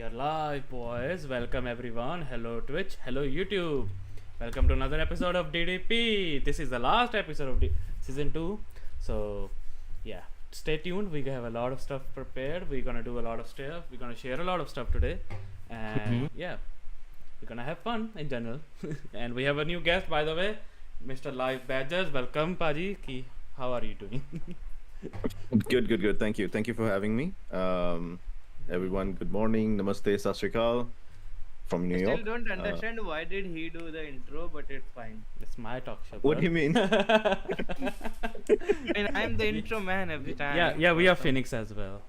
We are live, boys. Welcome, everyone. Hello, Twitch. Hello, YouTube. Welcome to another episode of DDP. This is the last episode of season 2. So, yeah, stay tuned. We have a lot of stuff prepared. We're gonna do a lot of stuff. We're gonna share a lot of stuff today. And yeah, we're gonna have fun in general. And we have a new guest, by the way, Mr. Live Badgers. Welcome, Paji. How are you doing? Good. Thank you for having me. Everyone, good morning. Namaste, Sat Shri Akal from New I York. still don't understand why did he do the intro, but it's fine. It's my talk show. What do you mean? I mean, I'm the intro man every time. Yeah, we are Phoenix as well.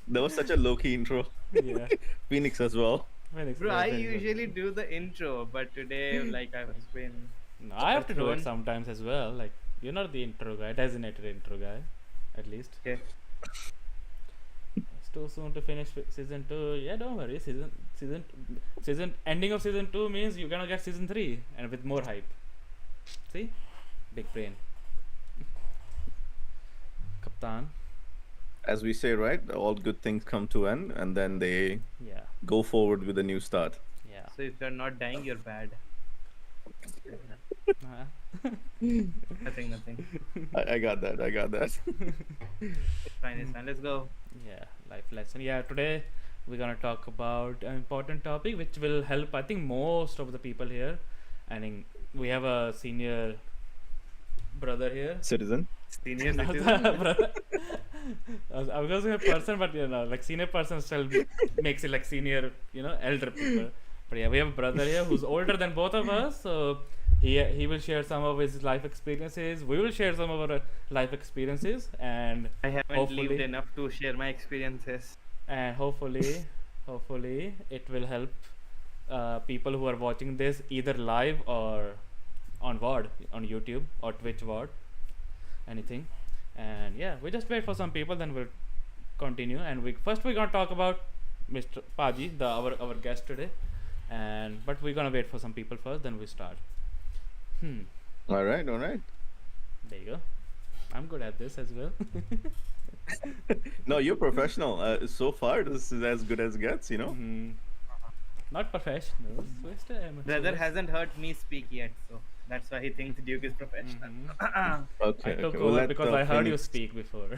That was such a low-key intro. Yeah, Phoenix as well. Phoenix. Bro, I usually do the intro, but today, like, I've been. No, I have to do it Thrown. sometimes as well. Like, you're not the intro guy, designated intro guy, at least. Okay. It's too soon to finish season 2. Yeah, don't worry. Season ending of season 2 means you're gonna get season 3 and with more hype. See, big brain. Kaptan. As we say, right? All good things come to end, and then they Yeah, go forward with a new start. yeah. So if you're not dying, you're bad. Nothing. I got that. It's fine. Let's go. Yeah, life lesson. Yeah, today we're gonna talk about an important topic which will help, I think, most of the people here. I think we have a senior brother here. Citizen. Senior citizen. Brother. I was gonna say person, but like senior person still makes it like senior, elder people. But yeah, we have a brother here who's older than both of us, so he will share some of his life experiences. We will share some of our life experiences, and I haven't hopefully- lived enough to share my experiences. hopefully it will help people who are watching this either live or on VOD on YouTube or Twitch VOD, anything. And yeah, we just wait for some people, then we'll continue. And we're gonna talk about Mr. Paji, our guest today. But we're gonna wait for some people first, then we start. All right. There you go. I'm good at this as well. No, you're professional. So far, this is as good as it gets. Not professional. So still amateur. Brother hasn't heard me speak yet, so that's why he thinks Duke is professional. Okay. I took We'll over let, because I heard you Phoenix- speak before.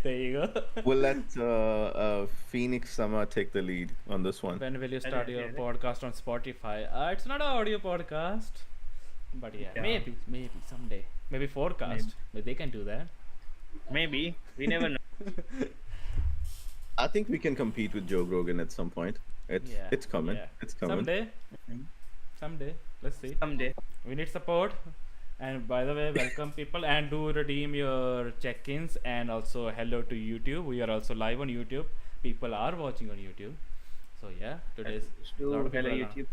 There you go. We'll let Phoenix Sama take the lead on this one. When will you start your Okay. podcast on Spotify? It's not an audio podcast, but yeah, Yeah. maybe someday. Maybe forecast. Maybe they can do that. Maybe. We never know. I think we can compete with Joe Rogan at some point. It's coming. Yeah. It's coming. Someday. Let's see. Someday. We need support. And by the way, welcome people, and do redeem your check-ins, and also hello to YouTube. We are also live on YouTube. People are watching on YouTube. So yeah, today's Do lot of hello people are- YouTube.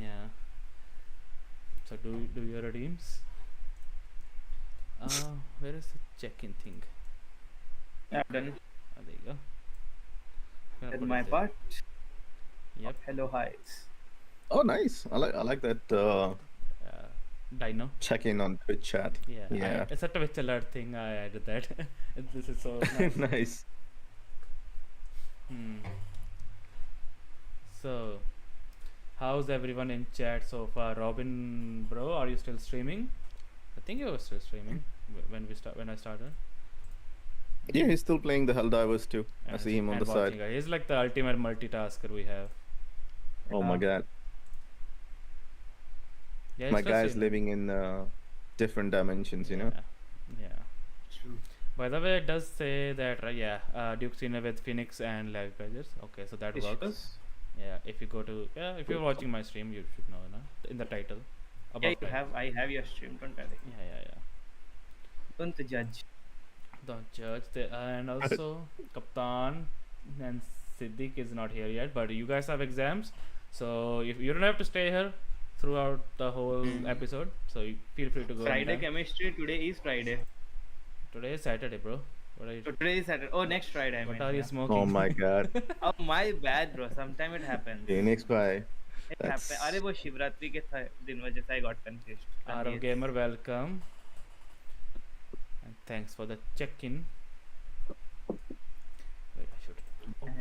Yeah. So do your redeems. Where is the check-in thing? Yeah, done. There you go. Gonna That's put my it there. part. Yep. Hello, highs. Oh, nice. I like that Dino. check in on Twitch chat. Yeah. It's a Twitch alert thing. I added that. This is so nice. Nice. So, how's everyone in chat so far? Robin, bro, are you still streaming? I think you were still streaming when I started. Yeah, he's still playing the Helldivers too. I And- see him on and the watching side. it. He's like the ultimate multitasker we have. Oh my god. Yeah, My he's still guy's streaming. living in different dimensions, you know? Yeah. True. By the way, it does say that, Duke's in with Phoenix and Lag Badgers. Okay, so that works. Issues? Yeah, if you go to, if you're watching my stream, you should know, no? In the title. Yeah, Above that. I have your stream. Don't worry. Yeah. Don't judge. Don't judge. And also, Kaptan and Siddiq is not here yet, but you guys have exams, so if you don't have to stay here throughout the whole episode, so you feel free to go. Friday anytime. chemistry. Today is Friday. Today is Saturday, bro. What are you? So today is Saturday. Oh, next Friday. I What meant, are you yeah. smoking? Oh my god. Oh, my bad, bro. Sometime it happens. Phoenix bhai. It That's- happens. अरे वो शिवरात्रि के दिन वजह से I got confused. Arav Gamer, welcome. And thanks for the check-in.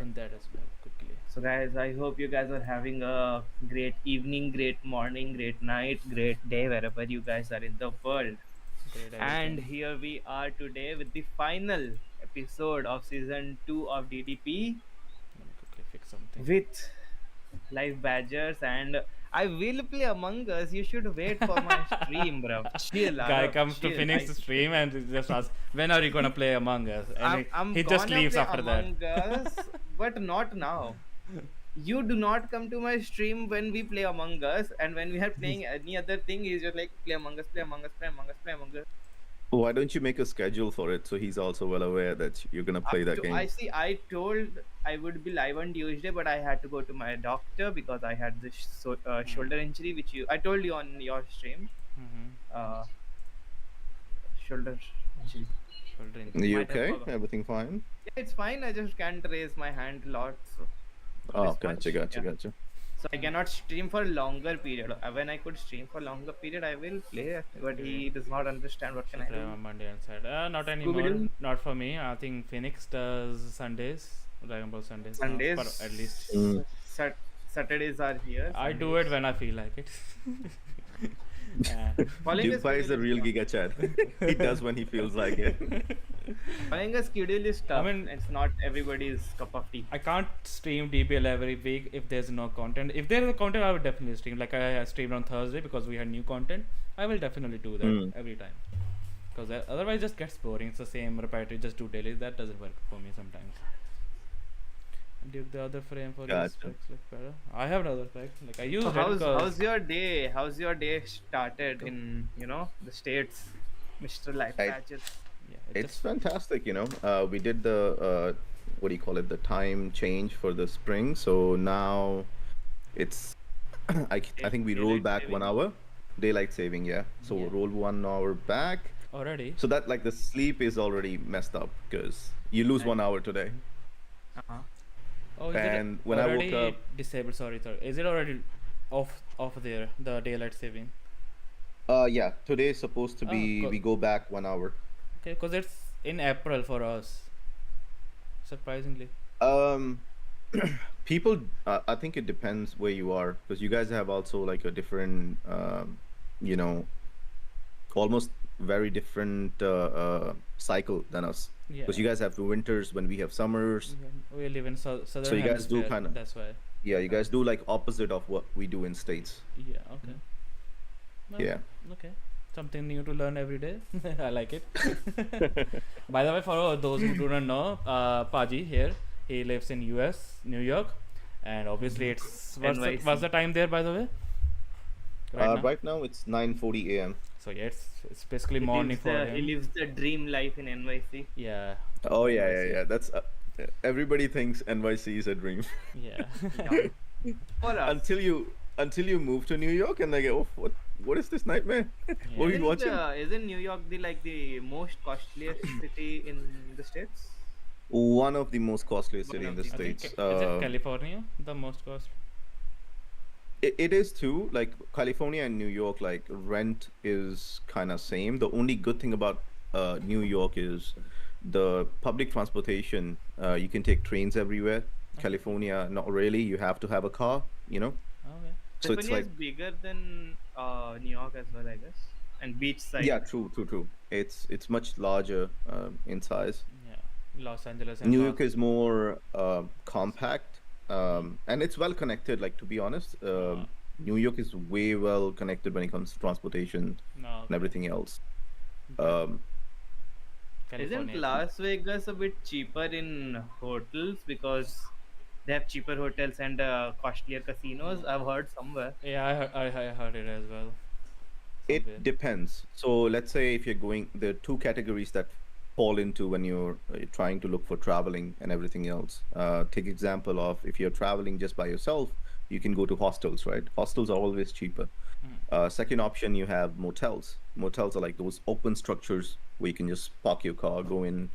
open that as well quickly. So guys, I hope you guys are having a great evening, great morning, great night, great day wherever you guys are in the world. Great And everything. here we are today with the final episode of season 2 of DDP Let me quickly fix something. with live badgers, and I will play Among Us. You should wait for my stream, bro. Chill, Guy Arav, comes to chill. finish the stream and he just asks, "When are you gonna play Among Us?" And I'm he just gonna leaves play after Among that. Us, but not now. You do not come to my stream when we play Among Us, and when we are playing any other thing, he's just like play Among Us, play Among Us, play Among Us, play Among Us. Why don't you make a schedule for it so he's also well aware that you're gonna play that game? I see. I told I would be live on Tuesday, but I had to go to my doctor because I had this shoulder injury, which I told you on your stream. Uh, shoulder injury. Shoulder Are injury. you Might have okay? forgot. Everything fine? Yeah, it's fine. I just can't raise my hand a lot. So Oh, this much, gotcha. yeah. So I cannot stream for longer period. When I could stream for longer period, I will play. But he does not understand what can I Should try do. on Monday and Saturday. Not anymore. Scooby-Doo? Not for me. I think Phoenix does Sundays. Dragon Ball Sundays. now, Sundays, for at least. Mm. Saturdays are here. I do it when I feel like it. Following a Dubai is the schedule real tough. Giga Chad. He does when he feels like it. Following a schedule is tough. mean- It's not everybody's cup of tea. I can't stream DBL every week if there's no content. If there is a content, I would definitely stream. Like I streamed on Thursday because we had new content. I will definitely do that Mm. every time. Because otherwise, it just gets boring. It's the same repetitive. Just do daily. That doesn't work for me sometimes. Duke the other frame for his Gotcha. specs look better. I have another spec. Like I use So it how's 'cause- your day? How's your day started in the States, Mr. Life I- Patches? yeah, it It's just- fantastic, we did the what do you call it, the time change for the spring, so now it's I think we rolled Daylight back saving. 1 hour, daylight saving, yeah, so Yeah. roll 1 hour back, already. so that like the sleep is already messed up because you lose 1 hour today. Uh-huh. Oh, is And it when I woke already up- disabled? Sorry. Is it already off there? The daylight saving. Yeah, today is supposed to Oh, be cool. we go back 1 hour. Okay, because it's in April for us. Surprisingly. People, I think it depends where you are because you guys have also like a different, you know, almost very different cycle than us. Yeah. Because you guys have the winters when we have summers. Yeah, we live in southern you guys do hemisphere, kinda- That's why. Yeah, you guys do like opposite of what we do in States. Yeah. Okay. Well, Yeah. Okay. Something new to learn every day. I like it. By the way, for those who do not know, Paji here, he lives in US, New York, and obviously it's NYC. what's the time there, by the way? Right now it's 9:40 a.m. So yeah, it's basically He morning lives for the- him. He lives the dream life in NYC. Yeah. Oh yeah, NYC. yeah. That's everybody thinks NYC is a dream Yeah. For us. until you move to New York and they go, oh, what is this nightmare? What are we watching? Isn't New York the most costliest city in the States? One of the most costliest One city in of the the- I think States. is it California the most cost? It is too. Like California and New York, like rent is kind of same. The only good thing about New York is the public transportation. You can take trains everywhere. California, not really. You have to have a car. Okay. So it's California like is bigger than New York as well, I guess. And beachside. yeah, true. It's much larger in size. Yeah. Los Angeles and New York is more compact, and it's well connected. Like to be honest, New York is way well connected when it comes to transportation no, and everything else. Isn't California. Las Vegas a bit cheaper in hotels because they have cheaper hotels and costlier casinos? I've heard somewhere. Yeah, I heard it as well. It Somewhere. depends. So let's say if you're going, there are two categories that fall into when you're trying to look for traveling and everything else. Take example of if you're traveling just by yourself, you can go to hostels, right? Hostels are always cheaper. Second option, you have motels. Motels are like those open structures where you can just park your car, go in,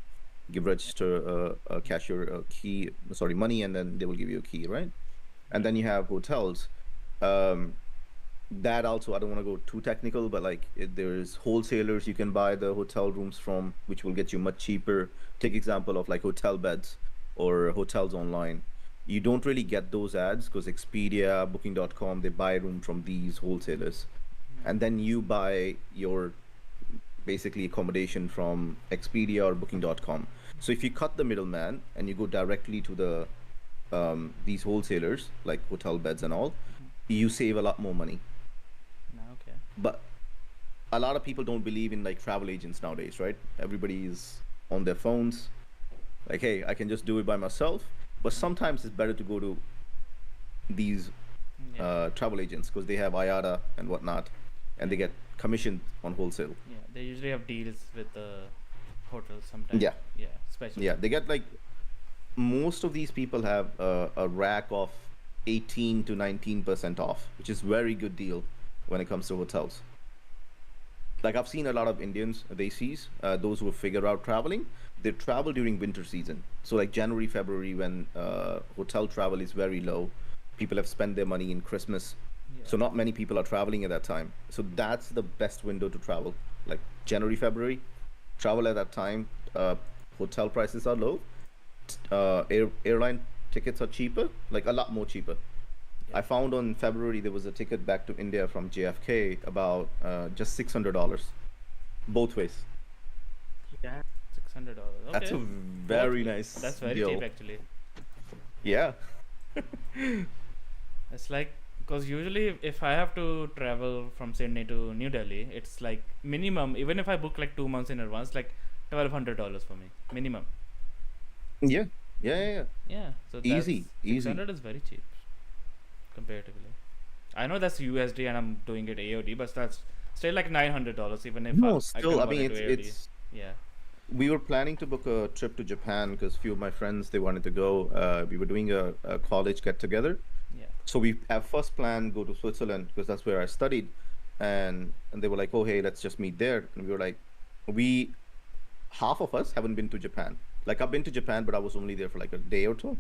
register a cashier a key, sorry, money, and then they will give you a key, right? And then you have hotels. That also, I don't want to go too technical, but like there's wholesalers you can buy the hotel rooms from, which will get you much cheaper. Take example of like hotel beds. or hotels online, you don't really get those ads because Expedia, Booking.com, they buy room from these wholesalers, and then you buy your basically accommodation from Expedia or Booking.com. So if you cut the middleman and you go directly to these wholesalers like hotel beds and all, you save a lot more money. No, okay. But a lot of people don't believe in like travel agents nowadays, right? Everybody is on their phones. Like, hey, I can just do it by myself. But sometimes it's better to go to these Yeah. travel agents because they have IATA and whatnot, and they get commission on wholesale. Yeah. They usually have deals with the hotels sometimes. Yeah, Yeah. Especially. yeah, they get like most of these people have a rack of 18 to 19% off, which is very good deal when it comes to hotels. Like I've seen a lot of Indians, they sees those who figure out traveling. They travel during winter season, so like January, February, when hotel travel is very low. People have spent their money in Christmas, Yeah. so not many people are traveling at that time. So that's the best window to travel. Like January, February, travel at that time. Hotel prices are low. Airline tickets are cheaper, like a lot more cheaper. Yeah. I found on February there was a ticket back to India from JFK about just $600, both ways. Yeah. $600. Okay. That's a very nice That's very deal. cheap actually. Yeah, It's like because usually if I have to travel from Sydney to New Delhi, it's like minimum. Even if I book like 2 months in advance, like $1,200 for me minimum. yeah, yeah. Yeah. So Easy, that's easy. 600 is very cheap comparatively. I know that's USD and I'm doing it AOD, but that's still like $900 even if No, I still, I convert mean, it to AOD. it's. Yeah. We were planning to book a trip to Japan because few of my friends they wanted to go. We were doing a college get together, Yeah. so we have first plan go to Switzerland because that's where I studied, and they were like, oh hey, let's just meet there, and we were like, we half of us haven't been to Japan. Like I've been to Japan, but I was only there for like a day or two,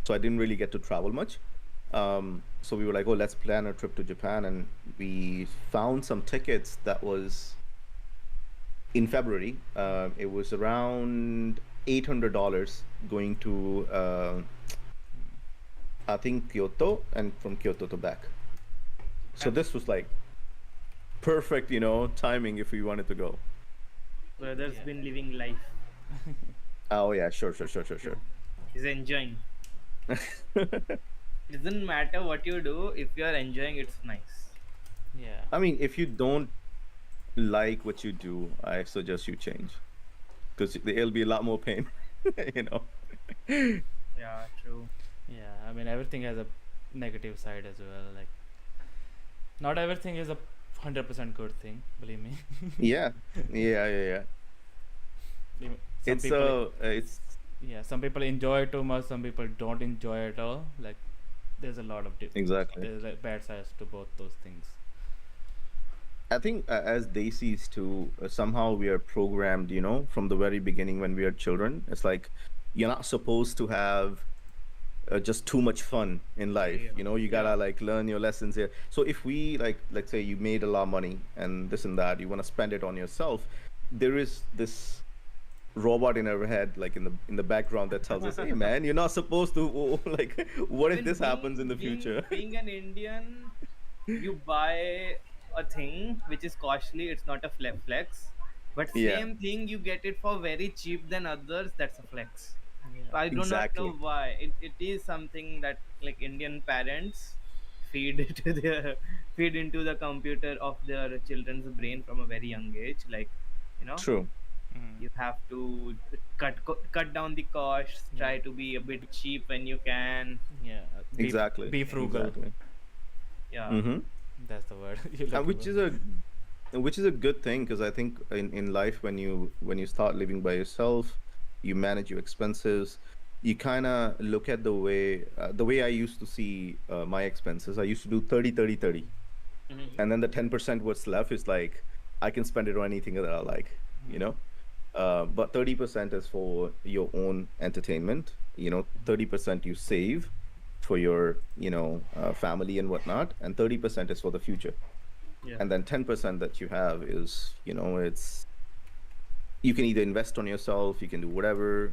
so I didn't really get to travel much. So we were like, oh, let's plan a trip to Japan, and we found some tickets that was in February. It was around $800 going to I think Kyoto, and from Kyoto to back. So this was like perfect, timing if we wanted to go. Brother's Yeah. been living life. Oh yeah, sure. He's enjoying. It doesn't matter what you do, if you are enjoying, it's nice. Yeah. I mean, if you don't like what you do, I suggest you change because it'll be a lot more pain, you know. Yeah, true. Yeah. I mean, everything has a negative side as well. Like, not everything is a 100% good thing. Believe me. Yeah, yeah. Some It's people, it's yeah, some people enjoy it too much. Some people don't enjoy it at all. Like, there's a lot of exactly. there's like bad sides to both those things. I think as Desis too, somehow we are programmed, from the very beginning when we are children. It's like you're not supposed to have just too much fun in life. Yeah. You gotta like learn your lessons here. So if we like, let's say you made a lot of money and this and that, you want to spend it on yourself. There is this robot in our head, like in the background, that tells us, "Hey man, you're not supposed to like. What if Even this happens in the being, future?" being an Indian, you buy a thing which is costly, it's not a flex. But Yeah, same thing, you get it for very cheap than others, that's a flex. Yeah. So I do not know exactly. why. It is something that like Indian parents feed to their feed into the computer of their children's brain from a very young age. Like, you know, True. Mhm. you have to cut down the costs, Yeah. try to be a bit cheap when you can. Yeah. Exactly. Be frugal. Exactly. Yeah. Mm-hmm. That's the word. You love And the which is a good thing because I think in life when you start living by yourself, you manage your expenses. You kind of look at the way I used to see my expenses. I used to do 30 30 30, Mhm. and then the 10% what's left is like I can spend it on anything that I like, you know. But 30% is for your own entertainment. 30% you save for your family and whatnot, and 30% is for the future, Yeah. and then 10% that you have is it's you can either invest on yourself, you can do whatever.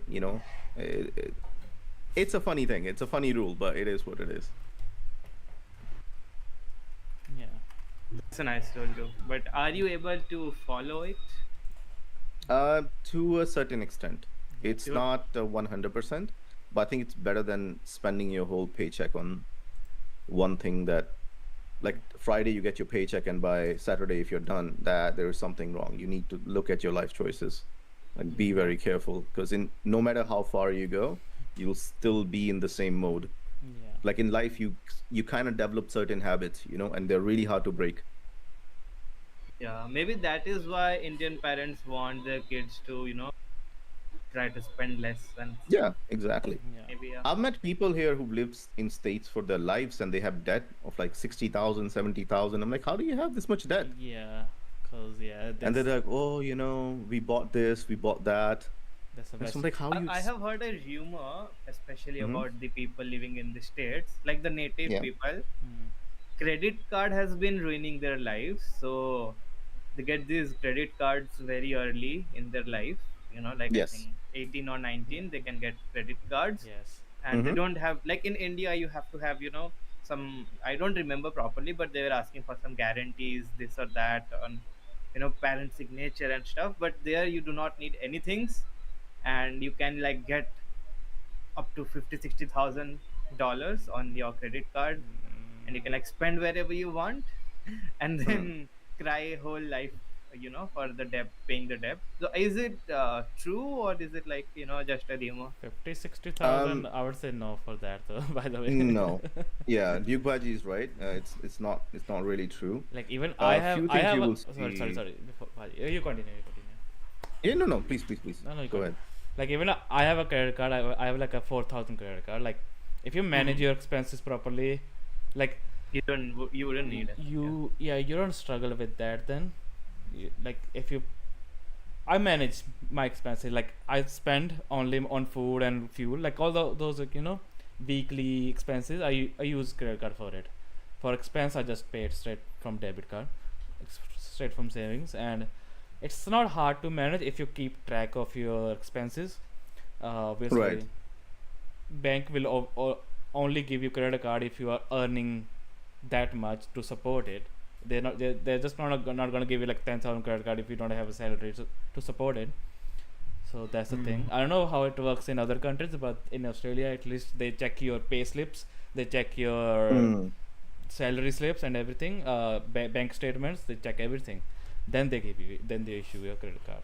It's a funny thing. It's a funny rule, but it is what it is. Yeah. That's a nice rule too. But are you able to follow it? To a certain extent, Yeah. it's You- not 100%, but I think it's better than spending your whole paycheck on one thing that, like Friday, you get your paycheck, and by Saturday, if you're done, that there is something wrong. You need to look at your life choices and be very careful, because in no matter how far you go, you'll still be in the same mode. Yeah. Like in life, you kind of develop certain habits, and they're really hard to break. Yeah, maybe that is why Indian parents want their kids to, try to spend less and Yeah, exactly. Yeah. maybe yeah. I've met people here who lives in states for their lives and they have debt of like 60,000, 70,000. I'm like, how do you have this much debt? Yeah. Cause yeah, And they're that's like, oh, we bought this, we bought that. that's the And so I'm best. like, how I have heard a rumor, especially Mhm. about the people living in the states, like the native Yeah. people. Mm. Credit card has been ruining their lives, so they get these credit cards very early in their life. Like I Yes. think 18 or 19, they can get credit cards, Yes. and they Mm-hmm. don't have, like in India, you have to have some, I don't remember properly, but they were asking for some guarantees, this or that, on parent signature and stuff. But there you do not need anything, and you can like get up to 50-60,000 dollars on your credit card, and you can like spend wherever you want, and Hmm. then cry whole life, for the debt, paying the debt. So is it true, or is it like just a rumor? 50, 60,000. Um, I would say no for that though. By the way. no. Yeah, Duke Baji is right. It's not really true. Like even A few I things have you a, will sorry, see. before, you continue, you continue. Yeah, no, please, please, please. No, you Go continue. ahead. Like even I have a credit card. I have like a 4,000 credit card. Like if you manage your expenses properly, like You wouldn't need it. you don't struggle with that then. Like if you I manage my expenses. Like I spend only on food and fuel. Like all those like, weekly expenses. I use credit card for it. For expense, I just pay it straight from debit card, straight from savings, and it's not hard to manage if you keep track of your expenses. Obviously, Right. bank will only give you credit card if you are earning that much to support it. They're just not gonna give you like 10,000 credit card if you don't have a salary to support it. So that's the thing. I don't know how it works in other countries, but in Australia at least they check your pay slips, they check your Mm. salary slips and everything, bank statements, they check everything. Then they issue your credit card.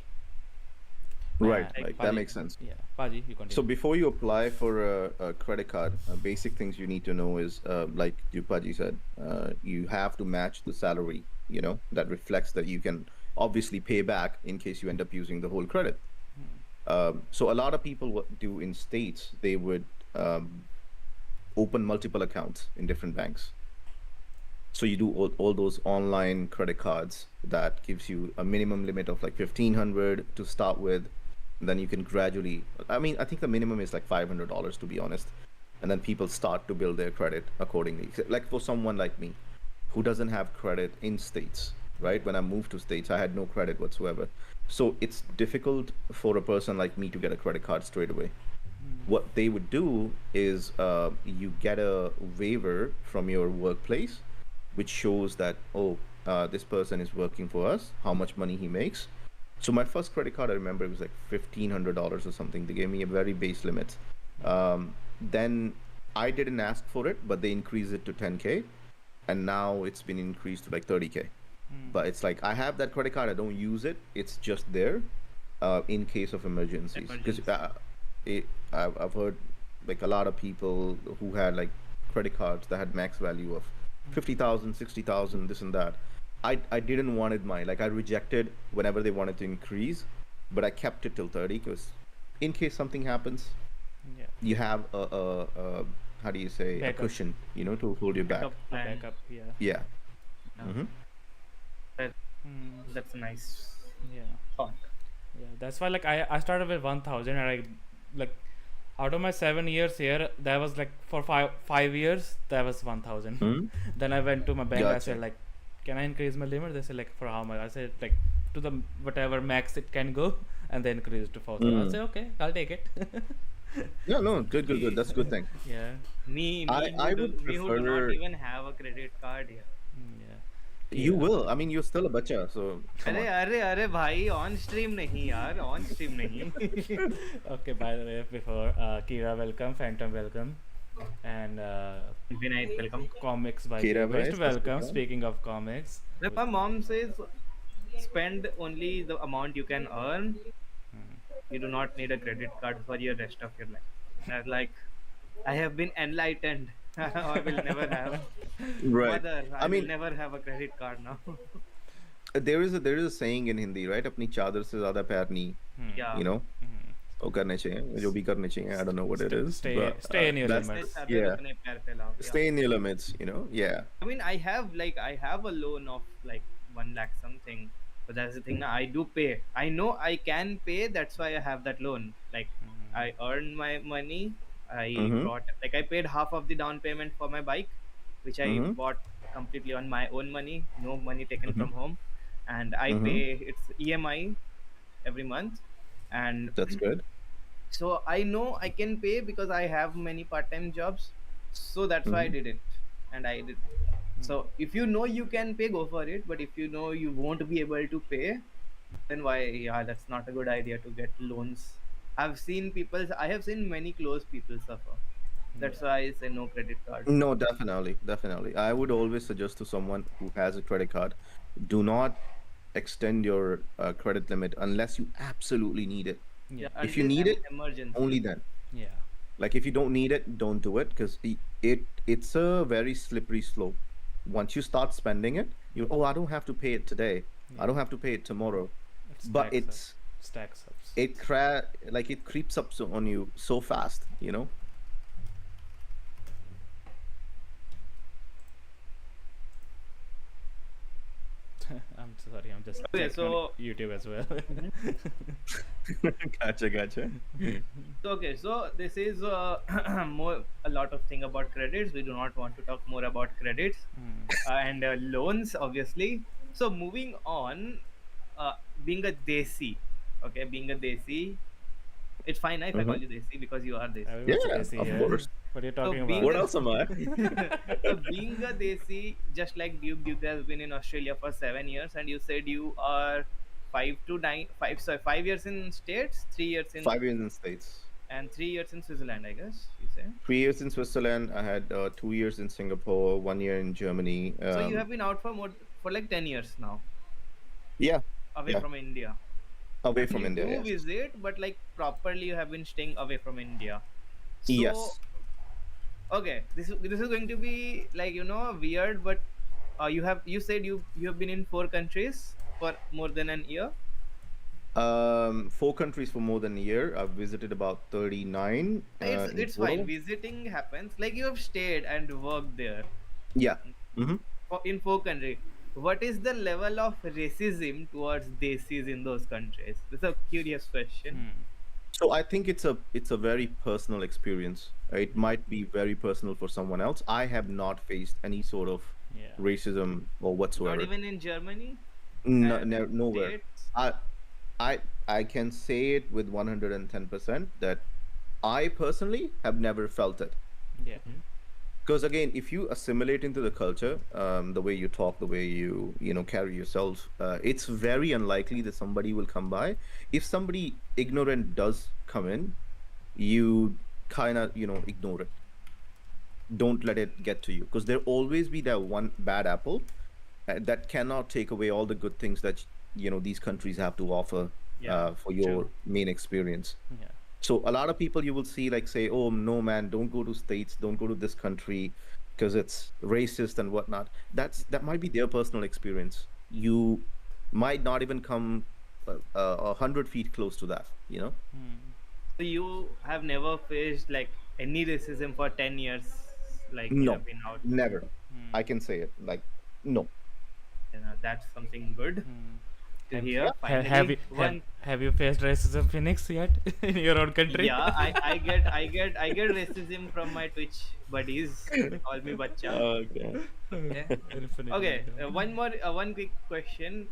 Right, And right. That Paji, makes sense. yeah, Paji, you So continue. before you apply for a credit card, basic things you need to know is, like Yupaji said, you have to match the salary, that reflects that you can obviously pay back in case you end up using the whole credit. So a lot of people what do in states, they would open multiple accounts in different banks. So you do all those online credit cards that gives you a minimum limit of like 1,500 to start with. Then you can gradually, I mean, I think the minimum is like $500 to be honest. And then people start to build their credit accordingly. Like for someone like me who doesn't have credit in states, right? When I moved to states, I had no credit whatsoever. So it's difficult for a person like me to get a credit card straight away. What they would do is you get a waiver from your workplace, which shows that, this person is working for us, how much money he makes. So my first credit card, I remember it was like $1,500 or something. They gave me a very base limit. Then I didn't ask for it, but they increased it to 10K, and now it's been increased to like 30K. But it's like I have that credit card, I don't use it. It's just there, in case of emergencies. Because I've heard like a lot of people who had like credit cards that had max value of 50,000, 60,000, this and that. I didn't wanted mine. Like I rejected whenever they wanted to increase, but I kept it till 30 because in case something happens, Yeah, you have a how do you say, a Backup. cushion, to hold you back. Backup plan. backup. Yeah. Yeah. Yeah. Hmm. That's a nice Yeah. thought. Yeah, that's why like I started with 1,000 and I like out of my 7 years here, that was like for five years that was 1,000. Hmm. Then I went to my bank. I Gotcha. said like, can I increase my limit? They said like for how much? I said like to the whatever max it can go, and then increase it to 4,000. I Mm. said okay, I'll take it. Yeah, no, good. That's a good thing. Yeah. I would Me who do not prefer. even have a credit card here. Yeah. You Kira. will. I mean, you're still a bacha, so come अरे on. अरे अरे भाई on stream नहीं यार on stream नहीं Okay, by the way, before Kira, welcome. Phantom, welcome. And Vinay, welcome. comics by Kira bhai, Viewist, sat sri welcome. akal. Speaking of comics, Like my mom says, spend only the amount you can earn. You do not need a credit card for your rest of your life. And I was like, I have been enlightened. I will never have. Right. Mother, I I will mean, never have a credit card now. there is a saying in Hindi, right? अपनी चादर से ज़्यादा पैर नहीं, Yeah. you know, वो करने चाहिए, जो भी करने चाहिए. I don't know what it is, stay but stay in your that's limits. yeah. अपने पैर फैलाओ. Yeah. Stay in your limits, you know. Yeah. I mean, I have a loan of like 1 lakh something, but that's the thing. I do pay. I know I can pay. That's why I have that loan. Like I earned my money. I Mm-hmm. brought like I paid half of the down payment for my bike, which I Mm-hmm. bought completely on my own money, no money taken Mm-hmm. from home, and I Mm-hmm. pay its EMI every month, and That's good. so I know I can pay because I have many part-time jobs, so that's why I Mm-hmm. did it, and I did. So if you know you can pay, go for it. But if you know you won't be able to pay, then why? Yeah, that's not a good idea to get loans. I have seen many close people suffer. That's why I say no credit card. No, definitely, definitely. I would always suggest to someone who has a credit card, do not extend your credit limit unless you absolutely need it. Yeah, If you until need it, emergency. only then. Yeah. Like if you don't need it, don't do it because it's a very slippery slope. Once you start spending it, I don't have to pay it today. I don't have to pay it tomorrow. It But stacks up. it creeps up on you so fast, you know. I'm sorry, I'm just Okay, checking on so- YouTube as well. Gotcha. So, okay, so this is more a lot of thing about credits. We do not want to talk more about credits and loans, obviously. So moving on, being a desi, okay, being a desi, it's fine if I call you desi because you are desi. Everyone's Yeah, desi of here. course. What are you talking being about? What else am I? So being a desi, just like Duke has been in Australia for 7 years, and you said you are 5 years in States, 3 years in 5 years in States, and 3 years in Switzerland, I guess you say. 3 years in Switzerland. I had 2 years in Singapore, 1 year in Germany. So you have been out for like 10 years now, Yeah, away yeah, from India. away But from you India. do Yes. visit, but like properly, you have been staying away from India. So Yes. okay, this is going to be like weird, but you said you have been in 4 countries for more than an year. 4 countries for more than a year. I've visited about 39 in It's fine. total. Visiting happens. Like you have stayed and worked there Yeah. Mm-hmm. in 4 countries. What is the level of racism towards desis in those countries? This is a curious question. So I think it's a very personal experience. It might be very personal for someone else. I have not faced any sort of Yeah. racism or Not whatsoever. even in Germany. No, and nowhere. States? I I can say it with 110% that I personally have never felt it. Yeah. Because again, if you assimilate into the culture, the way you talk, the way you carry yourself, it's very unlikely that somebody will come by. If somebody ignorant does come in, you kind of ignore it. Don't let it get to you, because there'll always be that one bad apple that cannot take away all the good things that these countries have to offer Yeah, for your true. main experience. Yeah. So a lot of people you will see like say, "Oh no, man, don't go to States, don't go to this country, because it's racist and whatnot." That might be their personal experience. You might not even come 100 feet close to that. So you have never faced like any racism for 10 years, like you No, have been out. never. I can say it like no. That's something good to Have, hear. have, Finally, one. have you faced racism, Phoenix, yet in your own country? Yeah, I get racism from my Twitch buddies. They call me bacha. Okay. Okay. Definitely. Okay. One quick question.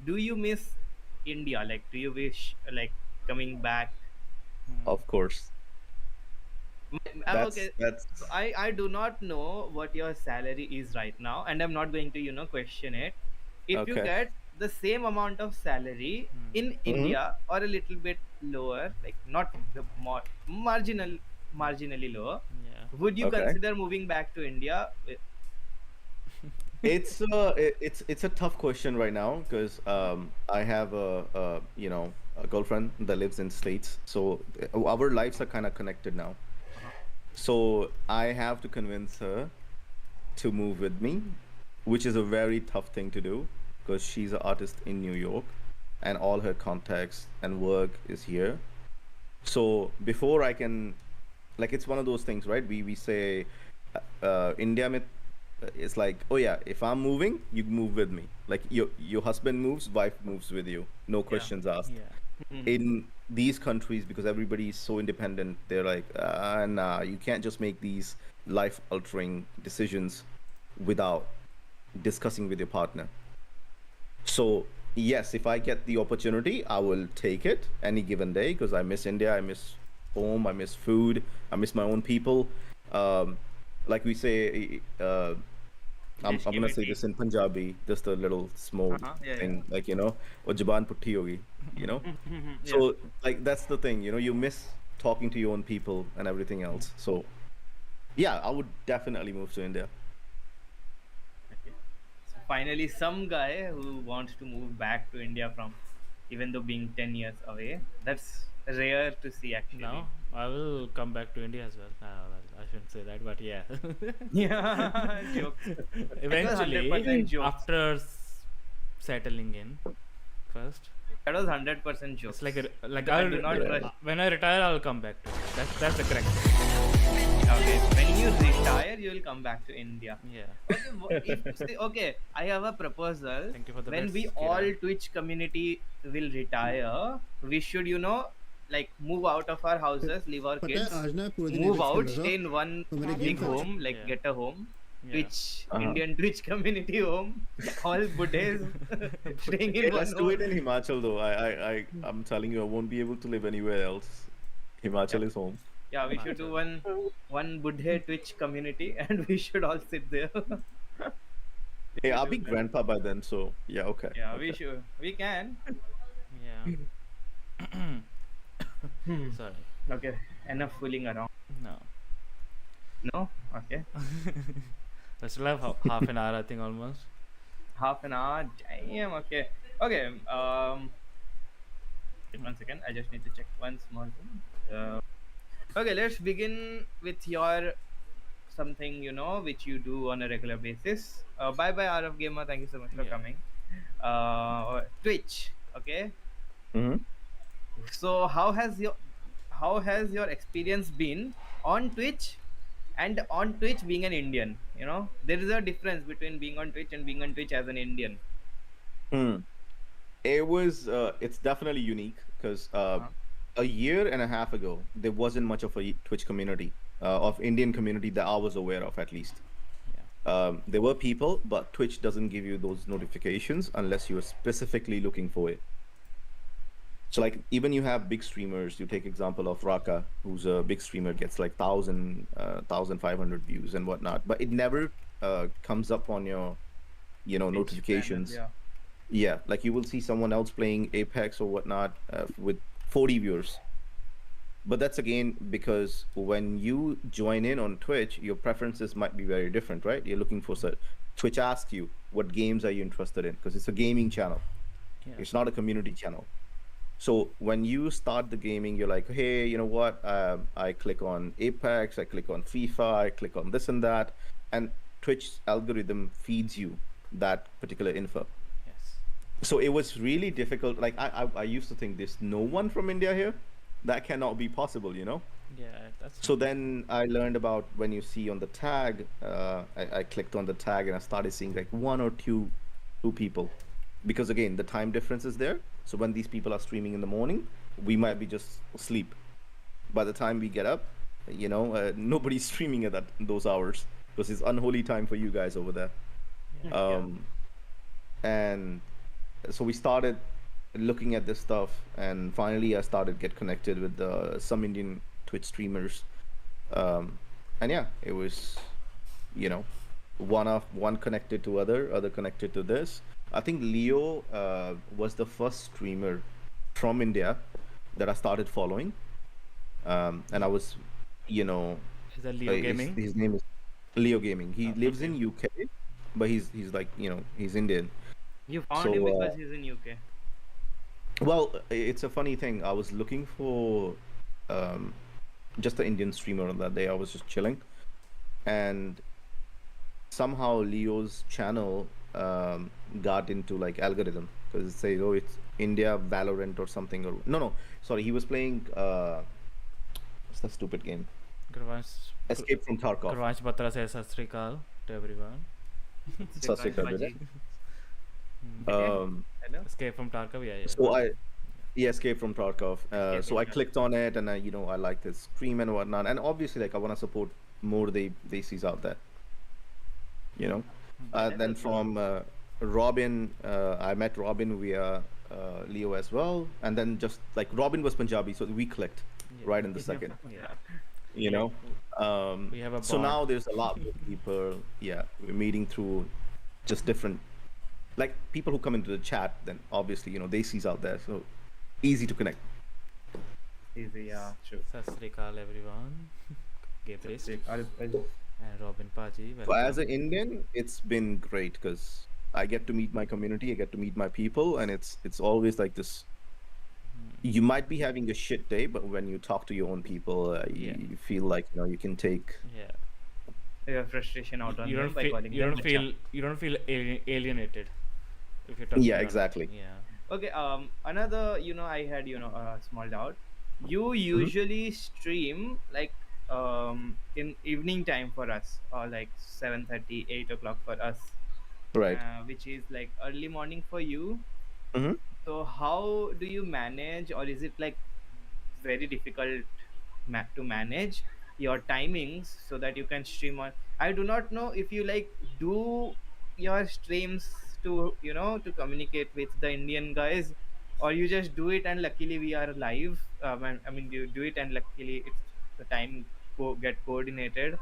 Do you miss India? Like, do you wish like coming back? Of course. Okay, That's so I do not know what your salary is right now, and I'm not going to question it. If you okay. get the same amount of salary in Hmm. India or a little bit lower, like not the marginally lower, Yeah. would you Okay. consider moving back to India? It's a tough question right now because I have a girlfriend that lives in States, so our lives are kind of connected now. Uh-huh. So I have to convince her to move with me, which is a very tough thing to do because she's an artist in New York and all her contacts and work is here. So before I can, like, it's one of those things, right? We say, India mein, it's like, oh yeah, if I'm moving, you move with me. Like your husband moves, wife moves with you, no Yeah. questions asked. Yeah. Mhm. In these countries, because everybody is so independent, they're like, nah, you can't just make these life altering decisions without discussing with your partner. So yes, if I get the opportunity, I will take it any given day because I miss India, I miss home, I miss food, I miss my own people. Um, like we say, I'm Desh ki gonna say miti. this in Punjabi, just a little small Yeah, yeah. thing, like or jaban putti hogi, you know. Yeah. So like that's the thing, you miss talking to your own people and everything else. So yeah, I would definitely move to India. Okay. So finally, some guy who wants to move back to India from, even though being 10 years away, that's rare to see actually. No, I will come back to India as well. Well, I shouldn't say that, but yeah. Yeah, jokes. It was Eventually, 100% jokes. after settling in first, That was 100% it's jokes. like like I I'll do not Yeah. rush. when I retire, I'll come back to it. That's the correct thing. Okay, when you retire, you will come back to India. Yeah. Okay, if see, okay, I have a proposal. Thank you for the When we best, all Kiran. Twitch community will retire, we should, like move out of our houses, leave our पता है kids, आज ना पूरे दिन move apex खेल out, रहा था stay in one तो मेरे big गेम खत्म home, like Yeah. get a home, Yeah. Uh-huh. Indian Twitch community home, all Buddhas staying in Hey, one let's do it home. in Himachal though. I'm telling you, I won't be able to live anywhere else. Yeah, Himachal is home. yeah, we should do Himachal. one Buddha Twitch community, and we should all sit there. We Hey, should I'll do be that. grandpa by then, so yeah, okay, Yeah, we okay. should. We can. Yeah. Sorry. Okay, enough fooling around. No. No? Okay. I still have half an hour, I think, almost. Half an hour. Damn, okay. Okay, wait 1 second. I just need to check one small thing. Okay, let's begin with your something, which you do on a regular basis. Bye bye, RF Gamer. Thank you so much for Yeah. coming. Twitch. Okay. Hmm. So how has your experience been on Twitch and on Twitch being an Indian? There is a difference between being on Twitch and being on Twitch as an Indian. Hmm. It's definitely unique because Uh-huh. a year and a half ago, there wasn't much of a Twitch community, of Indian community that I was aware of, at least. Yeah. There were people, but Twitch doesn't give you those notifications unless you're specifically looking for it. So like even you have big streamers, you take example of Raka, who's a big streamer, gets like 1,500 views and whatnot, but it never comes up on your, Twitch panel, notifications. yeah. Yeah, like you will see someone else playing Apex or whatnot with 40 viewers. But that's again because when you join in on Twitch, your preferences might be very different, right? You're looking for Twitch asks you what games are you interested in because it's a gaming channel. Yeah. It's not a community channel. So when you start the gaming, you're like, hey, you know what? I click on Apex, I click on FIFA, I click on this and that, and Twitch algorithm feeds you that particular info. Yes. So it was really difficult. Like I used to think there's no one from India here. That cannot be possible, Yeah, that's So then I learned about when you see on the tag. I clicked on the tag and I started seeing like one or two people, because again the time difference is there. So when these people are streaming in the morning, we might be just asleep. By the time we get up, nobody's streaming at those hours because it's unholy time for you guys over there. yeah. Um, and so we started looking at this stuff, and finally I started get connected with some Indian Twitch streamers, And yeah, it was, you know, one connected to other connected to this. I think Leo was the first streamer from India that I started following, and I was, you know, Is that Leo Gaming? his name is Leo Gaming. He lives Okay. in UK, but he's like, he's Indian. You found him So because he's in UK. well, it's a funny thing. I was looking for um, just an Indian streamer on that day. I was just chilling, and somehow Leo's channel got into like algorithm because it says, oh, it's India Valorant or something. Or no, sorry, he was playing what's the stupid game? Gurvansh, Escape from Tarkov. Gurvansh Batra says Sat Sri Akal to everyone. Sat Sri Akal, Baji. Hello. Escape from Tarkov, yeah. So yeah, Escape from Tarkov. Escape So from I Tarkov. clicked on it, and I liked his stream and whatnot. And obviously, like I want to support more they sees out there. Then from Robin, I met Robin via Leo as well, and then just like Robin was Punjabi, so we clicked right in the second. Yeah. You know, We have a so bond. now there's a lot more people. Yeah, we're meeting through just different, like people who come into the chat. Then obviously, they sees out there, so easy to connect. Easy, yeah, true. Sat Sri Akal, everyone. Gay priest. I'll- And Robin Paji. So as an Indian, it's been great because I get to meet my community, I get to meet my people, and it's always like this. You might be having a shit day, but when you talk to your own people, Yeah. you feel like you can take. Yeah. your frustration out on You them don't by feel calling you them don't bacha. feel you don't feel alienated if you're talking. Yeah, exactly. Yeah. Okay, another, I had, a small doubt. You usually stream like in evening time for us, or like 7:30, 8 o'clock for us, Right. which is like early morning for you. Mm-hmm. So how do you manage, or is it like very difficult to manage your timings so that you can stream on? I do not know if you like do your streams to to communicate with the Indian guys, or you just do it and luckily we are live. I mean, you do it and luckily it's the time get coordinated.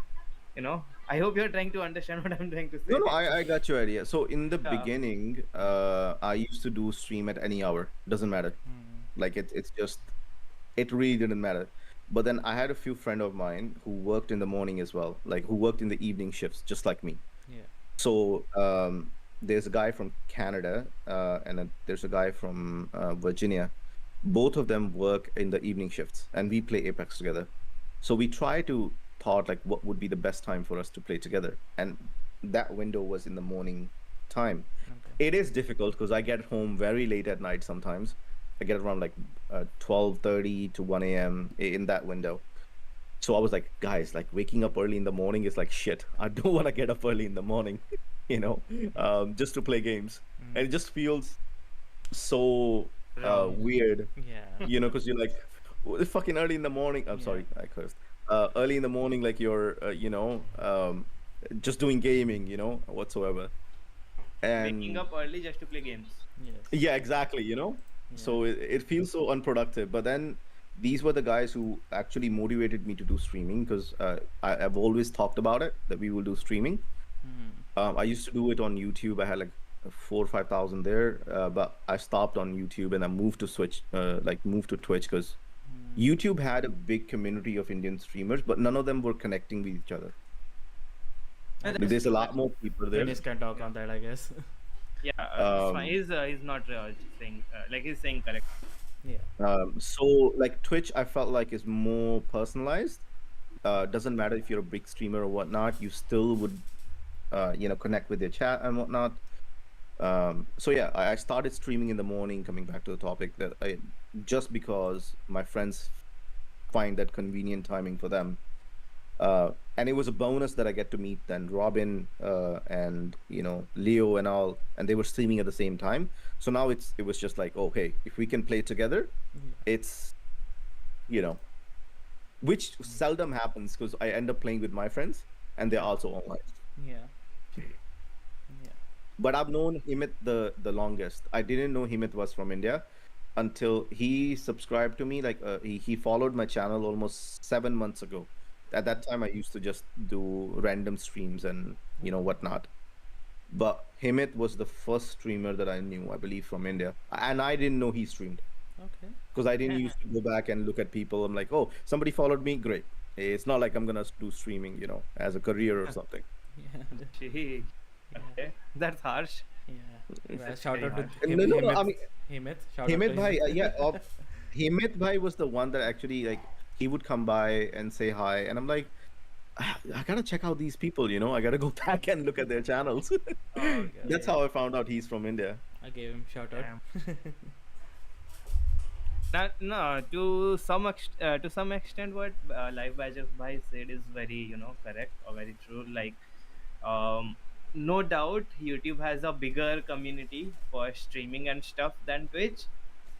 I hope you're trying to understand what I'm trying to No, say. no, I got your idea. So in the Yeah. beginning, I used to do stream at any hour. Doesn't matter. Like it's just, it really didn't matter. But then I had a few friend of mine who worked in the morning as well, like who worked in the evening shifts, just like me. Yeah. So there's a guy from Canada, and there's a guy from Virginia. Both of them work in the evening shifts, and we play Apex together. So we try to thought like what would be the best time for us to play together, and that window was in the morning time. Okay. It is difficult because I get home very late at night sometimes. I get around like 12:30 to 1 a.m. in that window. So I was like, guys, like waking up early in the morning is like shit. I don't want to get up early in the morning, just to play games. And it just feels so Wrong. weird, Yeah. because you're like, it's fucking early in the morning. I'm sorry, I cursed. Early in the morning, like you're, just doing gaming, whatsoever. And Waking up early just to play games. Yes. yeah, exactly, So it feels so unproductive. But then these were the guys who actually motivated me to do streaming because I've always talked about it that we will do streaming. I used to do it on YouTube. I had like 4 or 5 thousand there, but I stopped on YouTube and I moved to moved to Twitch because YouTube had a big community of Indian streamers, but none of them were connecting with each other. And But there's a lot more people there. Dennis can talk on that, I guess. Yeah, it's fine. He's not saying like he's saying correct. Yeah. So like Twitch, I felt like is more personalized. Doesn't matter if you're a big streamer or whatnot, you still would, connect with your chat and whatnot. So yeah, I started streaming in the morning. Coming back to the topic, just because my friends find that convenient timing for them. And it was a bonus that I get to meet then Robin and Leo and all, and they were streaming at the same time. So now it was just like, oh hey, if we can play together, it's which seldom happens because I end up playing with my friends and they're also online. Yeah. Yeah. But I've known Himit the longest. I didn't know Himit was from India until he subscribed to me. Like he followed my channel almost 7 months ago. At that time, I used to just do random streams and whatnot. But Himit was the first streamer that I knew, I believe, from India, and I didn't know he streamed Okay. because I didn't used to go back and look at people. I'm like, oh, somebody followed me, great. It's not like I'm gonna do streaming, as a career or something. Yeah. Gee, Yeah. okay, that's harsh. Yeah. Well, shout Very out to harsh. No, I Himit. mean, Himit. Shout out to Himit Bhai, Himit. yeah, Himit Bhai was the one that actually like he would come by and say hi, and I'm like, I gotta check out these people, I gotta go back and look at their channels. That's Okay. how I found out he's from India. I gave him shout out. Damn. No, to some extent, what Live Badger Bhai said is very correct or very true. Like, um, no doubt, YouTube has a bigger community for streaming and stuff than Twitch.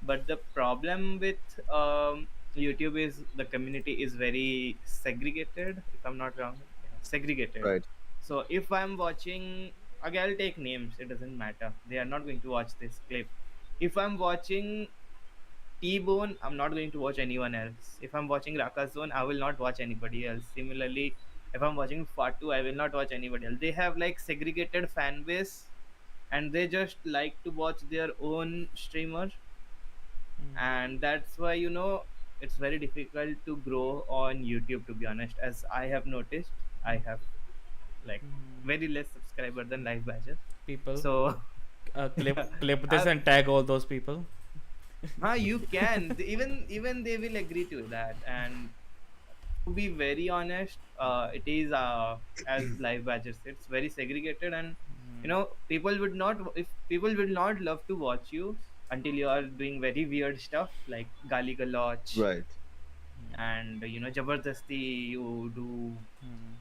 But the problem with YouTube is the community is very segregated. If I'm not wrong, yeah, segregated. Right. So if I'm watching, okay, I'll take names. It doesn't matter. They are not going to watch this clip. If I'm watching T-Bone, I'm not going to watch anyone else. If I'm watching Raka Zone, I will not watch anybody else. Similarly, if I'm watching Fatu, I will not watch anybody else. They have like segregated fan base, and they just like to watch their own streamer, and that's why it's very difficult to grow on YouTube. To be honest, as I have noticed, I have like very less subscriber than Live Badger. People, So clip yeah, clip this I, and tag all those people. you can even they will agree to that. And to be very honest, it is as Live Badger said, it's very segregated, and people would not, if people will not love to watch you until you are doing very weird stuff like gali galoch, Right. and jabardasti you do Hmm.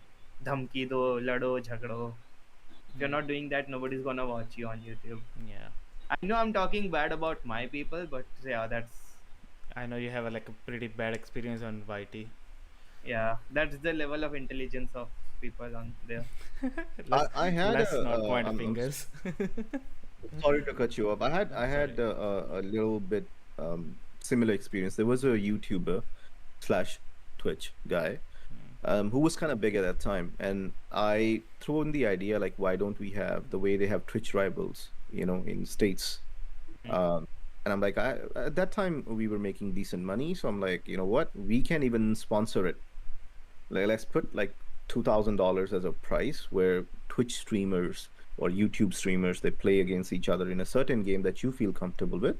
dhamki do lado jhagdo. If you're not doing that, nobody's gonna watch you on YouTube. Yeah. I know I'm talking bad about my people, but yeah, I know you have like a pretty bad experience on YT. that's the level of intelligence of people on there. let's I had let's a, not point I'm fingers. sorry to cut you up. I Sorry. had a little bit similar experience. There was a YouTuber slash Twitch guy who was kind of big at that time, and I threw in the idea like, why don't we have the way they have Twitch rivals, in states. And I'm like, at that time we were making decent money, so I'm like, you know what, we can even sponsor it. Like, let's put like $2,000 as a price, where Twitch streamers or YouTube streamers, they play against each other in a certain game that you feel comfortable with.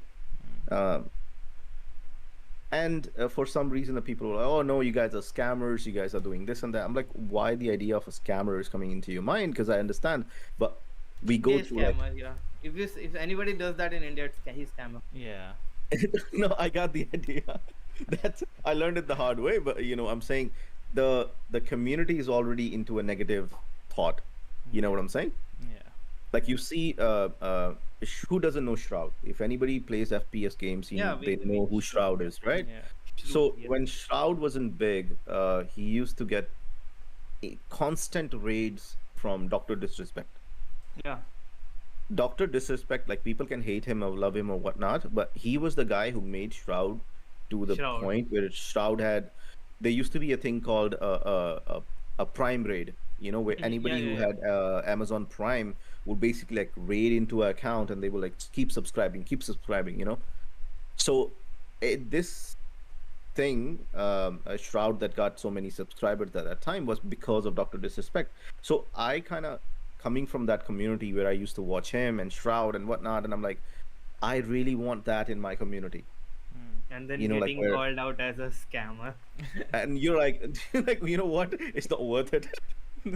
And for some reason, the people were like, "Oh no, you guys are scammers. You guys are doing this and that." I'm like, "Why the idea of a scammer is coming into your mind?" Because I understand, but we go He's through like, scammer, yeah. If anybody does that in India, he's scammer. Yeah. no, I got the idea. That's I learned it the hard way, but I'm saying the community is already into a negative thought. You know what I'm saying? Yeah. Like you see, who doesn't know Shroud? If anybody plays FPS games, Yeah, they know who Shroud is, right? Yeah. So Yeah. when Shroud wasn't big, he used to get constant raids from Doctor Disrespect. Yeah. Doctor Disrespect, like people can hate him or love him or whatnot, but he was the guy who made Shroud to the Shroud. point where Shroud had. There used to be a thing called a Prime raid. Where anybody who yeah. had Amazon Prime would basically like raid into an account, and they will like keep subscribing, keep subscribing. So this thing, a Shroud that got so many subscribers at that time was because of Doctor Disrespect. So I kind of coming from that community where I used to watch him and Shroud and whatnot, and I'm like, I really want that in my community. And then Like getting where, called out as a scammer. and you're like, like what? It's not worth it.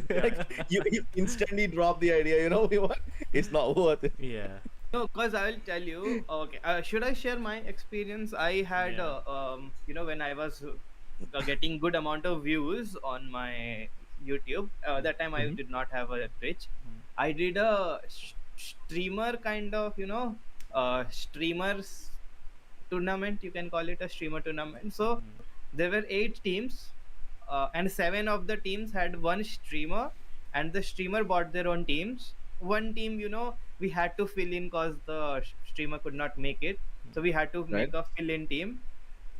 Like you instantly drop the idea. You know what? It's not worth it. Yeah. No, because I will tell you. Okay, should I share my experience? I had, Yeah. when I was getting good amount of views on my YouTube. That time I did not have a Twitch. I did a streamer kind of, streamers tournament. You can call it a streamer tournament. So there were 8 teams, and 7 of the teams had one streamer, and the streamer bought their own teams. One team, we had to fill in because the streamer could not make it, so we had to Right. make a fill in team.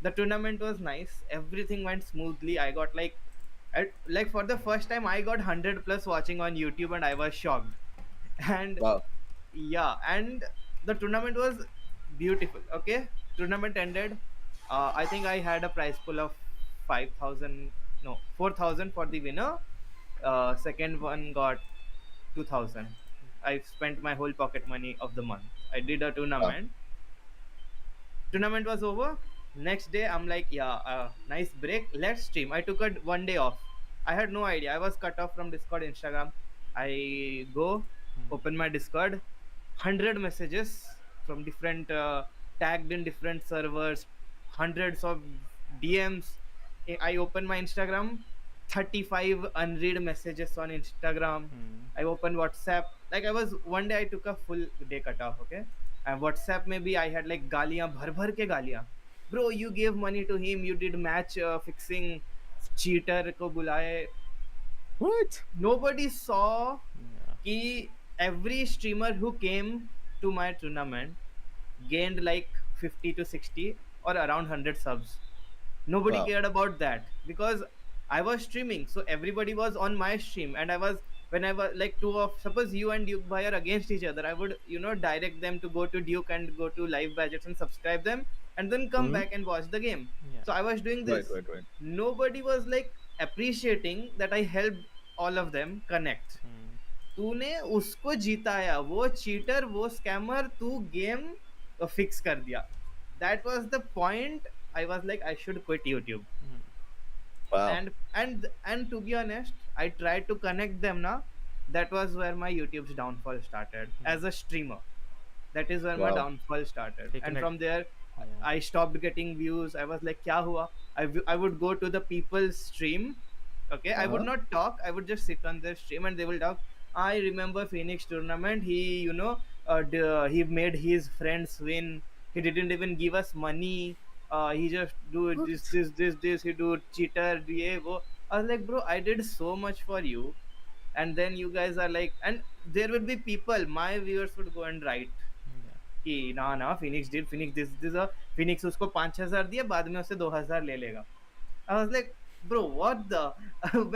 The tournament was nice, everything went smoothly. I got like Like for the first time, I got 100 plus watching on YouTube, and I was shocked. And Wow. yeah, and the tournament was beautiful. Okay, tournament ended. I think I had a prize pool of 5,000, no, 4,000 for the winner. Second one got 2,000. I spent my whole pocket money of the month. I did a Wow. tournament was over. Next day I'm like, yeah, nice break, let's stream. I took a 1 day off. I had no idea, I was cut off from Discord, Instagram. I go open my Discord, 100 messages from different tagged in different servers, hundreds of DMs. I open my Instagram, 35 unread messages on Instagram. I opened WhatsApp. Like I was 1 day, I took a full day cut off. Okay, and WhatsApp maybe I had like गालियां भर भर के गालियां. Bro, you gave money to him. You did match fixing. Cheater को बुलाए. What? Nobody saw Yeah. कि every streamer who came to my tournament gained like 50 to 60 or around 100 subs. Nobody Wow. cared about that because I was streaming, so everybody was on my stream, and I was, whenever like two of, suppose you and Duke Bhai are against each other, I would, direct them to go to Duke and go to live badgets and subscribe them, and then come Hmm. back and watch the game. Yeah. So I was doing Right, this. right, right. Nobody was like appreciating that I helped all of them connect. Hmm. तूने उसको जिताया, वो cheater, वो scammer, तू game fix कर दिया. That was the point. I was like, I should quit YouTube. Wow. And to be honest, I tried to connect them now. That was where my YouTube's downfall started as a streamer. That is where my Wow. downfall started, and Reconnect. from there Yeah. I stopped getting views. I was like, kya hua? I would go to the people's stream. Okay, I would Uh-huh. not talk, I would just sit on their stream and they will talk. I remember Phoenix tournament, he, he made his friends win. He didn't even give us money. He just do What? this, he do cheater, yeah, wo. I was like, bro, I did so much for you, and then you guys are like, and there will be people, my viewers would go and write Yeah. कि ना ना Phoenix did Phoenix this Phoenix उसको 5,000 दिया, बाद में उससे 2,000 ले लेगा. I was like, bro, what the?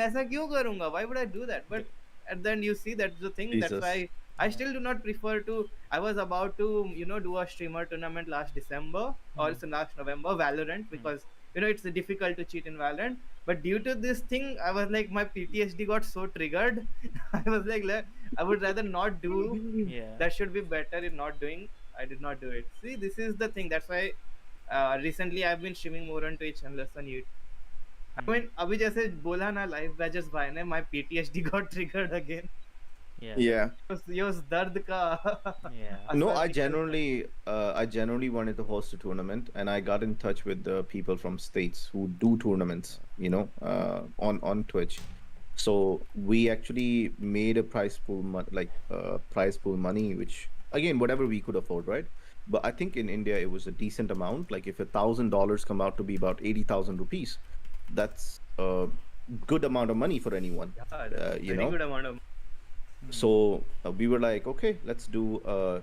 वैसा क्यों करूंगा? Why would I do that? But at the end, you see, that's the thing. That's Jesus. why I still do not prefer to. I was about to, do a streamer tournament last December, or it's last November, Valorant, because it's difficult to cheat in Valorant. But due to this thing, I was like, my PTSD got so triggered. I was like, I would rather not do. Yeah. That should be better in not doing. I did not do it. See, this is the thing. That's why recently I've been streaming more on Twitch and less on YouTube. I mean, अभी जैसे बोला ना live badges भाई ने, my PTSD got triggered again. Yeah. Yeah. ये उस दर्द का Yeah. No, असर I निकल generally, I generally wanted to host a tournament, and I got in touch with the people from states who do tournaments, on Twitch. So we actually made a prize pool, prize pool money, which again, whatever we could afford, right? But I think in India it was a decent amount. Like if $1,000 come out to be about 80,000 rupees, that's a good amount of money for anyone. Yeah, that's very good amount of. So we were like, okay, let's do a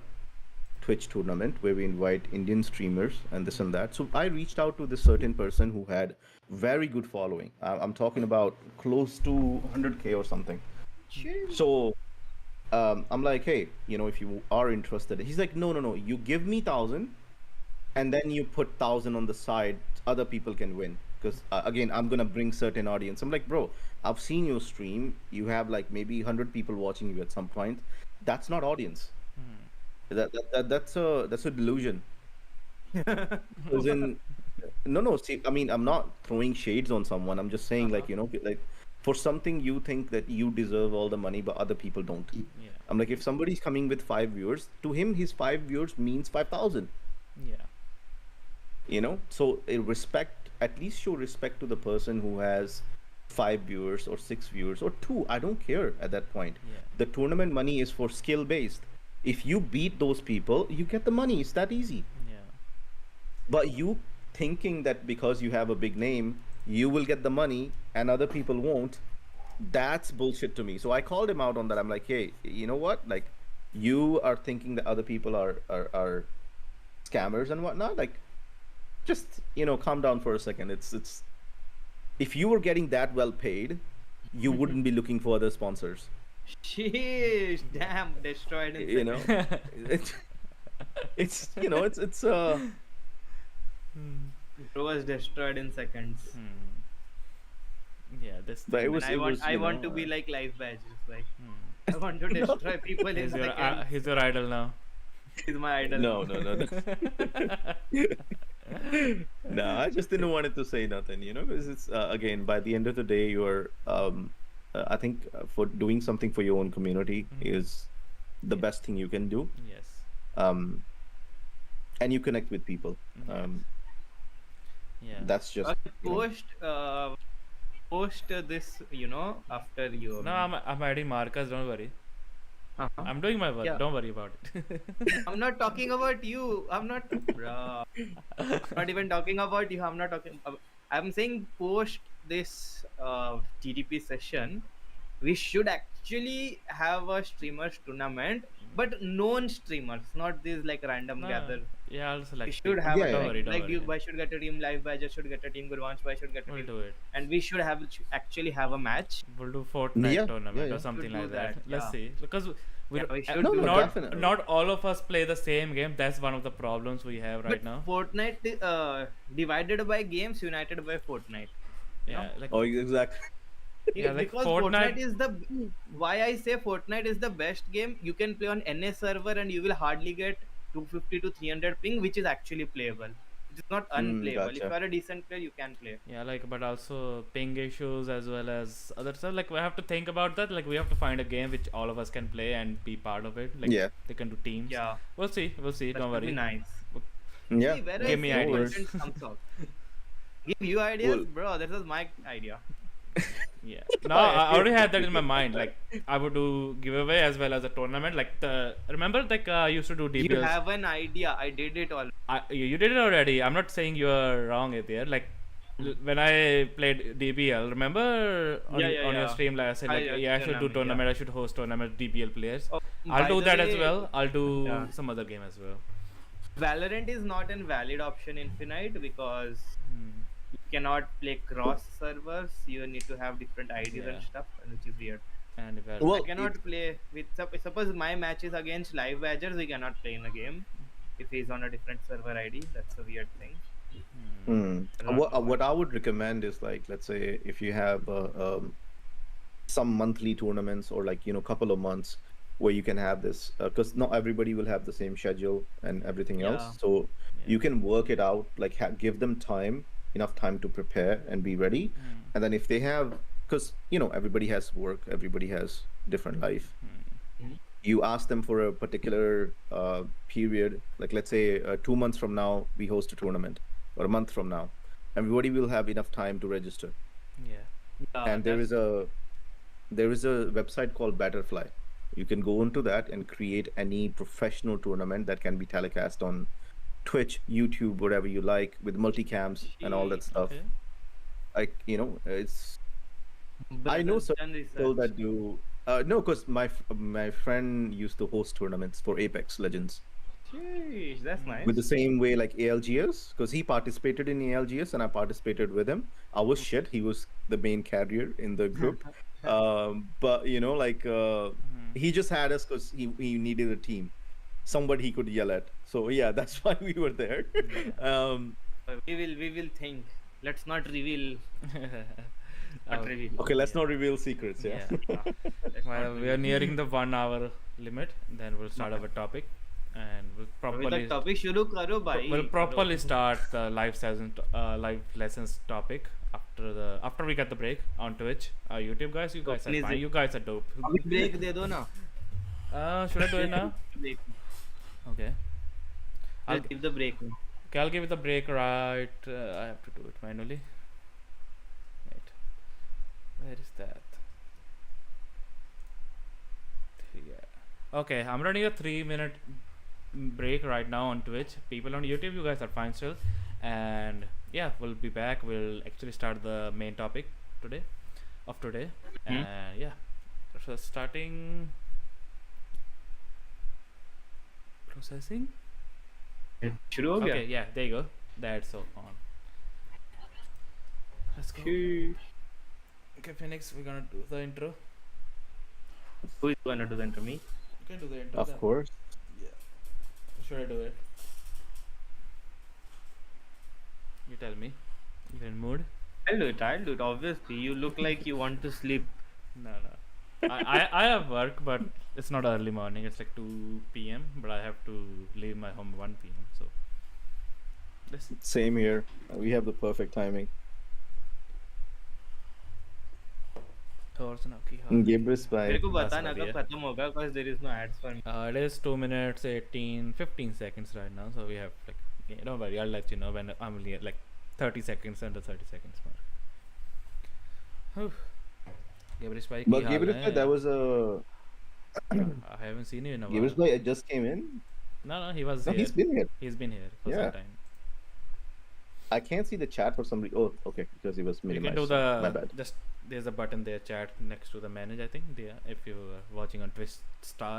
Twitch tournament where we invite Indian streamers and this and that. So I reached out to this certain person who had very good following. I'm talking about close to 100K or something. So I'm like, hey, if you are interested, he's like, no, no, no, you give me 1,000, and then you put 1,000 on the side. Other people can win because again, I'm gonna bring certain audience. I'm like, bro, I've seen your stream. You have like maybe 100 people watching you at some point. That's not audience. That's a delusion. As in, no. See, I mean, I'm not throwing shades on someone. I'm just saying, like, like for something you think that you deserve all the money, but other people don't. Yeah. I'm like, if somebody's coming with 5 viewers, to him, his 5 viewers means 5,000. Yeah. So respect, at least show respect to the person who has 5 viewers or 6 viewers or 2. I don't care at that point. Yeah. The tournament money is for skill based. If you beat those people, you get the money. It's that easy. Yeah. But you thinking that because you have a big name, you will get the money and other people won't, that's bullshit to me. So I called him out on that. I'm like, hey, you know what? Like, you are thinking that other people are scammers and whatnot. Like, just calm down for a second. It's if you were getting that well paid, you wouldn't be looking for other sponsors. Sheesh, damn, destroyed in You know, seconds. it's it's Bro was destroyed in seconds. Yeah, this but it thing. was And it was I you want to know be like life badges. Like I Hmm. want to destroy people in He's your seconds. he's your idol now. He's my idol no now. no no no. No, I just didn't want it to say nothing, because it's again, by the end of the day, you're I think for doing something for your own community is the Yeah. best thing you can do. Yes. Um, and you connect with people. Yes. Yeah. That's just Post post this, after you. No, I'm adding markers. Don't worry. Uh-huh. I'm doing my work. Yeah. Don't worry about it. I'm not talking about you. I'm not, bro. Not even talking about you. I'm not talking. I'm saying post this TDP session, we should actually have a streamers tournament, but known streamers, not these like random No, gather. yeah, I'll We select should people. have Yeah, a Don't yeah. worry. Don't like worry. you boy should get a team, live badger should get a team, Gurvansh boy should get a We'll team, do it. and we should have actually have a match. We'll do Fortnite Yeah, tournament yeah. or something Should do like that. that, Let's yeah. see, because we Yeah, don't- we should No, do no, that. definitely. not all of us play the same game. That's one of the problems we have right But now. Fortnite divided by games, united by Fortnite. Yeah, like Oh, exactly. Yeah, like because Fortnite- Fortnite is the why I say Fortnite is the best game. You can play on NA server and you will hardly get 250 to 300 ping, which is actually playable. It is not unplayable. If Gotcha. you are a decent player, you can play. yeah, like but also ping issues as well as other stuff. Like we have to think about that. Like we have to find a game which all of us can play and be part of it. Like Yeah. they can do teams. Yeah, We'll see. We'll see. that Don't would be worry. nice. Yeah. See, where Give me I say ideas. content comes out. Give you ideas, Well- bro. This is my idea. Yeah. No, I already had that in my mind. Like I would do giveaway as well as a tournament. Like the remember like I used to do You DPLs. have an idea. I did it all. You did it already. I'm not saying you are wrong there. Like when I played DBL, remember on, Yeah, yeah, on your yeah. stream, like I said, like I should do tournament, tournament. I should host tournament DBL players. Oh, I'll by do the that as way, well. I'll do Yeah. some other game as well. Valorant is not an valid option in Infinite because Hmm. you cannot play cross servers. You need to have different IDs Yeah. and stuff, which is weird. And if I- Well, I cannot play with suppose my match is against live badgers. We cannot play in a game if he's on a different server ID. That's a weird thing. Not What I would recommend is, like, let's say if you have some monthly tournaments or like couple of months where you can have this, because not everybody will have the same schedule and everything else. Yeah. So Yeah. you can work it out, like give them enough time to prepare and be ready. And then if they have, because everybody has work, everybody has different life. You ask them for a particular period, like let's say 2 months from now we host a tournament, or a month from now, everybody will have enough time to register. Yeah. And there is a website called Batterfly. You can go into that and create any professional tournament that can be telecast on Twitch, YouTube, whatever you like, with multicams and all that stuff. Okay. Like it's I know Brothers some done people research. that do. No, because my friend used to host tournaments for Apex Legends Sheesh, that's nice. with the same way like ALGS, because he participated in ALGS and I participated with him. I was shit. He was the main carrier in the group. But he just had us because he needed a team, somebody he could yell at. So yeah, that's why we were there. We will think. Let's not reveal. Not reveal. Okay, let's not reveal secrets. Yeah. Let's Well, not we are nearing the 1 hour limit. Then we'll start our topic, and we'll अभी properly तक topic शुरू करो भाई. we'll properly start the live lessons topic after we get the break on Twitch. YouTube guys, you guys are Please. fine. You guys are dope. अभी break दे दो ना. Should I do it now? Break. Okay. I'll, Let's give the break now. okay, I'll give it the break right. I have to do it manually. Wait. Where is that? Yeah. Okay, I'm running a 3-minute break right now on Twitch. People on YouTube, you guys are fine still. And yeah, we'll be back. We'll actually start the main topic today. And yeah. So starting processing. शुरू हो गया. Okay, yeah, there you go. That's so on. Let's go. Sheesh. Okay, Phoenix, we're gonna do the intro. Who is gonna do the intro? Me? You can do the intro. Of then. course. Yeah. Should I do it? You tell me. You're in mood? I'll do it. I'll do it. Obviously, you look like you want to sleep. No. I have work, but it's not early morning. It's like 2 p.m. But I have to leave my home 1 p.m. So. Listen. Same here. We have the perfect timing. और सुनाओ की हाल? Gabrus मेरे by को बता बस ना बढ़िया। कब खत्म होगा because there is no ads for me. It is 2 minutes 15 seconds right now, so we have like don't worry, I'll let you know when I'm only at like 30 seconds under 30 seconds mark. Gabrish bhai, But ki haal Gabrus hai? by, that was a I haven't seen you in a while. Gabrus by it just came in. No, he was No, here. he's been here. He's been here for Yeah. some time. I can't see the chat for some reason. Oh, okay, because he was You minimized. can do My the bad. just there's a button there, chat next to the manage. I think there if you are watching on Twitch Star.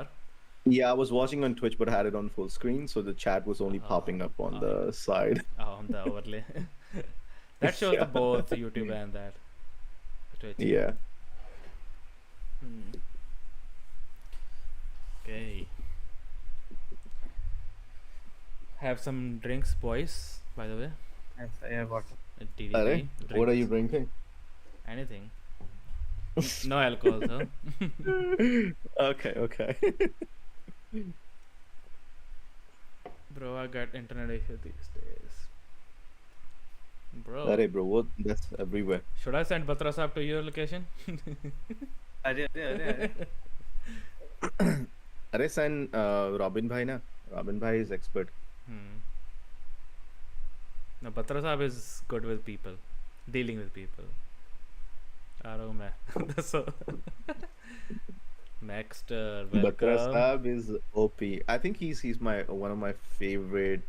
Yeah, I was watching on Twitch, but I had it on full screen, so the chat was only popping up on the side. On the overlay. That shows the both YouTube and that Twitch. Yeah. Okay. Have some drinks, boys. By the way, Yes, I have water. DDP. Arey, what are you drinks. drinking? Anything. No alcohol, though. Okay. Bro, I got internet issue these days. Bro, Arey, bro, what? That's everywhere. should I send Batra Saab to your location? अरे Arey, send Robin Bhai na. Robin Bhai is expert. No, Batra Saab is good with people, dealing with people. I don't know. So, next, Batra welcome. Saab is OP. I think he's my one of my favorite,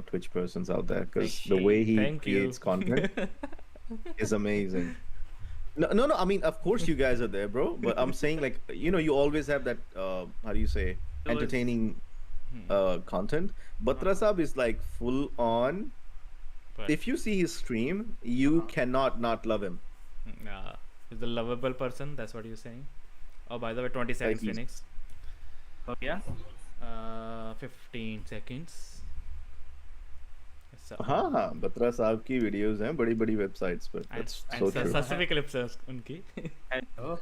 Twitch persons out there because the way he Thank you. creates content is amazing. No. I mean, of course you guys are there, bro. But I'm saying like, you always have that. How do you say? Those- Entertaining content. Batra Saab is like full on. But, If you see his stream, you cannot not love him. nah, he's a lovable person. That's what you're saying. Oh, by the way, 20 seconds, he's- Phoenix. हो गया? 15 seconds. So, हाँ, Batra Saab की videos हैं बड़ी websites पर. That's and so true. सस्ती clips है उनकी. Hello.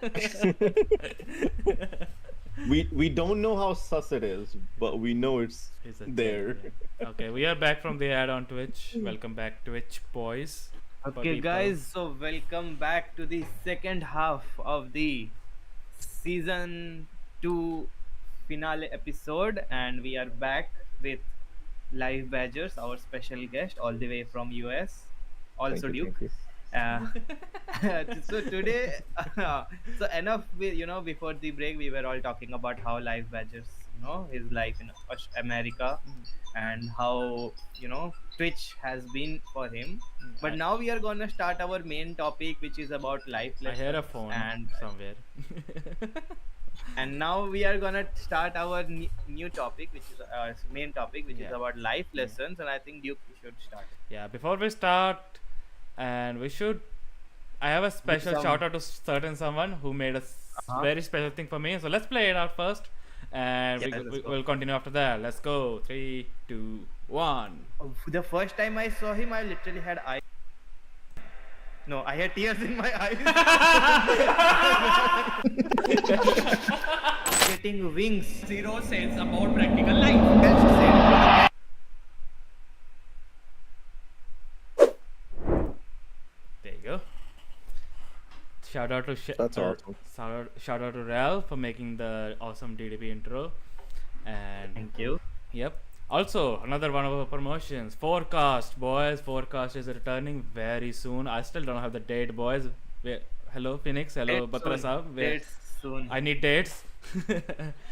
We don't know how sus it is, but we know it's He's a there. genius. Okay, we are back from the ad on Twitch. Welcome back, Twitch boys. For Okay, people- guys, so welcome back to the second half of the season 2 finale episode, and we are back with Live Badgers, our special guest, all the way from US, also Thank you, Duke. thank you. So today, so enough with, before the break, we were all talking about how Live Badgers, his life in America, and how, Twitch has been for him. But now we are gonna start our main topic, which is about life I hear a lessons. phone and somewhere. and now we are gonna start our new topic, which is our main topic, which is Yeah. about life lessons. And I think Duke, you should start. Yeah, before we start, and I have a special some- shout out to certain someone who made a Uh-huh. very special thing for me. So let's play it out first, and Yeah, let's go. we'll continue after that. Let's go. 3, 2, 1. The first time I saw him, I literally had eyes. No, I had tears in my eyes. Getting wings. 0 cents about practical life. Else to say. There you go. Shout out to That's awesome. shout out to Ralph for making the awesome DDP intro, and Thank you. yep. Also, another one of our promotions. Forecast, boys. Forecast is returning very soon. I still don't have the date, boys. Hello, Phoenix. Hello, Dates Batra soon. Saab. Dates soon. I need dates.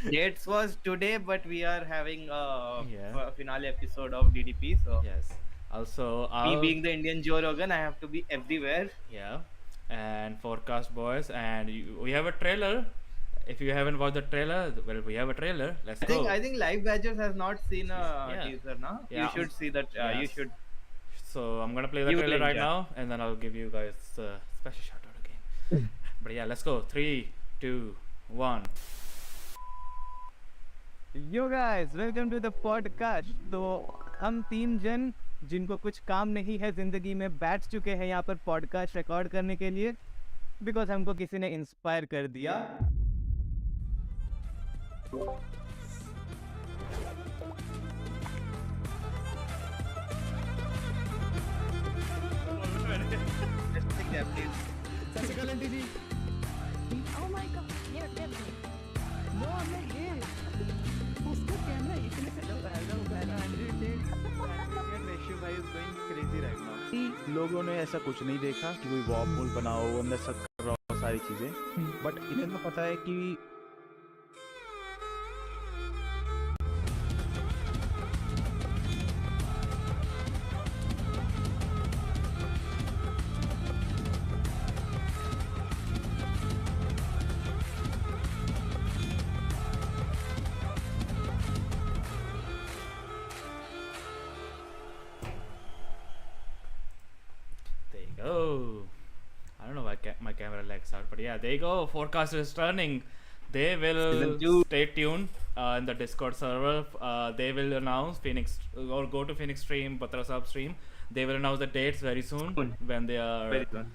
Dates was today, but we are having a Yeah. finale episode of DDP. So Yes. Also, me being the Indian Joe Rogan, I have to be everywhere. yeah, and forecast, boys, and we have a trailer. If you haven't watched the trailer, well, we have a trailer. Let's I go. think Live Badgers has not seen a Yeah. teaser now. Yeah. You should see that. Yes. You should. So I'm gonna play the You will trailer right enjoy. now, and then I'll give you guys a special shout out again. But yeah, let's go. 3, 2, 1. Yo guys welcome to the podcast. तो हम 3 जन जिनको कुछ काम नहीं है ज़िंदगी में बैठ चुके हैं यहाँ पर पॉडकास्ट रिकॉर्ड करने के लिए, बिकॉज हमको किसी ने इंस्पायर कर दिया। Oh my god, here, get me. No, I'm not here. उसका कैमरा इतने से लोगों ने ऐसा कुछ नहीं देखा कि कोई वॉर्महोल बनाओ अंदर सब कर रहा हो सारी चीजें, बट इन्हें तो पता है कि There you go. I don't know why my camera lags out, but yeah, there you go. Forecast is turning. They will Season 2. stay tuned in the Discord server. They will announce Phoenix or go to Phoenix stream, Patra Sub stream. They will announce the dates very soon when they are Very soon.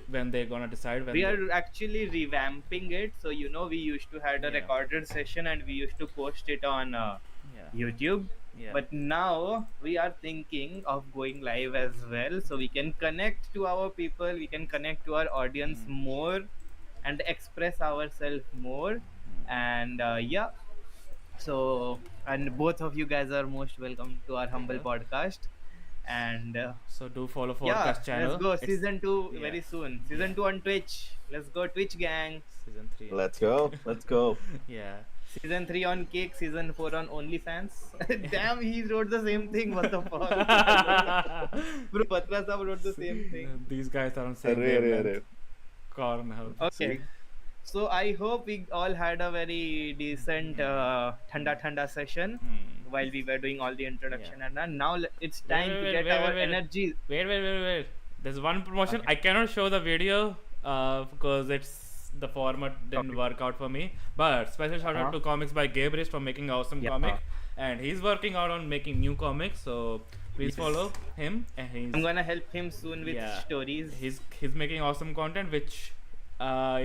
when they're gonna decide when We they- are actually revamping it. So we used to had a Yeah. recorded session and we used to post it on yeah. YouTube. Yeah. But now we are thinking of going live as well, so we can connect to our people, we can connect to our audience more and express ourselves more. And yeah, so and both of you guys are most welcome to our humble Yeah. podcast. And So do follow yeah, Forecast channel. let's go. It's Season 2 yeah. very soon. Season 2 on Twitch. Let's go Twitch gang. Season 3. Let's go. Let's go. Yeah. Season 3 on Cake. Season 4 on OnlyFans. Damn, he wrote the same thing. What the fuck? Bro, Patra Sahab wrote the same thing. These guys are on same Arre, arre, wavelength. arre. Cornhole. Okay. So I hope we all had a very decent thanda session while we were doing all the introduction. Yeah. And now it's time Wait, to wait, get wait, our wait, wait. energy. Wait. There's one promotion. Okay. I cannot show the video because it's the format didn't Okay. work out for me. But special shout out Uh-huh. to Comics by Gabriel for making awesome Yeah. comic, and he's working out on making new comics. So please Yes. follow him. And I'm gonna help him soon with Yeah. stories. he's making awesome content, which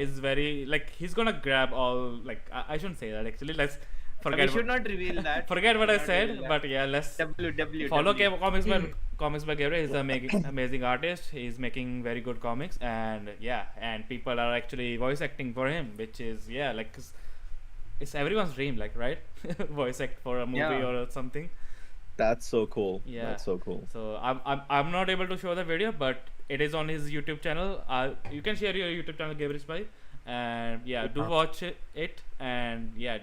is very like he's gonna grab all like I shouldn't say that actually. Let's We forget. should not reveal that. Forget what I Not said. reveal that. But yeah, let's WWW. follow Comics by Gabriel. He's an amazing artist. He's making very good comics, and yeah, and people are actually voice acting for him, which is like 'cause it's everyone's dream, like, right? Voice act for a movie Yeah. or something. That's so cool. Yeah. That's so cool. So I'm not able to show the video, but it is on his YouTube channel. You can share your YouTube channel, Gabriel Spy, and yeah, do watch it, and yeah,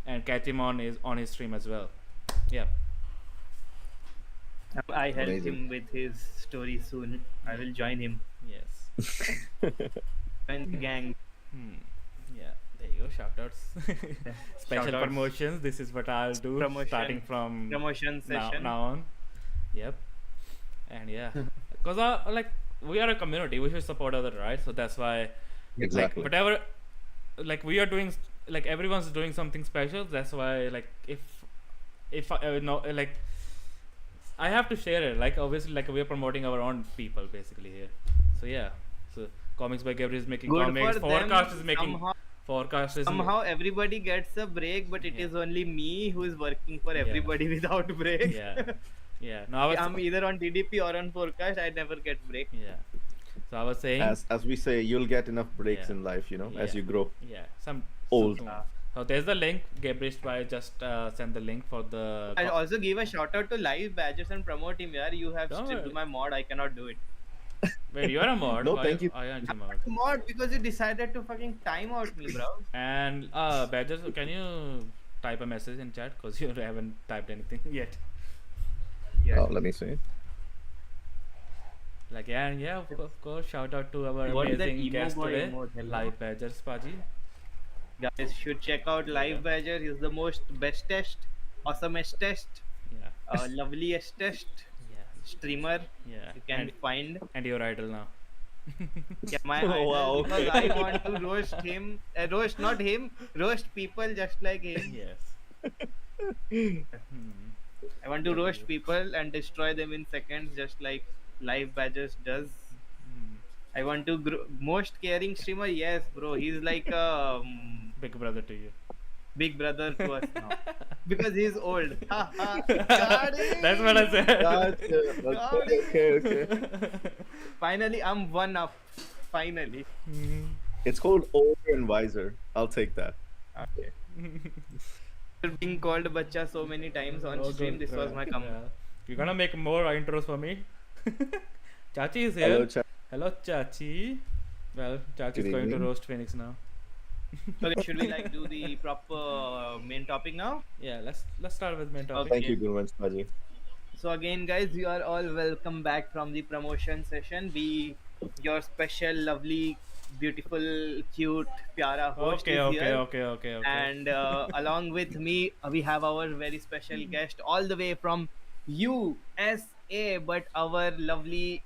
and catch him on his stream as well. Yeah. I help Amazing. him with his story soon. I will join him. Yes. Join the gang. Yeah, there you go. Shoutouts. Special Shoutouts. promotions. This is what I'll do Promotion. starting from Promotion session. now on. Yep. And yeah, because like we are a community, we should support other, right? So that's why Exactly. like whatever, like we are doing, like everyone's doing something special. That's why like if I no like I have to share it. Like obviously, like we are promoting our own people basically here. So yeah. So Comics by Gabriel is making Good comics. for them. Forecast is making. Somehow, Forecast is somehow everybody gets a break, but it Yeah. is only me who is working for Yeah. everybody without break. Yeah. Yeah. No, I was. I'm either on DDP or on Forecast. I never get break. Yeah. So I was saying. As we say, you'll get enough breaks Yeah. in life, as Yeah. you grow Yeah. Some old. soon. So there's the link. Gabriel Spy just send the link for the. I'll also give a shout out to Live Badgers and promote him here. You have Don't stripped worry. my mod. I cannot do it. Wait, you're a mod. No, Why thank you. aren't you I'm mod? not a mod because you decided to fucking time out me, bro. And Badgers, can you type a message in chat? Because you haven't typed anything yet. Yeah. Oh, let me see. Like yeah, of course. Shout out to our What is that amazing emo guest boy today, emote? Hello? Live Badgers Paji. Guys should check out Live Badger. He's the most bestest, awesomest, Yeah. loveliest. Yeah. streamer Yeah, you can find. and your idol now. Yeah, my Oh, idol, wow, because okay. I want to roast him, roast not him, roast people just like him. Yes. Hmm. I want to Lucky roast you. people and destroy them in seconds, just like Live Badgers does. Hmm. I want to most caring streamer. Yes, bro, he's like a Big brother to you. big brother to us now because he's old. Ha ha! Got That's what I it! said. Gotcha. Got Okay, it! okay. Finally, I'm one up. Finally. Hmm. It's called older and wiser. I'll take that. Okay. After being called bacha so many times on Oh, stream, good. this was my comeback. Yeah. You're gonna make more intros for me. Chachi is here. Hello, chat. Hello, Chachi. Well, Chachi is Good going to evening. roast Phoenix now. Okay, should we like do the proper main topic now? Yeah, let's start with main topic. Okay. Thank you, Gurvansh Paji. So again, guys, you are all welcome back from the promotion session. Your special, lovely, beautiful, cute, pyara host is here. Okay. And along with me, we have our very special guest all the way from USA, but our lovely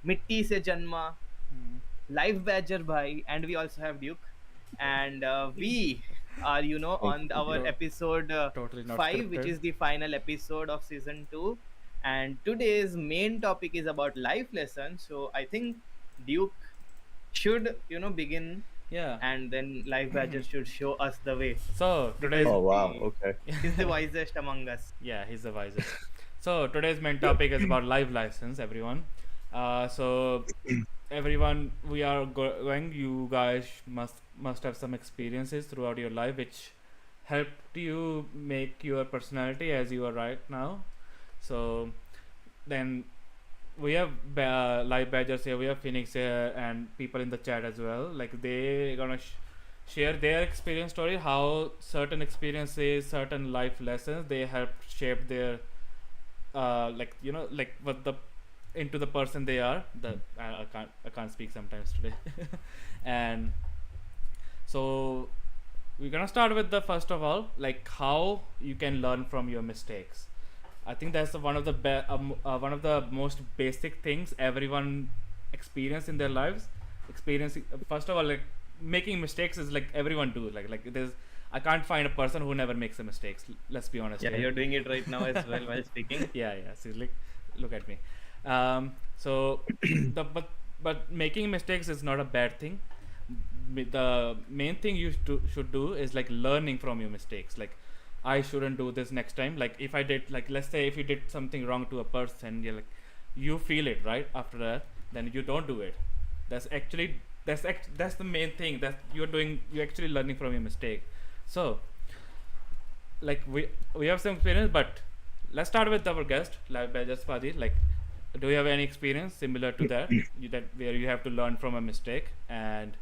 Mitti Se Janma, Hmm. Live Badger Bhai, and we also have Duke. And we are, Thank on you. our Bro, episode totally not 5, which scripted. is the final episode of season 2. And today's main topic is about life lessons. So I think Duke should, begin, Yeah. and then Live Badger should show us the way. So today's Oh, wow. Okay. He's the wisest among us. yeah, he's the wisest. So today's main topic is about life license, everyone. So everyone, we are going. You guys must have some experiences throughout your life which helped you make your personality as you are right now. So then we have live badgers here, we have Phoenix here, and people in the chat as well. Like they gonna share their experience story, how certain experiences, certain life lessons they helped shape their like what the into the person they are. The I can't speak sometimes today. And so we're gonna start with the first of all, like how you can learn from your mistakes. I think that's one of the one of the most basic things everyone experience in their lives. Experiencing first of all, like making mistakes is like everyone do. Like there's I can't find a person who never makes a mistakes. Let's be honest. Yeah, here. you're doing it right now as well while speaking. Yeah. So like, look at me. So but making mistakes is not a bad thing. The main thing you should do is like learning from your mistakes. Like I shouldn't do this next time. Like if I did, like let's say if you did something wrong to a person, you're like you feel it right after that, then you don't do it. That's actually that's the main thing that you're doing. You're actually learning from your mistake. So like we have some experience, but let's start with our guest, like Bajaspaji. Like, do you have any experience similar to that, that where you have to learn from a mistake, and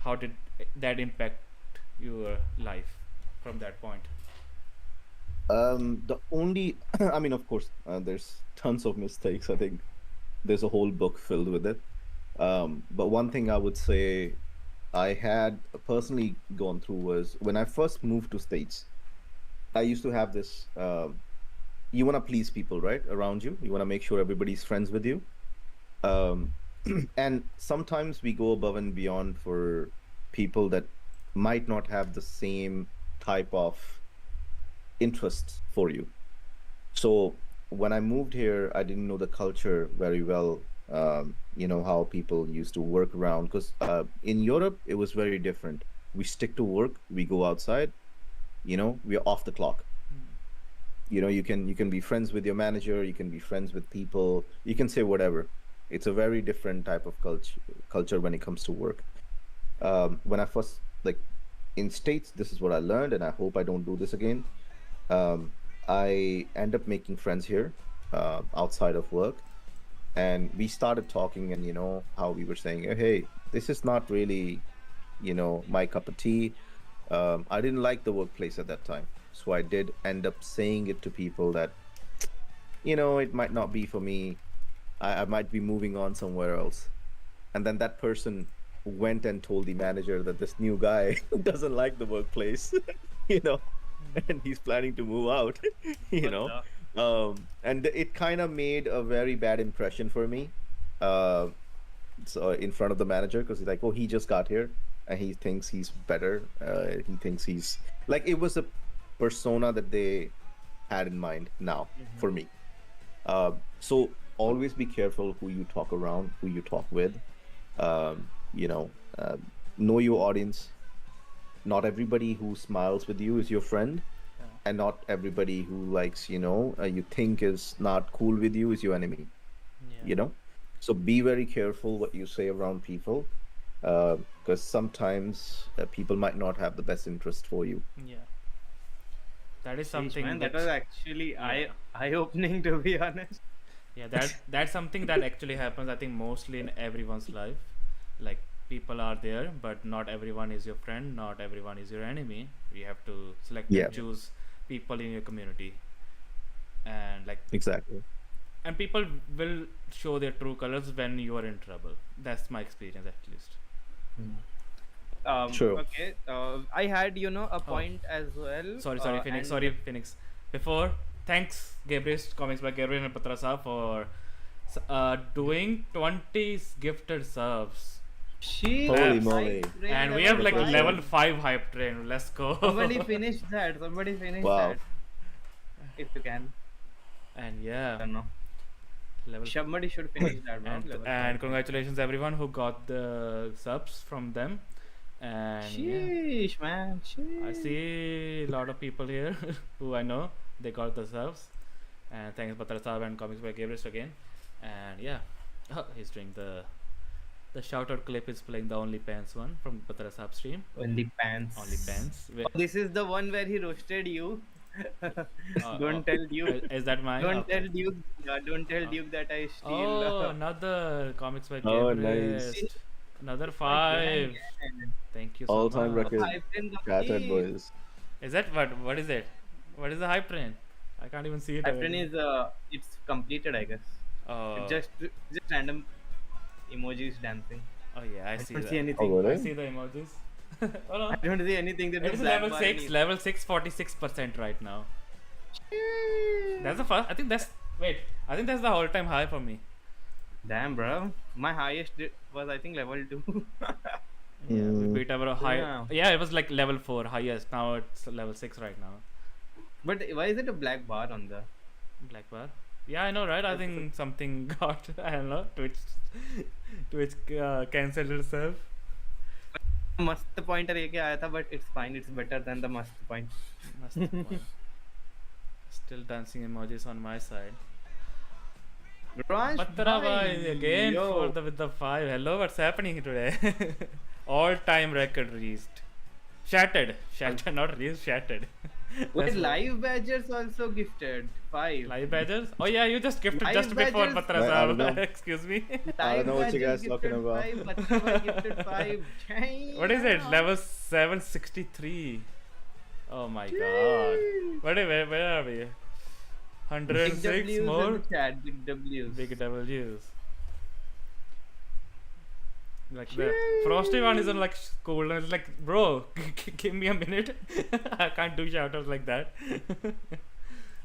how did that impact your life from that point? The only, I mean, of course, there's tons of mistakes. I think there's a whole book filled with it. But one thing I would say I had personally gone through was when I first moved to States, I used to have this, you want to please people, right? Around you. You want to make sure everybody's friends with you. Um, and sometimes we go above and beyond for people that might not have the same type of interests for you. So when I moved here, I didn't know the culture very well. How people used to work around, because in Europe it was very different. We stick to work, we go outside, we're off the clock. You can be friends with your manager, you can be friends with people, you can say whatever. It's a very different type of culture when it comes to work. When I first, like, in States, this is what I learned, and I hope I don't do this again. I end up making friends here, outside of work, and we started talking, and how we were saying, hey, this is not really my cup of tea. I didn't like the workplace at that time, so I did end up saying it to people that it might not be for me. I might be moving on somewhere else. And then that person went and told the manager that this new guy doesn't like the workplace, you know and he's planning to move out. you What know the- And it kind of made a very bad impression for me. Uh, so in front of the manager because he's like, oh, he just got here and he thinks he's better. He thinks he's like it was a persona that they had in mind now for me. So always be careful who you talk around, who you talk with. You know, know your audience. Not everybody who smiles with you is your friend, and not everybody who likes, you think is not cool with you is your enemy. Yeah. You know, so be very careful what you say around people, because sometimes people might not have the best interest for you. Yeah. That is Sheesh, something man, that was actually eye-opening, to be honest. yeah, that's something that actually happens, I think, mostly in everyone's life. Like, people are there, but not everyone is your friend, not everyone is your enemy. You have to select Yeah. and choose people in your community. And like, Exactly. and people will show their true colors when you are in trouble. That's my experience, at least. True. Okay. I had, a point as well. Sorry, Phoenix. and- Sorry, Phoenix. Before, thanks, Gabriel, comics by Gabriel and Patra Saab, for doing 20 gifted subs. She Holy was moly. hype train And we have like five. level 5 hype train. Let's go. Somebody finish that. Somebody finish Wow. that. If you can. And I yeah, don't know. level Somebody should finish that. bro. and, Level and five. congratulations everyone who got the subs from them. And yeah, Sheesh, man. Sheesh. I see a lot of people here who I know they got the subs. And thanks Patra Saab and comics by Gabriel again. And yeah, he's doing the shout out clip is playing the Only Pants one from Patra Saab stream. Only pants. Only Pants. This is the one where he roasted you. Don't oh, tell Duke. Is that mine? Don't Okay. tell Duke. Don't tell Duke that I steal. Oh, another comics by Oh, Gabriel. nice. Another 5. Thank you so All-time much. record. Hype train Shattered complete. boys. Is that what is it? What is the hype train? I can't even see it. Hype train already. is it's completed, I guess. Oh, It's just random emojis dancing. oh yeah, I I see don't that. see anything. Oh, I really? see the emojis. Hold on. I don't see anything that It is is level 6, level 6, 46% right now. That's the first. I think that's the all-time high for me. Damn, bro. My highest was I think level 2. Yeah, we beat our high. Yeah. Yeah, it was like level 4 highest. Now it's level 6 right now. But why is it a black bar on the? Black bar. Yeah, I know, right? I think something got. I don't know. Twitch cancelled itself. मस्त pointer लेके आया था, but it's fine. It's better than the must point. Must point. Still dancing emojis on my side. Raj Patra bhai, bhai again yo. with the 5. Hello, what's happening today? All-time record reached. Shattered, not reached, shattered. Wait, That's live badgers also gifted 5. Live badgers? Oh yeah, you just gifted Live just before badgers? Patra I don't Saab. know. Excuse me. I don't know what you Badgers guys talking gifted about. 5, Patra bhai gifted 5. What is it? Level 763. Oh my god. Where are we? Big 106 W's in more? the chat. Big W's. Big W's. Like the Frosty one is on like cool. It's like, bro, give me a minute. I can't do shoutouts like that.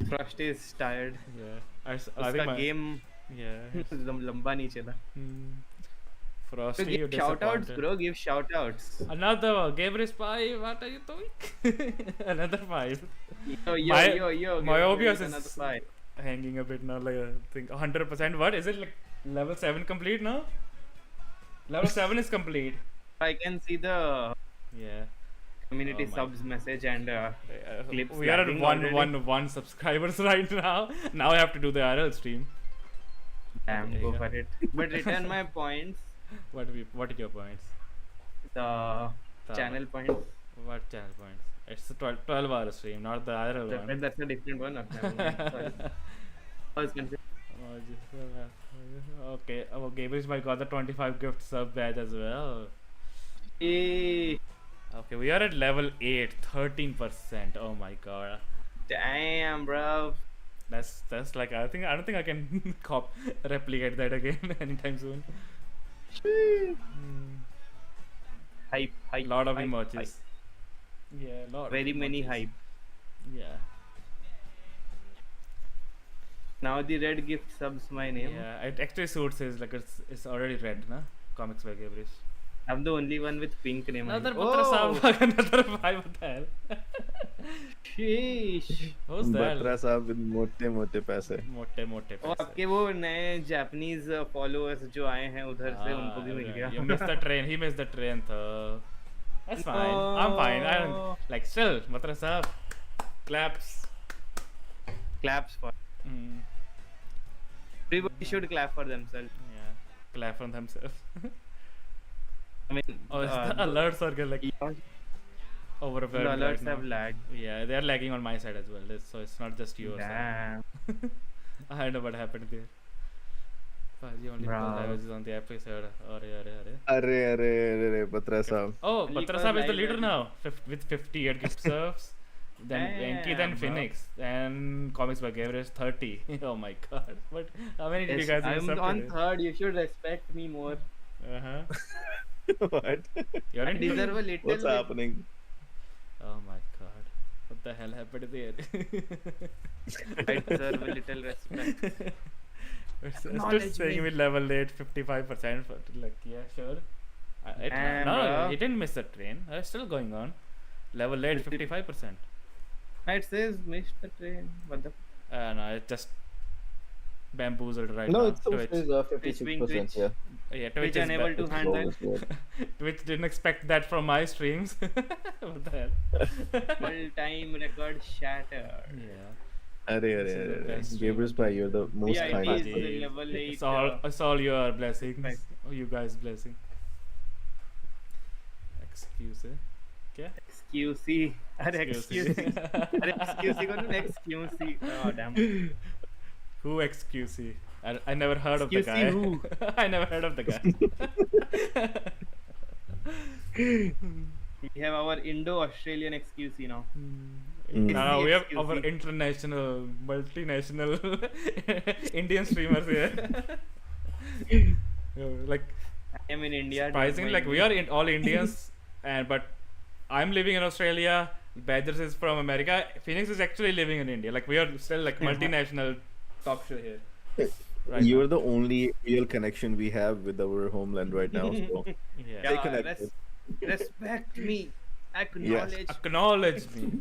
Frosty is tired. Yeah. I उसका think my, game yeah. लंबा नहीं चला. So Frosty, you give shoutouts, disappointed. bro. Give shoutouts. Another one. Gabriel 5. What are you doing? Another 5. Yo. My give OBS another is 5. hanging a bit now. Like I think 100%. What is it like? Level 7 complete now? Level 7 is complete. I can see the Yeah. community Oh my subs message and clips. We are at lagging one already. subscribers right now. Now I have to do the RL stream. Damn, go Yeah. for it. But return my points. What are your points? The The- channel points. What channel points? It's a 12 hour stream, not the RL one. That's a different one. Never mind. Sorry. I was confused. Okay. Oh, Gabriel's by got the 25 gift sub badge as well. Eh, Okay, we are at level 8, 13%. Oh my god. damn, bro. That's like I don't think I can replicate that again anytime soon. Hype. Lot of hype, emojis. hype. Yeah, lot. Very of many emojis. hype. Yeah. Now the red gift subs my name. Yeah, it actually suits his, like it's already red, na? Comics by Gabrish. I'm the only one with pink name. Another Oh, Batra Saab, another 5, what the hell? sheesh. Who's that? Batra साहब with मोटे मोटे पैसे. मोटे मोटे और पैसे. आपके वो नए जापानीज फॉलोअर्स जो आए हैं उधर से उनको भी मिल okay. गया. You missed the train. He missed the train, though. That's fine. I'm fine. I No. don't like still. Batra Saab, claps. Claps for. Mm, Everybody should clap for themselves. yeah, clap from themselves. I mean, Oh, the alerts are like the overwhelmed alerts right now. have lagged. Yeah, they are lagging on my side as well. So it's not just yours. Damn. I don't know what happened there. Paji only because I Bro. was on the episode. Arre. अरे बत्रा साहब. Oh, Leak Batra was Saab is the live leader at- now with 58 gift serves. Then Venki, then Damn, bro. Phoenix, then Comics by Gabriel 30. Oh my god. But how many did you Yes, guys I'm accept on today? third. You should respect me more. Uh-huh. What? You're I in deserve a little What's bit. happening? Oh my god. What the hell happened there? I deserve a little respect. It's still Acknowledge saying me. with level 8 55% for, like, yeah, sure. Damn, No, bro. he didn't miss the train. It's still going on. Level 8 55%. It says missed the train. What the? No, it just bamboozled right No, now. it still Twitch. says Twitch being 56%. Twitch. Yeah. Yeah, Which Twitch is unable to It's handle. always good. Twitch didn't expect that from my streams. What the hell? All-time record shattered. Yeah. अरे This is the अरे best Gabriel's bhai, you're the most Yeah, kind it of is Paji, the level 8. It's all your blessings. Right. Oh, you guys' blessing. Excuse me. क्या? XQC. अरे Excuse XQC. me. अरे XQC को ना XQC. Oh damn. Who XQC? I never heard of the XQC guy. who? I never heard of the guy. We have our Indo-Australian XQC now. No, we have XQC. our international, multinational Indian streamers here. Like I am in India. don't surprisingly, like mind we me. are in all Indians, but I'm living in Australia. Badgers is from America. Phoenix is actually living in India. Like we are still like multinational top show here. Right You're now. the only real connection we have with our homeland right now. So Yeah. stay Yeah, connected. respect me. Acknowledge. Acknowledge me.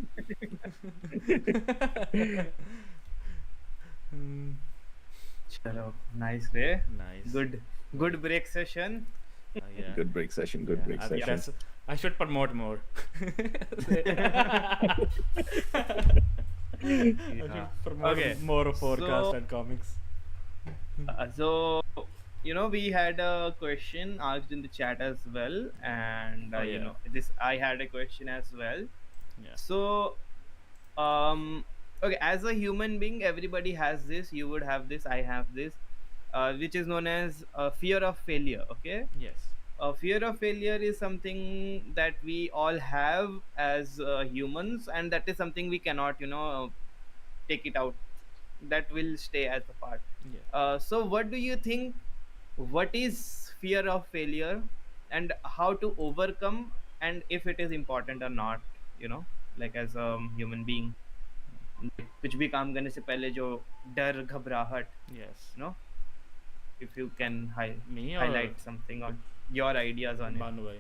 Hmm, Chalo, nice ray. nice. Good break session. Yeah. Good break session. Good Yeah, break I think session. I should promote more. I should promote Okay, more podcast so- and comics. So we had a question asked in the chat as well, and Oh, yeah. this I had a question as well. Yeah. So, okay, as a human being, everybody has this. You would have this. I have this, which is known as fear of failure. Okay. Yes. Fear of failure is something that we all have as humans, and that is something we cannot, take it out. That will stay as a part. Yeah. So, what do you think? What is fear of failure, and how to overcome, and if it is important or not? Like as a human being, कुछ भी काम करने से पहले जो डर घबराहट, Yes. if you can Me or highlight something on your ideas on it. Banu bhai?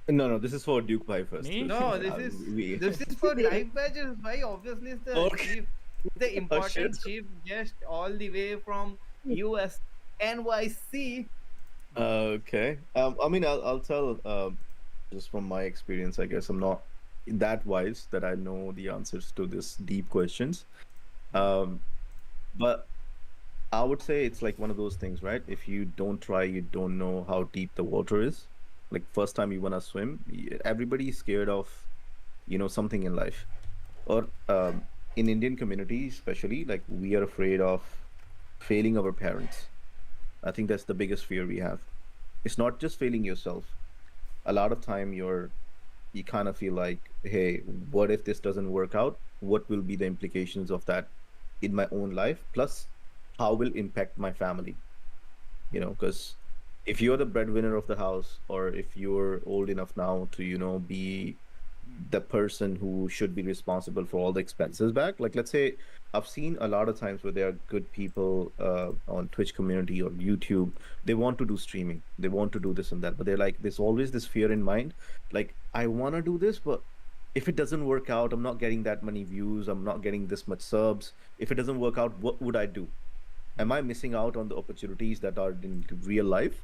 No, this is for Duke Bhai first. Me? No, this is for live badges. Why? Obviously, it's the Okay. chief, it's the important shit. chief guest all the way from US NYC. Okay. I mean, I'll tell just from my experience. I guess I'm not that wise that I know the answers to this deep questions. But I would say it's like one of those things, right? If you don't try, you don't know how deep the water is. Like first time you wanna swim, everybody is scared of, something in life, or in Indian community especially, like we are afraid of failing our parents. I think that's the biggest fear we have. It's not just failing yourself. A lot of time you kind of feel like, hey, what if this doesn't work out? What will be the implications of that in my own life? Plus, how will impact my family? Because if you're the breadwinner of the house, or if you're old enough now to, be the person who should be responsible for all the expenses back. Like, let's say I've seen a lot of times where there are good people on Twitch community or YouTube. They want to do streaming, they want to do this and that, but they're like, there's always this fear in mind. Like, I want to do this, but if it doesn't work out, I'm not getting that many views, I'm not getting this much subs. If it doesn't work out, what would I do? Am I missing out on the opportunities that are in real life?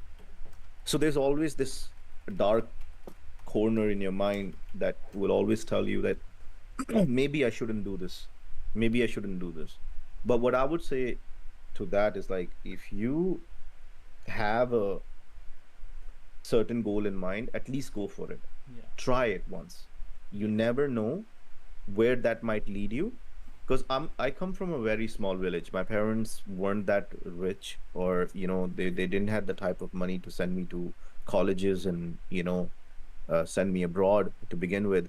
So there's always this dark corner in your mind that will always tell you that maybe I shouldn't do this. Maybe I shouldn't do this. But what I would say to that is like, if you have a certain goal in mind, at least go for it. Yeah. Try it once. You never know where that might lead you. Because I come from a very small village. My parents weren't that rich, or they didn't have the type of money to send me to colleges and send me abroad to begin with.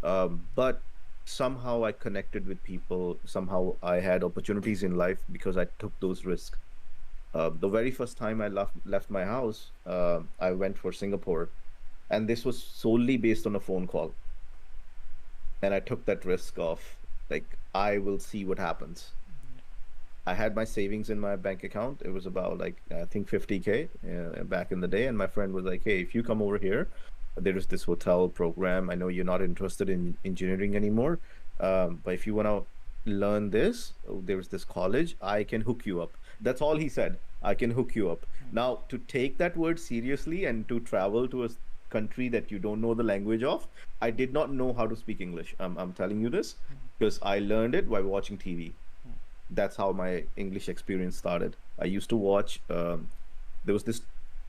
But somehow I connected with people. Somehow I had opportunities in life because I took those risks. The very first time I left my house, I went for Singapore, and this was solely based on a phone call. And I took that risk of, like, I will see what happens. I had my savings in my bank account. It was about, like, I think 50K back in the day. And my friend was like, hey, if you come over here, there is this hotel program. I know you're not interested in engineering anymore, but if you want to learn this, there's this college, I can hook you up. That's all he said. I can hook you up. Now, to take that word seriously and to travel to a country that you don't know the language of, I did not know how to speak English. I'm telling you this because I learned it by watching TV. That's how my English experience started. I used to watch, there was this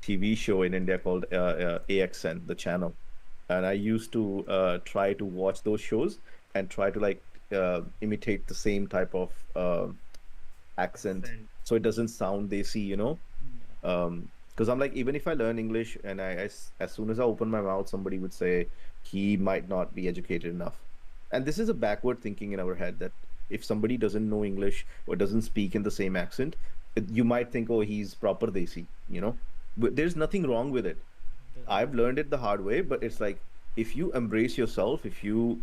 TV show in India called AXN, the channel. And I used to try to watch those shows and try to like imitate the same type of accent so it doesn't sound desi, because I'm like, even if I learn English and as soon as I open my mouth, somebody would say he might not be educated enough. And this is a backward thinking in our head that if somebody doesn't know English or doesn't speak in the same accent, you might think, oh, he's proper desi, But there's nothing wrong with it. I've learned it the hard way, but it's like, if you embrace yourself, if you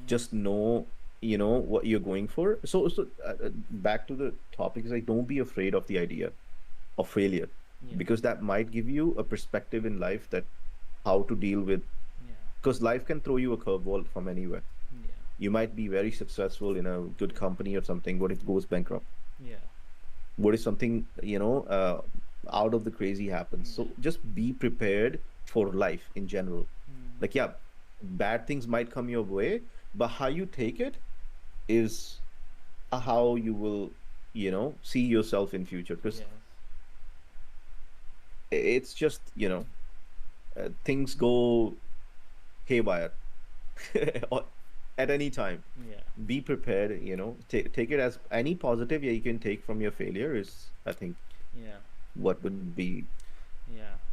just know, what you're going for. So back to the topic is like, don't be afraid of the idea of failure, because that might give you a perspective in life that how to deal with, because life can throw you a curveball from anywhere. You might be very successful in a good company or something. What if it goes bankrupt? What if something, out of the crazy happens? So just be prepared for life in general. Like, bad things might come your way, but how you take it is how you will, see yourself in future. Because it's just, things go haywire at any time. Be prepared, take it as any positive you can take from your failure is, I think, what would be.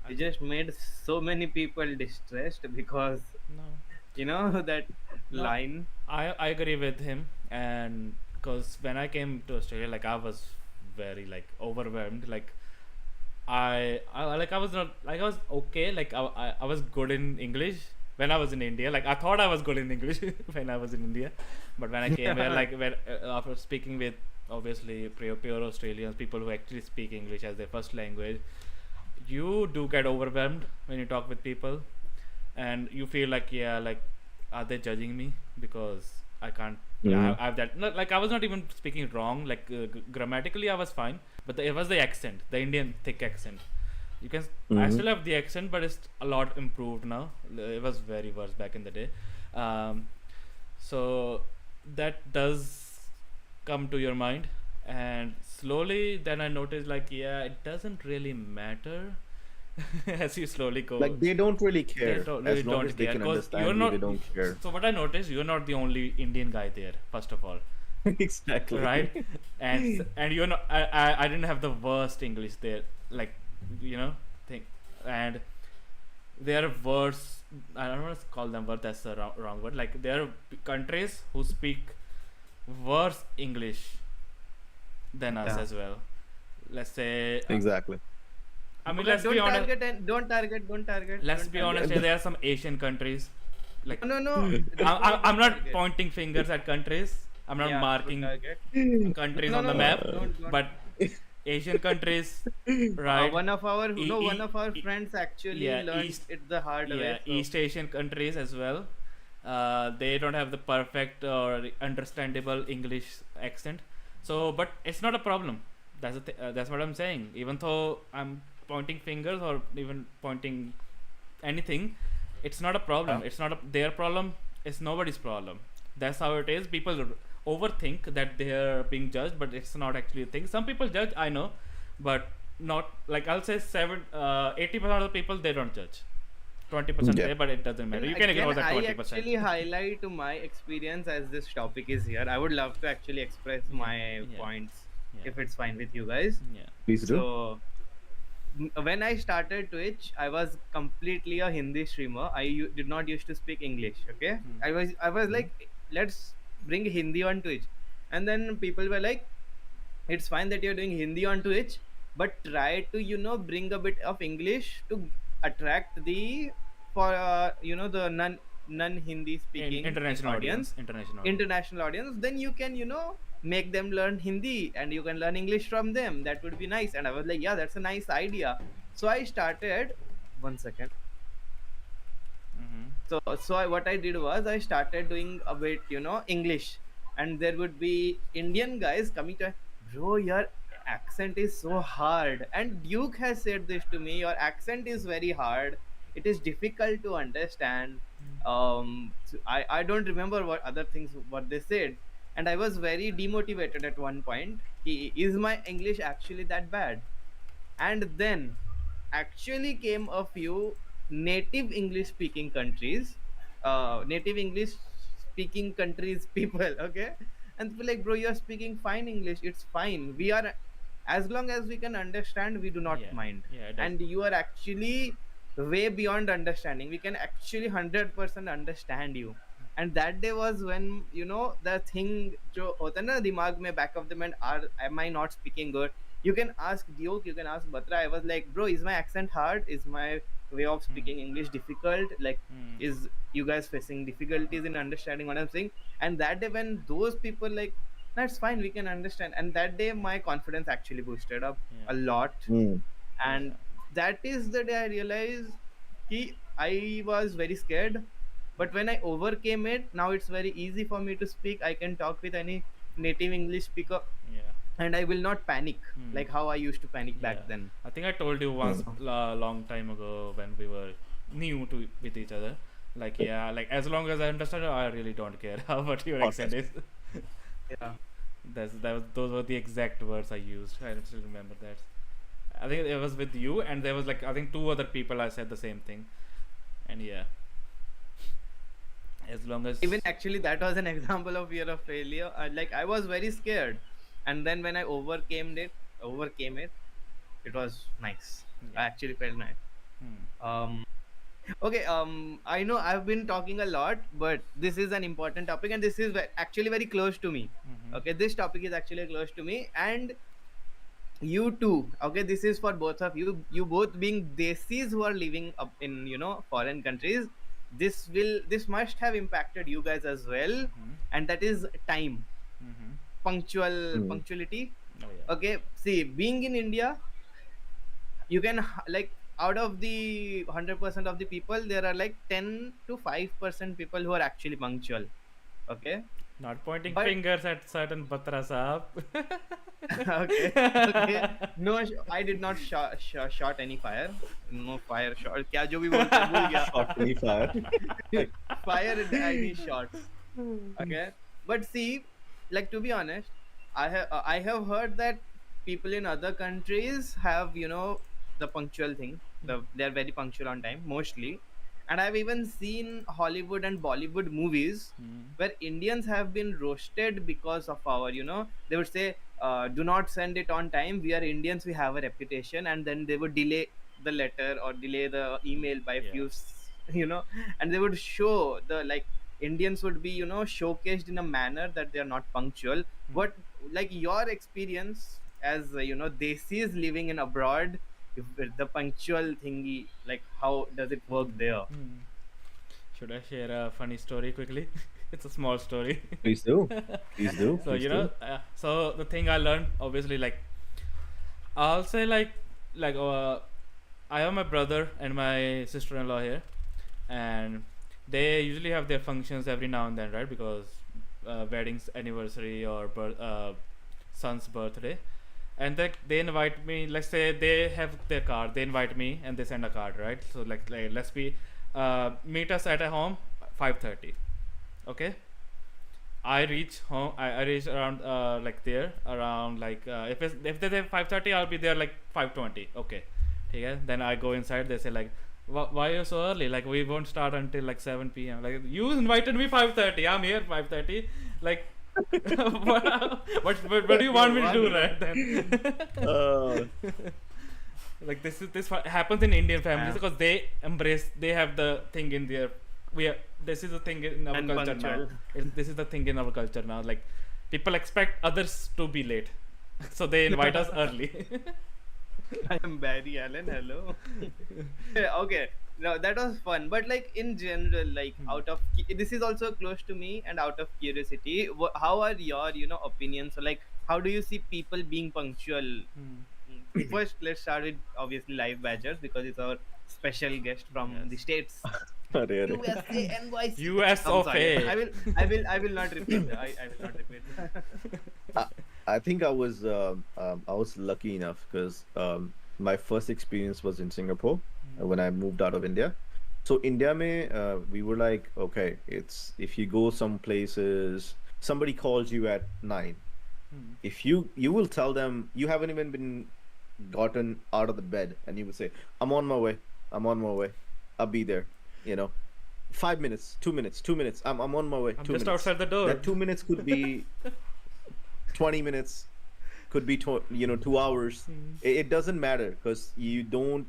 You just made so many people distressed because that line. I agree with him, and because when I came to Australia, like, I was very like overwhelmed. Like, I was not, like, I was okay. Like, I was good in English when I was in India. Like, I thought I was good in English when I was in India, but when I came here, like, after speaking with obviously pure Australians, people who actually speak English as their first language, you do get overwhelmed when you talk with people, and you feel like, are they judging me because I can't? I have that. Like, I was not even speaking wrong. Like, grammatically, I was fine, but it was the accent, the Indian thick accent. You can. I still have the accent, but it's a lot improved now. It was very worse back in the day. So that does come to your mind, and slowly then I noticed, like, it doesn't really matter as you slowly go. Like, they don't really care. They As long as they care, can 'cause understand you're you, not, they don't care. so what I noticed, you're not the only Indian guy there, first of all. Exactly. Right? And you're not, I didn't have the worst English there, like, thing. And there are words, I don't want to call them words, that's the wrong word. Like, there are countries who speak worse English than us as well. Let's say, Exactly. I mean, Okay, let's be honest. Don't target. Let's be honest. There are some Asian countries like No. I'm Don't not forget. pointing fingers at countries. I'm not Yeah, don't marking forget. countries No, on no, the no. map, Don't. but Asian countries, right? One of our E- no, one e- of our e- friends actually yeah, learned East, it the hard way. yeah, So East Asian countries as well. They don't have the perfect or understandable English accent. So, but it's not a problem. That's what I'm saying. Even though I'm pointing fingers or even pointing anything, it's not a problem. It's not their problem. It's nobody's problem. That's how it is. People overthink that they are being judged, but it's not actually a thing. Some people judge, I know, but not like I'll say 80% of the people they don't judge. 20% Yeah. there, but it doesn't matter. and You can ignore that I 20%. actually highlight my experience as this topic is here. I would love to actually express Yeah, my yeah, points yeah, if it's fine with you guys. yeah. Please do. So when I started Twitch, I was completely a Hindi streamer. Did not used to speak English. Okay, Hmm. I was like, let's bring Hindi on Twitch, and then people were like, it's fine that you're doing Hindi on Twitch, but try to bring a bit of English to attract the for the non Hindi speaking International audience. audience, International audience. international audience. Then you can make them learn Hindi and you can learn English from them. That would be nice. And I was like, yeah, that's a nice idea. So I started. One second. Mm-hmm. What I did was I started doing a bit English, and there would be Indian guys coming to, bro, your accent is so hard, and Duke has said this to me, your accent is very hard, it is difficult to understand. I don't remember what other things what they said, and I was very demotivated at one point. Is my English actually that bad? And then actually came a few native English speaking countries, native English speaking countries people, okay, and people like, bro, you're speaking fine English, it's fine, we are, as long as we can understand, we do not Yeah, mind. yeah, it does. And you are actually way beyond understanding, we can actually 100% understand you. And that day was when the thing जो होता है ना दिमाग में, back of the mind, are am I not speaking good? You can ask Duke, you can ask Batra. I was like, bro, is my accent hard? Is my way of speaking English difficult? Like, Hmm. is you guys facing difficulties in understanding what I'm saying? And that day, when those people like, that's fine, we can understand. And that day, my confidence actually boosted up Yeah. a lot. Mm. And that is the day I realized I was very scared. But when I overcame it, now it's very easy for me to speak. I can talk with any native English speaker Yeah. and I will not panic Hmm. like how I used to panic Yeah. back then. I think I told you once long time ago when we were new to with each other. Like, yeah, like as long as I understand, I really don't care how what your accent is. Yeah. Those were the exact words I used. I still remember that. I think it was with you, and there was like I think two other people. I said the same thing, and yeah, as long as Even actually, that was an example of fear of failure. Like I was very scared, and then when I overcame it, it was nice. Yeah. I actually felt nice. Hmm. Okay. I know I've been talking a lot, but this is an important topic, and this is actually very close to me. Mhm. Okay, this topic is actually close to me, and you too. Okay, this is for both of you. You both being desis who are living up in foreign countries. This must have impacted you guys as well, Mhm. and that is time, Mhm. Mm. punctuality. Oh yeah. Okay, see, being in India, you can like, out of the 100% of the people, there are like 10 to 5% people who are actually punctual. Okay. Not pointing But fingers at certain Batra Saab. okay, okay, no, I did not shot any fire, no fire shot, क्या जो भी बोलते हैं, भूल गया. Shot any fire. Fire any shots. Okay, but see, like, to be honest, I have heard that people in other countries have the punctual thing, they're very punctual on time mostly. And I've even seen Hollywood and Bollywood movies Hmm. where Indians have been roasted because of our they would say, do not send it on time, we are Indians, we have a reputation, and then they would delay the letter or delay the email by a Yeah. few and they would show the, like, Indians would be showcased in a manner that they are not punctual. What, like, your experience as desis living in abroad, if the punctual thingy, like, how does it work there? Hmm. Should I share a funny story quickly? It's a small story. Please do. Please do. So Please you do. know, so the thing I learned, obviously, like I'll say, like I have my brother and my sister-in-law here, and they usually have their functions every now and then, right? Because weddings, anniversary, or son's birthday, and they invite me. Let's say they have their card, they invite me, and they send a card, right? So like let's be meet us at a home 5:30. Okay, I reach home. I reach around like there around like if they say 5:30, I'll be there like 5:20. Okay, yeah. Then I go inside. They say like, why are you so early? Like we won't start until like 7 p.m. Like you invited me 5:30. I'm here 5:30. Like what do you want me to do, right then? Like this happens in Indian families Yeah. because they embrace. They have the thing in their. This is the thing in our And culture punctual. now. This is the thing in our culture now. Like people expect others to be late, so they invite us early. I am Barry Allen. Hello. Okay. No, that was fun. But like in general, like out of this is also close to me, and out of curiosity, how are your opinions? So like, how do you see people being punctual? First, let's start with obviously Live Badgers because it's our special guest from the Yes. states. Arey, arey. USA NYC. US I'm of sorry. A. I will not repeat. I will not repeat. I think I was lucky enough because my first experience was in Singapore when I moved out of India. So India mein, we were like, okay, it's if you go some places, somebody calls you at 9. If you will tell them you haven't even been gotten out of the bed, and you will say, I'm on my way. I'm on my way. I'll be there. 5 minutes, 2 minutes, 2 minutes. I'm on my way. I'm 2 just minutes. outside the door. That 2 minutes could be 20 minutes, could be 2 hours. It doesn't matter because you don't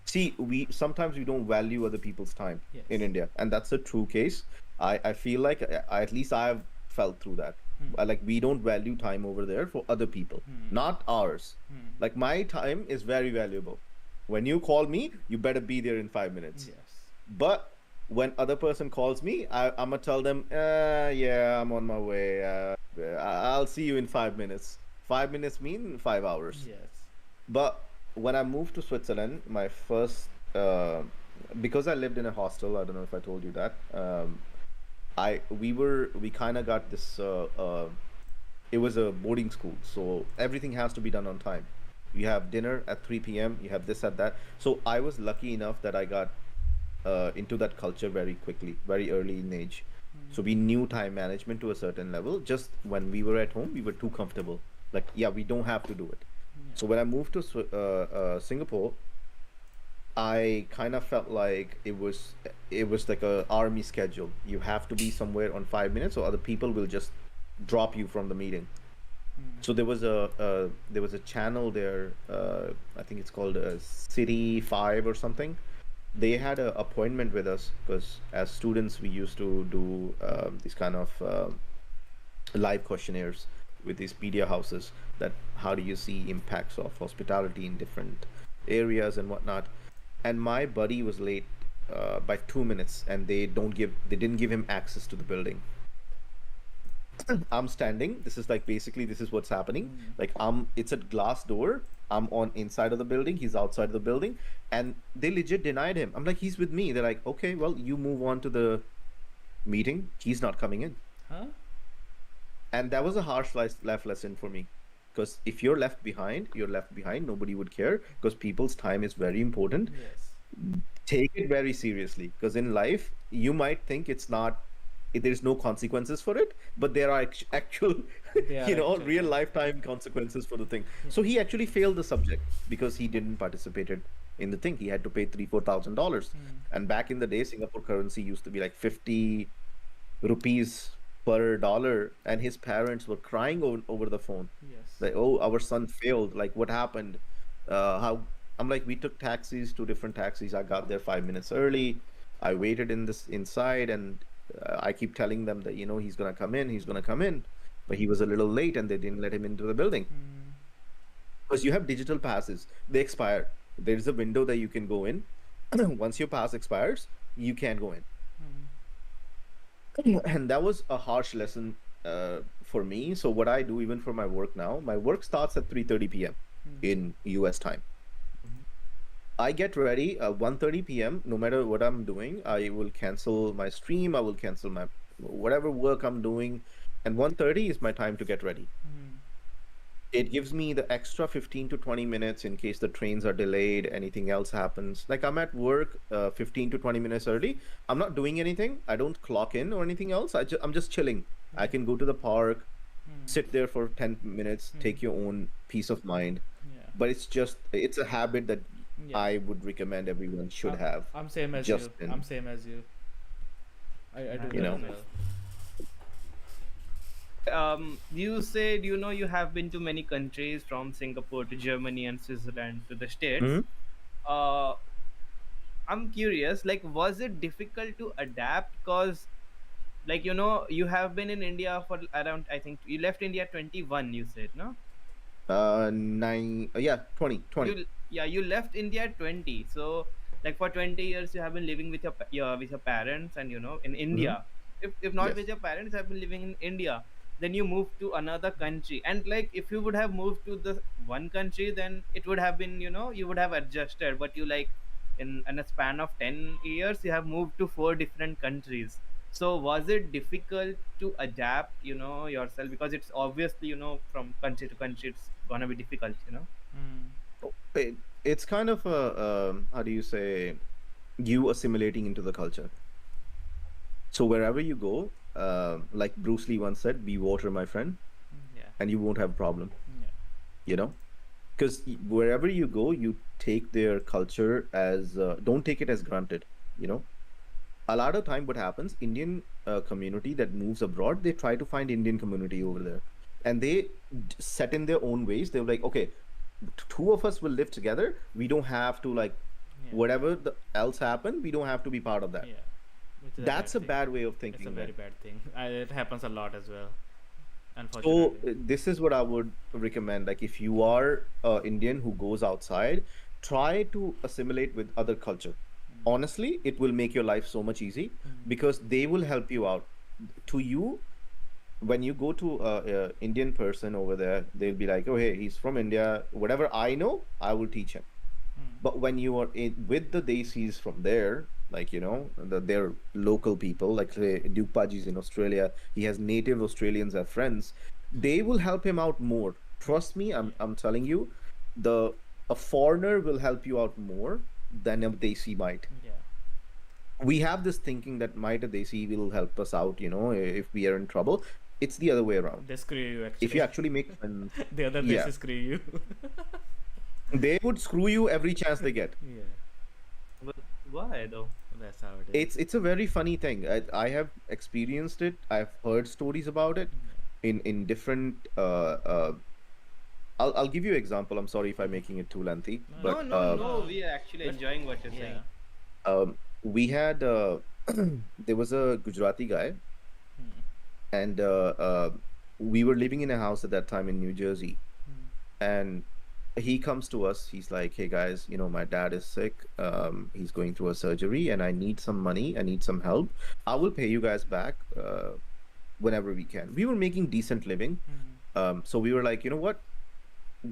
see we sometimes we don't value other people's time Yes. in India, and that's a true case. I feel like at least I've felt through that. Like we don't value time over there for other people, not ours. Like my time is very valuable. When you call me, you better be there in 5 minutes. Yes. But when other person calls me, I'm gonna tell them, yeah, I'm on my way. I'll see you in 5 minutes. 5 minutes mean 5 hours. Yes. But when I moved to Switzerland, my first, because I lived in a hostel, I don't know if I told you that. We kind of got this. It was a boarding school, so everything has to be done on time. You have dinner at 3 p.m. You have this at that. So I was lucky enough that I got into that culture very quickly, very early in age. So we knew time management to a certain level. Just when we were at home, we were too comfortable. Like, yeah, we don't have to do it. So when I moved to Singapore, I kind of felt like it was like a army schedule. You have to be somewhere on 5 minutes, or other people will just drop you from the meeting. So there was a channel there. I think it's called City 5 or something. They had an appointment with us because as students we used to do these kind of live questionnaires with these media houses, that how do you see impacts of hospitality in different areas and whatnot. And my buddy was late by 2 minutes, and they didn't give him access to the building. I'm standing. This is what's happening. Like it's a glass door. I'm on inside of the building. He's outside of the building, and they legit denied him. I'm like, he's with me. They're like, okay, well, you move on to the meeting. He's not coming in. Huh? And that was a harsh life lesson for me, because if you're left behind, you're left behind. Nobody would care because people's time is very important. Yes. Take it very seriously, because in life you might think it's not, there's no consequences for it, but there are actual There are actual real lifetime consequences for the thing. So he actually failed the subject because he didn't participated in the thing. He had to pay $3,000-4,000, and back in the day Singapore currency used to be like 50 rupees per dollar, and his parents were crying over the phone. Yes. Like, oh, our son failed, like what happened? How? I'm like, we took taxis, 2 different taxis. I got there 5 minutes early. I waited inside, and I keep telling them that he's gonna come in, but he was a little late, and they didn't let him into the building because you have digital passes. They expire. There's a window that you can go in. Once your pass expires, you can't go in. And that was a harsh lesson for me. So what I do, even for my work now, my work starts at 3:30 p.m. in US time. I get ready 1:30 p.m. No matter what I'm doing, I will cancel my stream. I will cancel my whatever work I'm doing, and 1:30 is my time to get ready. It gives me the extra 15 to 20 minutes in case the trains are delayed, anything else happens. Like I'm at work 15 to 20 minutes early. I'm not doing anything. I don't clock in or anything else. I'm just chilling. I can go to the park, sit there for 10 minutes, take your own peace of mind. Yeah. But it's a habit that Yeah. I would recommend everyone should have. I'm same as just you. in, I'm same as you. I do you that know. as well. You said you have been to many countries from Singapore to Germany and Switzerland to the States. Mhm. Uh, I'm curious, like, was it difficult to adapt? Cause, like, you have been in India for around, I think you left India 21. You said no. Yeah, 20, 20. You left India at 20. So like for 20 years you have been living with your parents, and in Hmm. India. If not Yes. with your parents, have been living in India. Then you moved to another country, and like if you would have moved to the one country, then it would have been, you would have adjusted. But you, like, in a span of 10 years, you have moved to four different countries. So was it difficult to adapt, yourself? Because it's obviously, from country to country, it's gonna be difficult. Mm. It's kind of a, how do you say, you assimilating into the culture. So wherever you go, like Bruce Lee once said, be water, my friend, Yeah. and you won't have a problem, Yeah. you know? Because wherever you go, you take their culture as, don't take it as granted, you know? A lot of time what happens, Indian community that moves abroad, they try to find Indian community over there. And they set in their own ways. They're like, okay, two of us will live together. We don't have to like, Yeah. whatever else happen, we don't have to be part of that. Yeah. Which is That's a thing. bad way of It's a thinking, very man. bad thing. It happens a lot as well, So unfortunately. this is what I would recommend. Like if you are Indian who goes outside, try to assimilate with other culture. Honestly, it will make your life so much easy because they will help you out. To you, when you go to a Indian person over there, they'll be like, "Oh, hey, he's from India. Whatever I know, I will teach him." But when you are with the Desis from there, like their local people, like say Duke Paji's in Australia, he has native Australians as friends. They will help him out more. Trust me, I'm telling you, the a foreigner will help you out more than a Desi might. Yeah. We have this thinking that might a Desi will help us out, if we are in trouble. It's the other way around. They screw you If you actually. actually make friends, The other yeah, places screw you. they would screw you every chance they get. Yeah. But why though? That's how it is. It's a very funny thing. I have experienced it. I've heard stories about it in different. I'll give you an example. I'm sorry if I'm making it too lengthy, No, but No. We are actually But- enjoying what you're saying. Yeah. we had there was a Gujarati guy, and we were living in a house at that time in New Jersey, and he comes to us. He's like, "Hey guys, my dad is sick. He's going through a surgery, and I need some money. I need some help. I will pay you guys back whenever we can." We were making decent living, so we were like, you know what?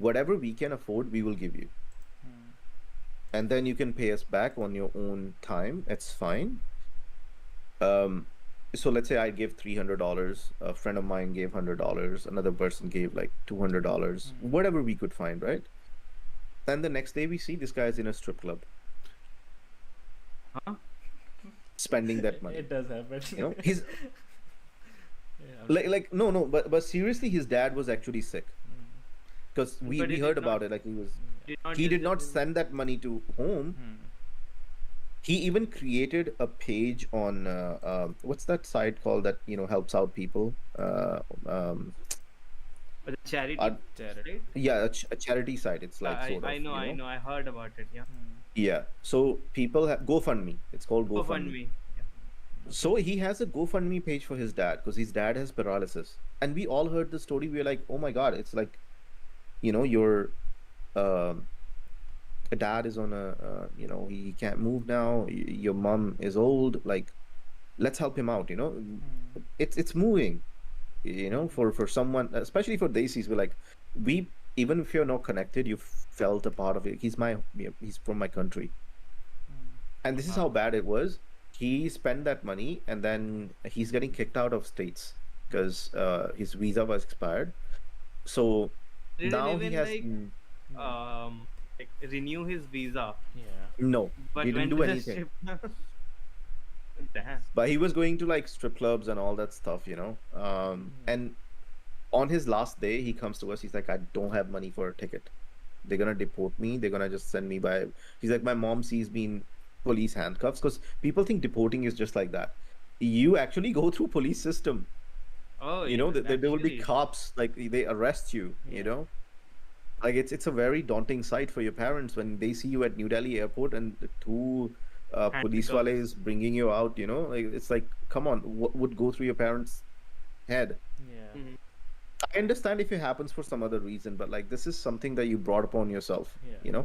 Whatever we can afford, we will give you, and then you can pay us back on your own time. It's fine. So let's say I gave $300. A friend of mine gave $100. Another person gave like $200. Whatever we could find, right? And the next day we see this guy's in a strip club Huh? spending that money. It does happen. He's Yeah. like no, but seriously, his dad was actually sick because But we he heard did about not- it. Like he use did it not in- send that money to home. He even created a page on what's that site called that helps out people. But the charity. Uh, Charity. Right? yeah, a charity site. It's like sort of. I know. I heard about it. Yeah. Yeah. So people have GoFundMe. It's called GoFundMe. GoFundMe. Yeah. So he has a GoFundMe page for his dad because his dad has paralysis, and we all heard the story. We were like, "Oh my God!" It's like, your dad is on a, he can't move now. Your mom is old. Like, let's help him out, it's moving, for someone, especially for Desis. We're like, we, even if you're not connected, you felt a part of it. He's from my country, and this is how bad it was. He spent that money, and then he's getting kicked out of states because his visa was expired. So Didn't now he even has like renew his visa, Yeah. no, but he didn't went do to the anything. strip. Damn. But he was going to like strip clubs and all that stuff, and on his last day he comes to us. He's like, I don't have money for a ticket. They're gonna deport me. They're gonna just send me by. He's like, my mom sees me in police handcuffs, because people think deporting is just like that. You actually go through police system. Oh, There will be actually. cops, like they arrest you. Like it's a very daunting sight for your parents when they see you at New Delhi airport and the two police Handcuffs. wales bringing you out. Like it's like, come on, what would go through your parents' head? Yeah. Mhm. I understand if it happens for some other reason, but like this is something that you brought upon yourself. Yeah.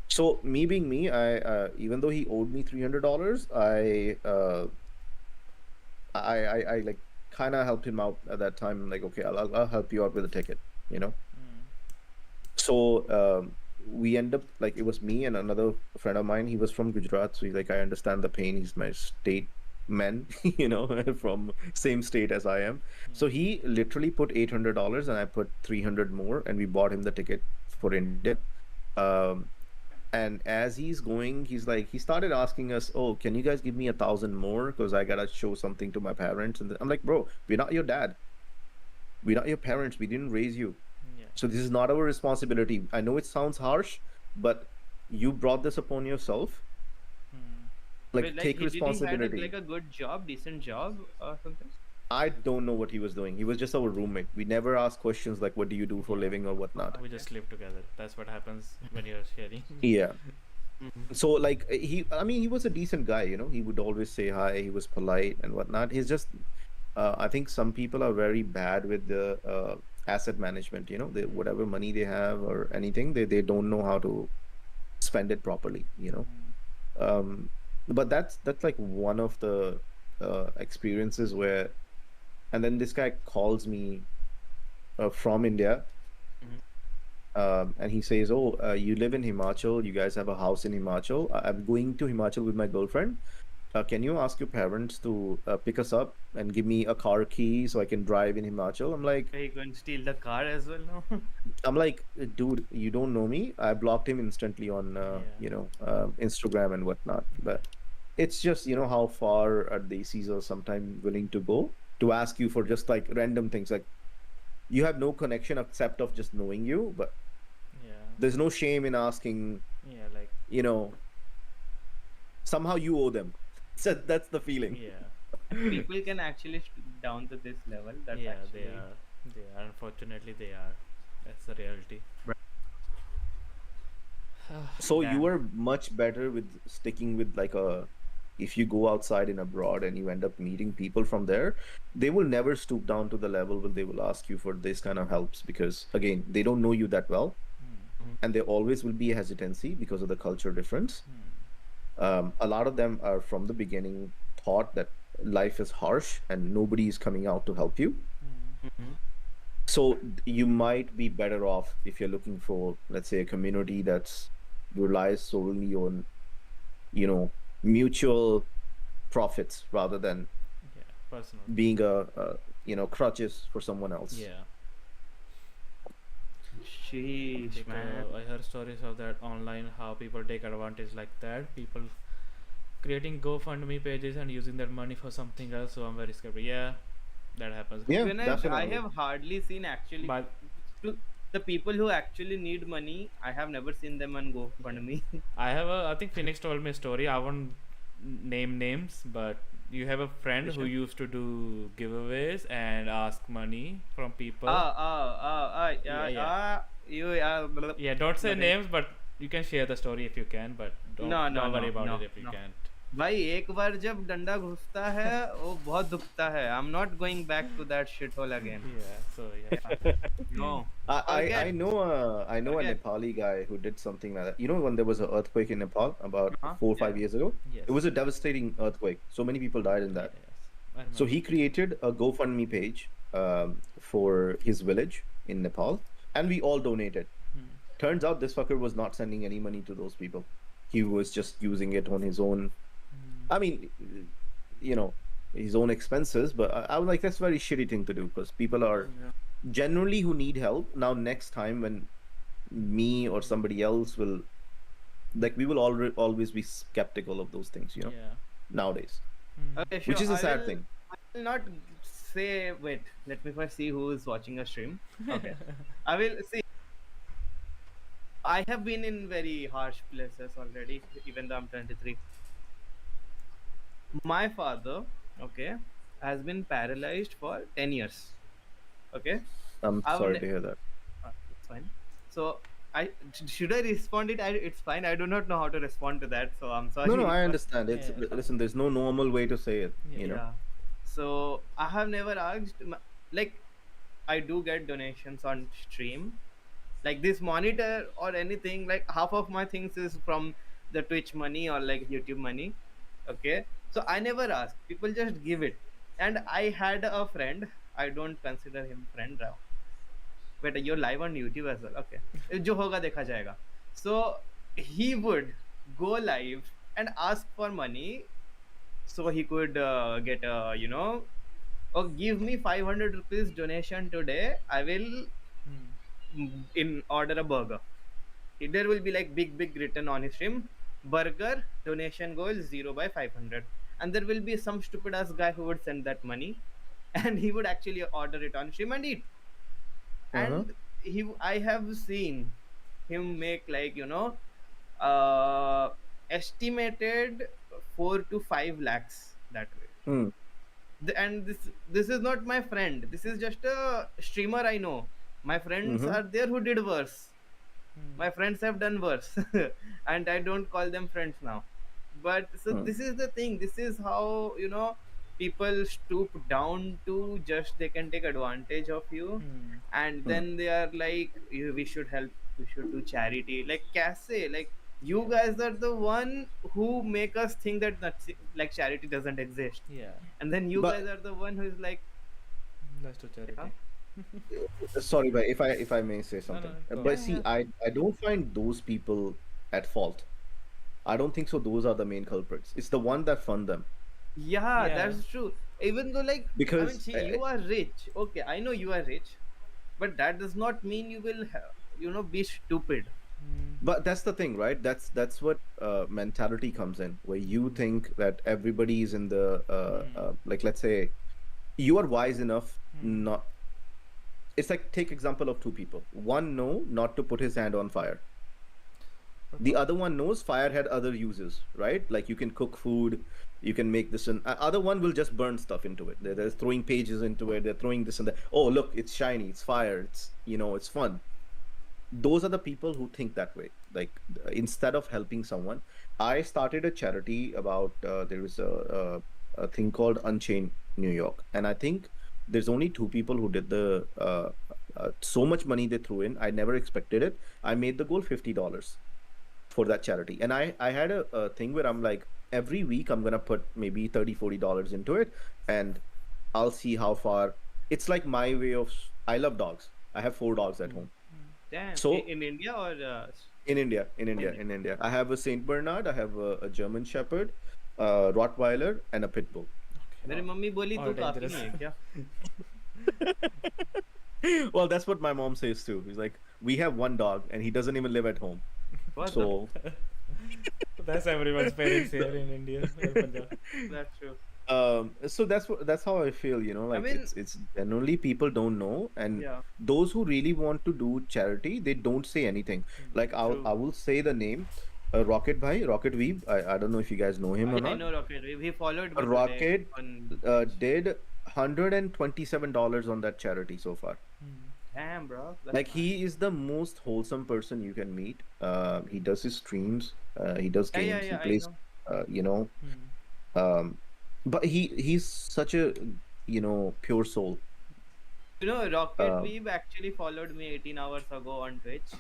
So me being me, I even though he owed me $300, I like kind of helped him out at that time. Like, okay, I'll help you out with a ticket. So we end up, like, it was me and another friend of mine. He was from Gujarat, so he's like, I understand the pain. He's my state man, from same state as I am. So he literally put $800 and I put 300 more, and we bought him the ticket for India. Um, and as he's going, he started asking us, oh, can you guys give me 1,000 more, because I gotta show something to my parents. And I'm like, bro, we're not your dad, we're not your parents, we didn't raise you, Yeah. so this is not our responsibility. I know it sounds harsh, but you brought this upon yourself. Like, Wait, take he responsibility. had like a good job, decent job or something. I don't know what he was doing. He was just our roommate. We never asked questions like, what do you do for a living or whatnot. We just live together. That's what happens when you're sharing. Yeah. Mhm. So like, he was a decent guy, he would always say hi, he was polite and whatnot. He's just I think some people are very bad with the asset management, whatever money they have or anything, they don't know how to spend it properly. But that's like one of the experiences where, and then this guy calls me from India. And he says, oh, you live in Himachal, you guys have a house in Himachal. I'm going to Himachal with my girlfriend. Can you ask your parents to pick us up and give me a car key so I can drive in Himachal? I'm like, Are you going to steal the car as well now? dude, you don't know me. I blocked him instantly on, Instagram and whatnot. But it's just, how far are Desis are sometimes willing to go to ask you for just like random things. Like, you have no connection except of just knowing you, but Yeah. there's no shame in asking, Yeah. Like. somehow you owe them. So that's the feeling. Yeah. People can actually down to this level. That's Yeah. actually. They are. They are. Unfortunately, they are. That's the reality. So Damn. you are much better with sticking with like if you go outside and abroad and you end up meeting people from there, they will never stoop down to the level where they will ask you for this kind of helps, because again, they don't know you that well, and there always will be a hesitancy because of the culture difference. A lot of them are from the beginning taught that life is harsh and nobody is coming out to help you. So you might be better off if you're looking for, let's say, a community that's relies solely on, mutual profits rather than Yeah. Personal. being crutches for someone else. Yeah. Sheesh, man. I heard stories of that online, how people take advantage like that. People creating GoFundMe pages and using that money for something else. So I'm very scared. But yeah, that happens. Yeah, To be honest, I definitely. have hardly seen actually But the people who actually need money. I have never seen them on GoFundMe. I think Phoenix told me a story. I won't name names, but you have a friend who Sure. used to do giveaways and ask money from people. Yeah, Yeah. Yeah, don't say But names, but you can share the story if you can, but don't, No, no, don't worry no, about no, it if you no. can't. भाई एक बार जब डंडा घुसता है वो बहुत दुखता है. I'm not going back to that shithole again. Yeah, so yeah. No. Forget, I know I know a forget. Nepali guy who did something like that. You know, when there was an earthquake in Nepal about Uh-huh. 4 or 5 Yeah. years ago, Yes. it was a devastating earthquake. So many people died in Yes. that. I So remember. he created a GoFundMe page for his village in Nepal, and we all donated. Hmm. Turns out this fucker was not sending any money to those people. He was just using it on his own. I mean, you know, his own expenses. But I was like, that's a very shitty thing to do because people are Yeah. generally who need help. Now, next time when me or somebody else will, like, we will always be skeptical of those things, Yeah. nowadays, Hmm. Okay, which sure. is a sad thing. I will not say. Wait, let me first see who is watching a stream. Okay, I will see. I have been in very harsh places already, even though I'm 23. My father, okay, has been paralyzed for 10 years. Okay, I'm I've sorry ne- to hear that. it's fine. So I should I respond it? It's fine. I do not know how to respond to that, so I'm No, no, sorry. I But understand. Yeah. Listen, there's no normal way to say it, Yeah. yeah, so I have never asked. Like, I do get donations on stream, like this monitor or anything. Like half of my things is from the Twitch money or like YouTube money. Okay, so I never ask. People just give it. And I had a friend. I don't consider him friend now, but you're live on YouTube as well. Okay, जो होगा देखा जाएगा. So he would go live and ask for money so he could get a, oh, give me 500 rupees donation today. I will Hmm. in order a burger. There will be like big written on his stream, burger donation goal 0 by 500, and there will be some stupid ass guy who would send that money, and he would actually order it on stream and eat. Uh-huh. And I have seen him make like, uh estimated 4 to 5 lakhs that way. Hmm. And this is not my friend, this is just a streamer I know. My friends Mm-hmm. are there who did worse. Hmm. My friends have done worse. And I don't call them friends now. But so Hmm. this is the thing, this is how, people stoop down to just they can take advantage of you. Hmm. And Hmm. then they are like, we should help, we should do charity, like Casse, like you guys are the one who make us think that like charity doesn't exist. Yeah. And then you But guys are the one who is like, Let's do charity. huh? sorry, but if I may say No, no, something, go but on. see, I don't find those people at fault. I don't think so. Those are the main culprits. It's the one that fund them Yeah, Yeah. that's true. Even though, like, I mean, because see, you are rich. Okay, I know you are rich, but that does not mean you will, be stupid. Hmm. but that's the thing, right? That's what mentality comes in, where you think that everybody is in the like, let's say, you are wise enough not. It's like, take example of two people. One know not to put his hand on fire. The other one knows fire had other uses, right? Like you can cook food, you can make this, and other one will just burn stuff into it. They're throwing pages into it. They're throwing this and that. Oh, look, it's shiny, it's fire, it's, it's fun. Those are the people who think that way. Like, instead of helping someone, I started a charity about there is a thing called Unchained New York, and I think there's only two people who did the so much money they threw in. I never expected it. I made the goal $50 for that charity, and I had a thing where I'm like, every week I'm gonna put maybe $30-40 into it, and I'll see how far. It's like my way of. I love dogs. I have 4 dogs at home. Damn, So in India or in India, I have a Saint Bernard, I have a German Shepherd, Rottweiler, and a Pit Bull. मेरी mummy बोली All तो काफी dangerous. नहीं है क्या? Well, that's what my mom says too. He's like, we have one dog, and he doesn't even live at home. What So That's everyone's parents here in India or Punjab. that's true. so that's how I feel, like mean- it's generally people don't know, and Yeah. those who really want to do charity, they don't say anything. Like True. I will say the name, Rocket Weeb. I don't know if you guys know him or I not. know Rocket. He followed me today Rocket on. did $127 on that charity so far. Damn, bro. That's Like, he is the most wholesome person you can meet. He does his streams. He does Yeah, games. yeah, He yeah, I plays. know. But he's such a pure soul. You know, Rocket Uh, Weeb actually followed me 18 hours ago on Twitch.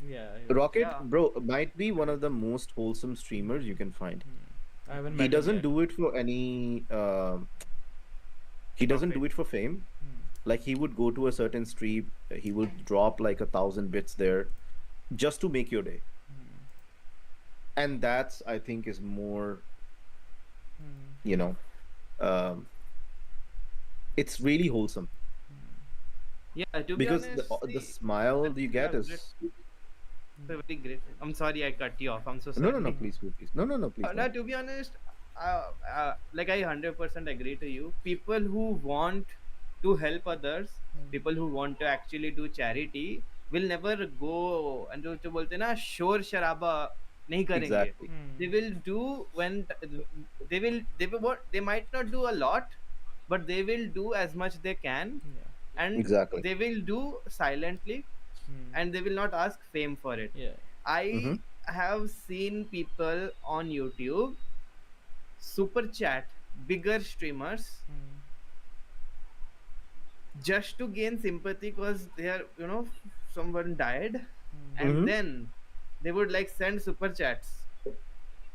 Yeah, Rocket, Yeah. bro, might be one of the most wholesome streamers you can find. I haven't He met him doesn't yet. do it for any. He doesn't do Profit. it for fame. Like he would go to a certain stream, he would drop like 1,000 bits there just to make your day, and that's I think is more, you know, um, it's really wholesome Yeah, to be because honest, the see, smile you we get have great, is very great. I'm sorry I cut you off. I'm so no, no, no, sorry. please, please, please. No, no, no, please, Now, no. to be honest, like I 100% agree to you. People who want to help others, people who want to actually do charity, will never go and जो बोलते हैं ना शोर शराबा नहीं करेंगे. Exactly. They will do when they will what they might not do a lot, but they will do as much they can, Yeah. and Exactly. they will do silently, and they will not ask fame for it. Yeah. Mm-hmm. I have seen people on YouTube super chat bigger streamers just to gain sympathy because they are, someone died, and Mm-hmm. then they would like send super chats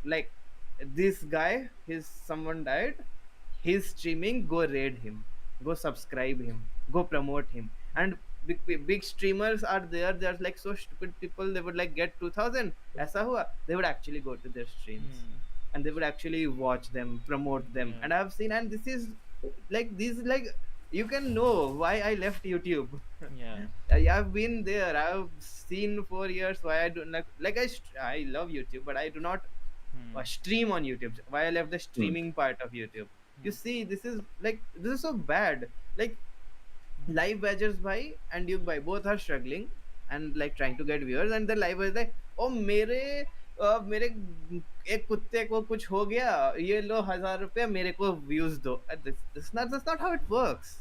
like, this guy, his someone died, he's streaming, go raid him, go subscribe him, go promote him. And big streamers are there, they're like so stupid people, they would like get 2000 aisa hua, they would actually go to their streams, and they would actually watch them, promote them. Yeah. And I've seen, and this is like you can know why I left YouTube. Yeah. I've been there, I've seen 4 years why I do not like I love YouTube, but I do not stream on YouTube. Why I left the streaming part of YouTube. You see, this is so bad. Like live badgers bhai and Duke bhai both are struggling and like trying to get viewers, and the live is like, oh मेरे एक कुत्ते को कुछ हो गया, ये लो 1,000 रुपया मेरे को views दो. That's not how it works.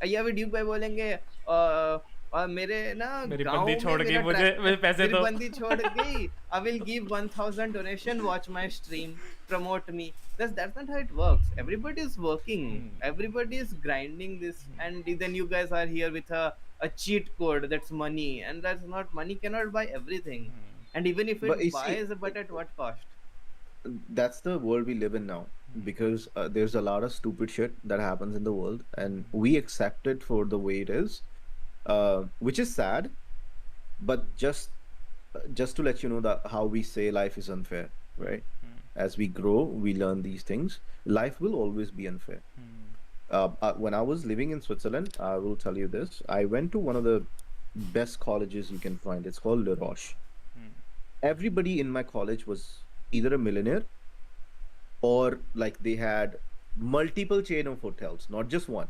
या भी ड्यूब भाई बोलेंगे और मेरे ना मेरी गांव बंदी में छोड़ गई, मेरा मुझे ट्रैक्टर, मेरे पैसे मेरी दो. बंदी छोड़ गई, I will give 1,000 donation, watch my stream, promote me. That's not how it works. Everybody is working, everybody is grinding this, and then you guys are here with a cheat code that's money, and that's not, money cannot buy everything. And even if But it you see, buys, but at what cost? that's the world we live in now because there's a lot of stupid shit that happens in the world, and we accept it for the way it is, which is sad. But just to let you know that how we say life is unfair, right? As we grow, we learn these things. Life will always be unfair. When I was living in Switzerland, I will tell you this. I went to one of the best colleges you can find. It's called Le Roche. Everybody in my college was either a millionaire or like they had multiple chain of hotels, not just one,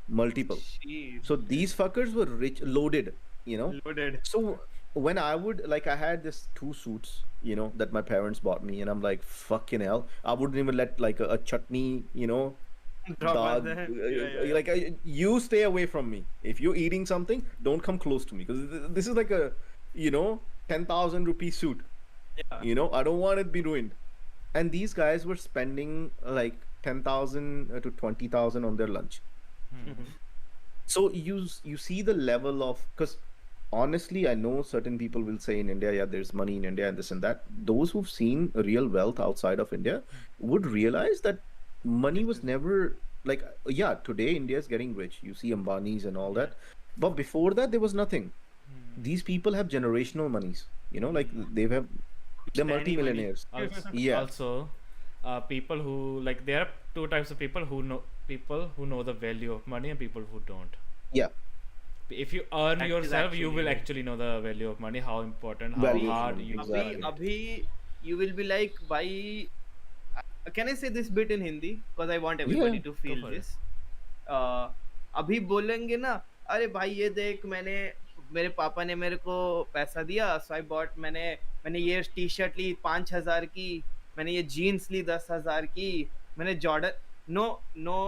multiple. Jeez. So these fuckers were rich, loaded, you know. Loaded. So when I would like, I had this two suits, that my parents bought me, and I'm like, fucking hell, I wouldn't even let like a chutney, Drop on dog, that. Yeah. like you stay away from me. If you're eating something, don't come close to me because this is like a, 10,000 rupee suit. Yeah. I don't want it to be ruined. And these guys were spending like 10,000 to 20,000 on their lunch. So you see the level of, because honestly, I know certain people will say in India, yeah, there's money in India and this and that. Those who've seen real wealth outside of India would realize that money was never like, yeah, today India is getting rich. You see Ambani's and all that. But before that, there was nothing. These people have generational monies, like they're Standing money. multimillionaires. Also, Yeah. also people who like, there are two types of people who know the value of money and people who don't. Yeah. If you earn That is yourself, you will actually- actually know the value of money, how important, how Value of hard money, you exactly. Abhi, you will be like, bhai, can I say this bit in Hindi? Because I want everybody Yeah, to feel for it. this. अभी बोलेंगे ना, अरे भाई ये देख, मेरे पापा ने मेरे को पैसा दिया, सो आई बॉट, मैंने ये टी शर्ट ली 5,000 की, मैंने ये जीन्स ली 10,000 की, मैंने Jordan, no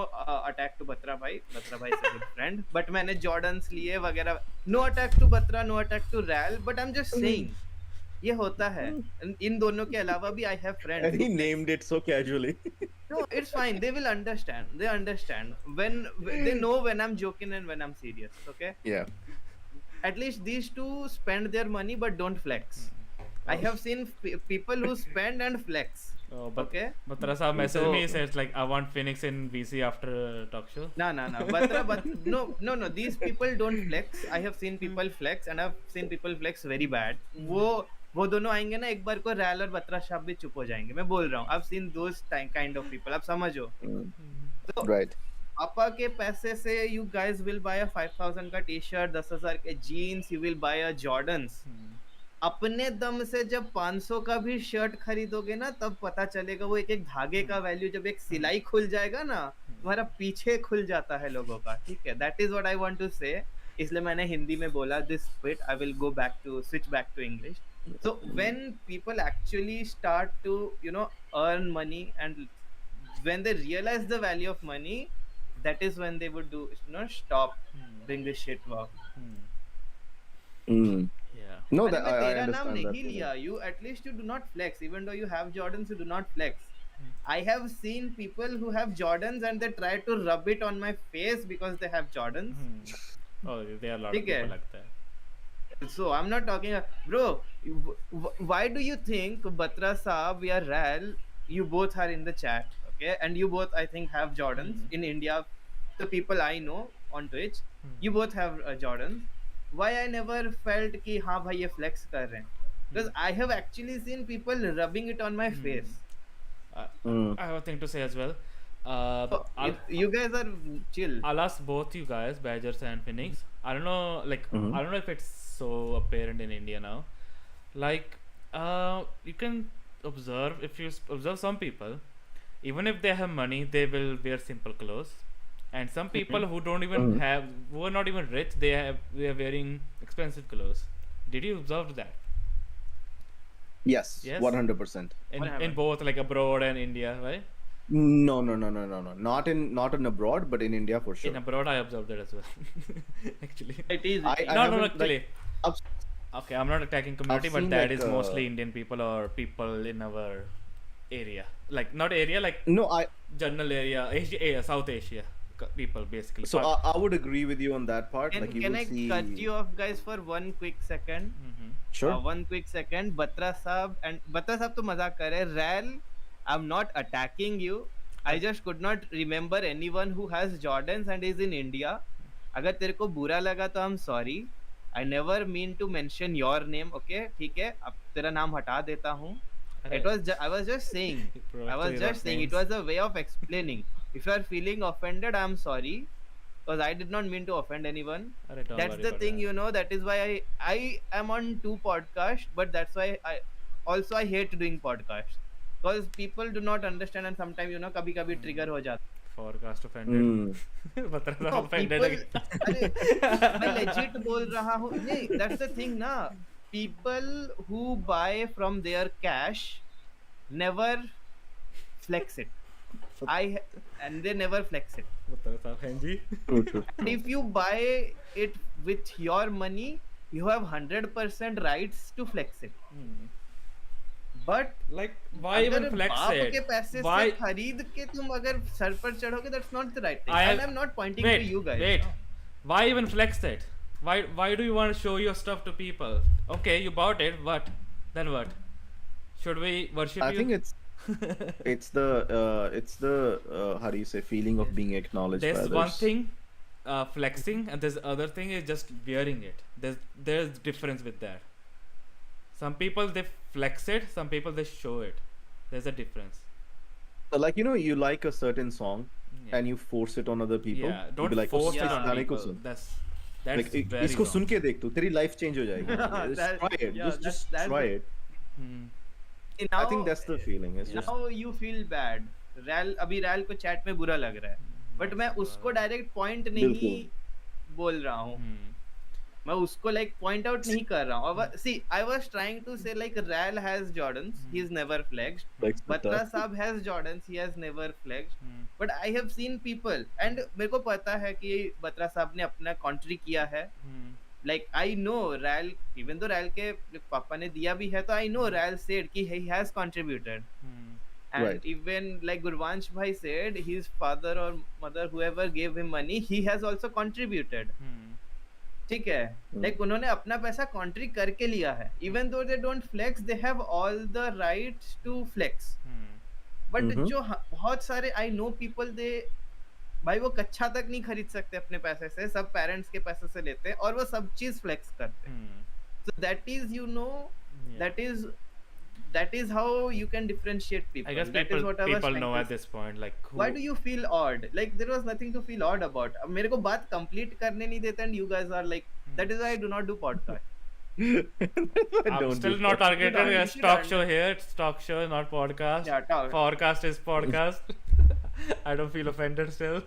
attack to Batra भाई is a good friend, but मैंने जॉर्डन्स लिए वगैरह. No attack to Batra, no attack to रैल, but I am just saying ये होता है. इन दोनों के अलावा भी I have And friends. he named it so casually. No, it's fine. They will understand. They understand when they know when I'm joking and when I'm serious. Okay. Yeah. At least these two spend their money but don't flex. I Oh. have seen people who spend and flex. Oh, Okay. but Rasa messaged me. So He says like, I want Phoenix in VC after talk show. no. But no. These people don't flex. I have seen people flex and I've seen people flex very bad. वो दोनों आएंगे ना एक बार को रैल और बत्रा शाह भी चुप हो जाएंगे. मैं बोल रहा हूँ. I've seen those kind of people. आप समझो. Mm. तो Right. पापा के पैसे से you guys will buy a 5,000 का टी-शर्ट, 10,000 के jeans, you will buy a Jordans. अपने दम से जब 500 का भी शर्ट खरीदोगे ना तब पता चलेगा वो एक एक धागे का वैल्यू. जब एक सिलाई खुल जाएगा ना तुम्हारा पीछे खुल जाता है लोगों का. ठीक है. That is what I want to say. इसलिए मैंने हिंदी में बोला this bit. I will go back to switch back to English. So when people actually start to earn money and when they realize the value of money, that is when they would do stop doing this shit work. Mm. Yeah. No, अरे that मैं I तेरा नाम understand that. नहीं लिया. You at least you do not flex. Even though you have Jordans, you do not flex. I have seen people who have Jordans and they try to rub it on my face because they have Jordans. Oh, there are a lot of ठीक है. people like that. So I'm not talking, bro. Why do you think Batra Saab, we are Ral? You both are in the chat, okay? And you both, I think, have Jordans in India. The people I know on Twitch, you both have Jordans. Why I never felt कि हाँ भाई ये flex कर रहे हैं? Because I have actually seen people rubbing it on my face. I have a thing to say as well. So, you guys are chill. I'll ask both you guys, Badgers and Phoenix. I don't know, like, I don't know if it's so apparent in India now. Like, you can observe, if you observe some people, even if they have money, they will wear simple clothes. And some people who don't even have, who are not even rich, they are wearing expensive clothes. Did you observe that? Yes. Yes? 100%. In both, like abroad and India, right? No. Not in abroad, but in India for sure. In abroad, I observed that as well. Actually. It is. I No, haven't, actually. I've- Okay, I'm not attacking community, but seen, that like, is mostly Indian people or people in our area. Like, not area, like No, general area, South Asia people basically. so I would agree with you on that part. Can, like you can will I see. cut you off, guys, for one quick second? Sure. One quick second. Batra Saab to mazak kar rahe. Ral, I'm not attacking you. I just could not remember anyone who has Jordans and is in India. अगर तेरे को बुरा लगा तो I'm sorry. I never mean to mention your name. Okay, ठीक है. अब तेरा नाम हटा देता हूँ. I was just saying. I was just saying. It was a way of explaining. If you are feeling offended, I'm sorry, because I did not mean to offend anyone. That's the thing, that is why I am on 2 podcasts, but that's why I hate doing podcasts, because people do not understand and sometimes kabhi kabhi trigger ho jata. Forecast offended. Batra No, offended people, again. अरे मैं legit बोल रहा हूँ. नहीं, that's the thing ना. People who buy from their cash never flex it. And they never flex it. Batra साहब हैं जी. True. And if you buy it with your money, you have 100% rights to flex it. But Like, why अगर even flex बाप it? के पैसे Why? से खरीद के तुम अगर सर पर चढ़ोगे, that's not the right thing. I And have- I'm not pointing Wait, to you guys. wait. Why even flex it? Why do you want to show your stuff to people? Okay, you bought it. What? Then what? Should we worship I you? think it's the how do you say, feeling of being acknowledged by There's others. one thing, flexing, and there's other thing is just wearing it. There's difference with that. Some people they flex it, some people they show it. There's a difference. So, like, you like a certain song Yeah. and you force it on other people. Yeah, You'll don't be like, force "Oh, it इस on गाने को people. Soon." That's Like, very इसको wrong. सुन के देख तू, तेरी life change हो जाएगी. Just That- try it. yeah, Just that's try the- it. Hmm. Now, I think that's the feeling. It's just now you feel bad. अभी रैल को chat में बुरा लग रहा है, बट मैं उसको डायरेक्ट पॉइंट नहीं बोल रहा हूँ. मैं उसको like point out नहीं कर रहा हूँ. See, I was trying to say like Ral has Jordans, he's never flexed. like Batra Saab has Jordans, he has never flexed. But I have seen people, and मेरे को पता है कि बत्रा साहब ने अपना कॉन्ट्री किया है. Like I know Ral, even though Ral के पापा ने दिया भी है, तो I know Ral said कि he has contributed. And Right. even like Gurvansh bhai said, his father or mother, whoever gave him money, he has also contributed. ठीक है, like उन्होंने अपना पैसा कंट्री करके लिया है. Even though they don't flex, they have all the rights to flex. But जो बहुत सारे I know people, they भाई वो कच्चा तक नहीं खरीद सकते अपने पैसे से, सब पेरेंट्स के पैसे से लेते हैं और वो सब चीज फ्लेक्स करते हैं. So that is, you know, that is how you can differentiate people. I guess That is what I was people trying know to at say. this point, like who, Why do you feel odd? Like there was nothing to feel odd about. अब मेरे को बात complete करने नहीं देते and you guys are like, that is why I do not do podcast. I'm Don't still do not that. targeted You as should talk un- show here. It's talk show, not podcast. Yeah, talk. Forecast is podcast. I don't feel offended still.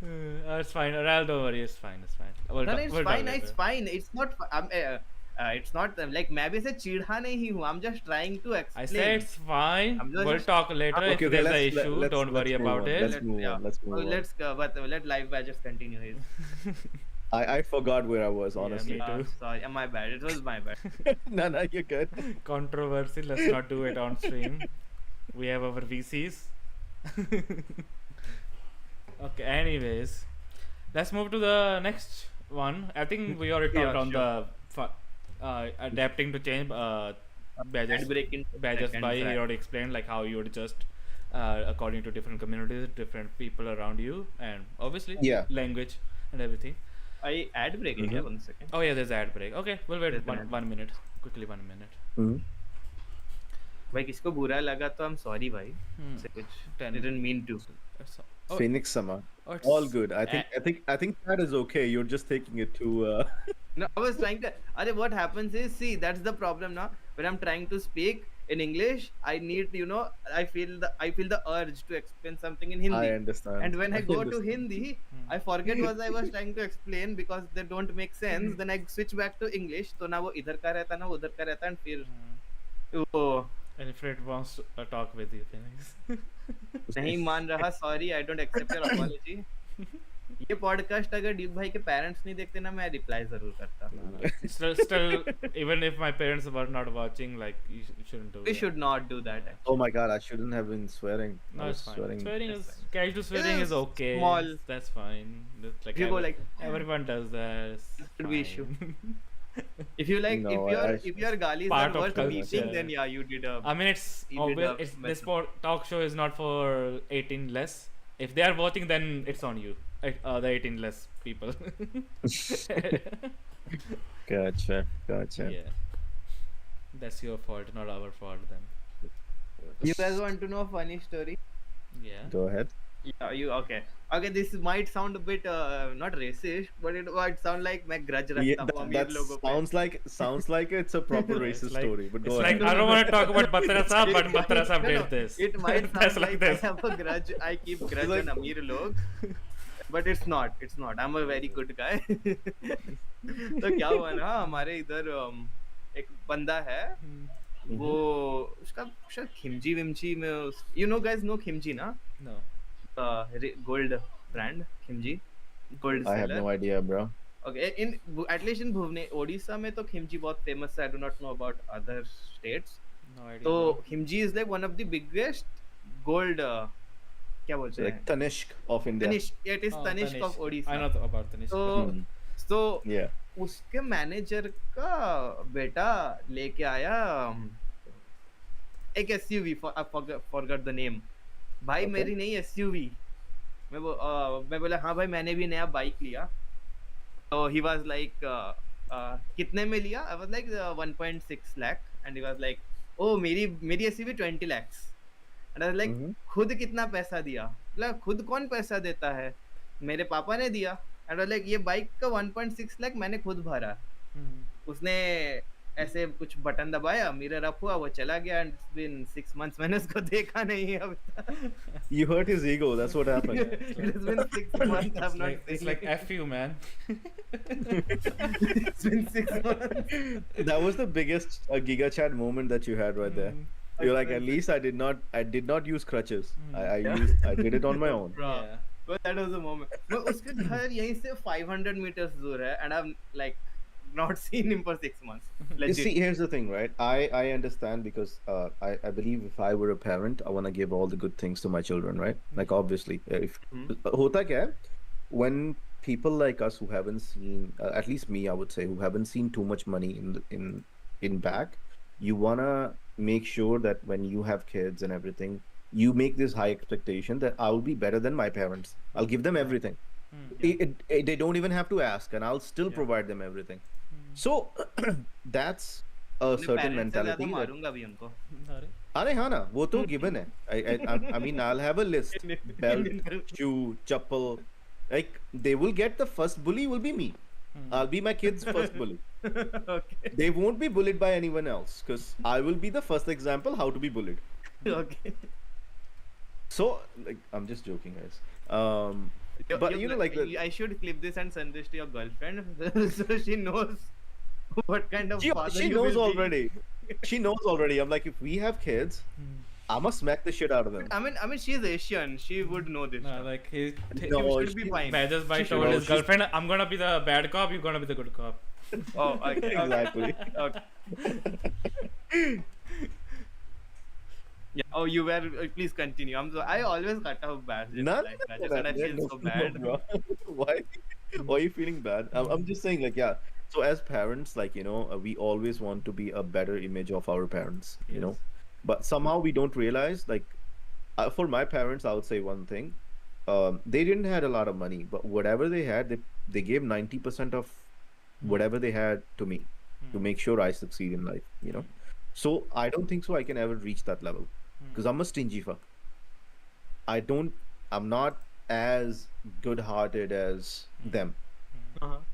It's fine. Ral, don't worry. It's fine. It's fine. No, it's fine. It's fine. It's not. It's not like मैं भी से चिढ़ा नहीं हूँ. I'm just trying to explain. I say it's fine. I'm just- We'll talk later Okay, if there's an let's- issue. let's- Don't worry let's move about on. it. Let's move on. Let's move on. Let's but let live badges continue his. I forgot where I was, honestly. me too. Sorry, my bad. It was my bad. No, you're good. Controversy. Let's not do it on stream. We have our VCs. Okay. Anyways, let's move to the next one. I think we already talked Yeah, on the adapting to change badges. Ad break in Badges second by he track. already explained like how you would adjust according to different communities, different people around you, and obviously Yeah. language and everything. I ad break है क्या? 1 second. Oh yeah, there's ad break. Okay, we'll wait There's an ad. 1 minute. Quickly 1 minute. भाई किसको बुरा लगा तो I'm sorry भाई. से कुछ 10. didn't mean to. Oh, Phoenix Summer. oh, it's- All good. I think that is okay. You're just taking it too. No, I was trying to. What happens is, see, that's the problem now. When I'm trying to speak in English, I need, you know, I feel the urge to explain something in Hindi. I understand. And when I go to understand. Hindi, I forget what I was trying to explain because they don't make sense. Then I switch back to English. तो ना वो इधर का रहता ना उधर का रहता and फिर वो And Fred wants to talk with you, Phoenix. नहीं मान रहा. Sorry, I don't accept your apology. ये पॉडकास्ट अगर ड्यूक भाई के पेरेंट्स नहीं देखते ना मैं रिप्लाई जरूर करता. Still, even if my parents were not watching, like you shouldn't do. We that. should not do that. Oh my god, I shouldn't have been swearing. No, I was it's fine. swearing. Swearing That's is fine. casual. Swearing is It's okay. small. That's fine. That's like You go like, everyone does that. It's Should be issue. fine. If you like, No, if your galis Part are of worth culture. beeping, then yeah, you did a. I mean, it's You did obvious. a It's, mess this talk show is not for 18 less. If they are watching, then it's on you. The 18 less people. Gotcha. Yeah, that's your fault, not our fault. Then. You guys want to know a funny story? Yeah. Go ahead. Yeah, you okay? Okay, this might sound a bit not racist, but it might sound like मैं grudge Yeah, रखता हूँ अमीर that लोगों पे. sounds like it's a proper It's racist like- story. But It's go like ahead. I don't want to talk about Batra Saab, but It Batra might- Saab no, did no, this. It might That's sound like I this. have a grudge. I keep grudge like- on अमीर लोग. But it's not. It's not. I'm a very good guy. तो क्या हुआ ना हमारे इधर एक बंदा है. वो उसका शायद खिमजी विमची में you know guys know Khimji ना? No. Gold brand Khimji. Gold I have seller. no idea, bro. Okay, at least in भुवने Odisha में तो खिमजी बहुत famous है. I do not know about other states. No idea. तो Khimji is like one of the biggest gold क्या So बोलते like हैं? Tanishq of India. Tanishq. It is Oh, Tanishq of Odisha. I know about Tanishq. तो so Yeah. उसके manager का बेटा लेके आया एक SUV. I forgot the name. भाई Okay. मेरी नई SUV. मैं बोला हाँ भाई मैंने भी नया बाइक लिया. So he was like कितने में लिया? I was like 1.6 lakh and he was like oh मेरी SUV 20 lakhs. And I was like खुद कितना पैसा दिया? मतलब खुद कौन पैसा देता है? मेरे पापा ने दिया. And I was like ये बाइक का 1.6 लाख मैंने खुद भरा. उसने ऐसे कुछ बटन दबाया, मिरर अप हुआ, वो चला गया. And it's been 6 months मैंने उसको देखा नहीं है अभी तक. You hurt his ego. That's what happened. It has been 6 months. I've not It's seen like it. F you, man. It's been 6 months. That was the biggest giga chat moment that you had right there. You're like, at least I did not use crutches. I did it on my own. Bro. Yeah. But that was the moment. No, उसके घर यहीं से 500 meters दूर है. And I'm like not seen him for 6 months. You Legit. see, here's the thing, right? I understand because I believe if I were a parent, I want to give all the good things to my children, right? Like obviously, if hota kya hai, when people like us who haven't seen, at least me, I would say, who haven't seen too much money in back, you wanna make sure that when you have kids and everything, you make this high expectation that I'll be better than my parents. I'll give them everything. They don't even have to ask, and I'll still provide them everything. So that's a अपने certain parents से ज्यादा mentality that मारूंगा भी उनको. अरे अरे हाँ ना वो तो given है. I mean I'll have a list. Belt, shoe, chappal. Like they will get the first bully will be me. I'll be my kid's first bully. Okay. They won't be bullied by anyone else because I will be the first example how to be bullied. Okay. So like I'm just joking, guys. But you know like I should clip this and send this to your girlfriend so she knows what kind of father she you knows will be. already. She knows already. I'm like if we have kids, I'ma smack the shit out of them. I mean, she's Asian. She would know this. stuff. like he No, should be she- fine. Bajaz Bhai She told knows his she's- girlfriend, I'm gonna be the bad cop, you're gonna be the good cop. Oh, okay. Exactly. Okay. Yeah. Oh, you were. Please continue. I always cut off bad. No, Like, I just said I feel so bad. bro. Why? Why are you feeling bad? I'm just saying, like, yeah. So as parents, like, you know, we always want to be a better image of our parents, you know, but somehow we don't realize, like, for my parents, I would say one thing. They didn't had a lot of money, but whatever they had, they gave 90% of whatever they had to me to make sure I succeed in life, you know. So I don't think so I can ever reach that level because I'm a stingy fuck. I'm not as good-hearted as them.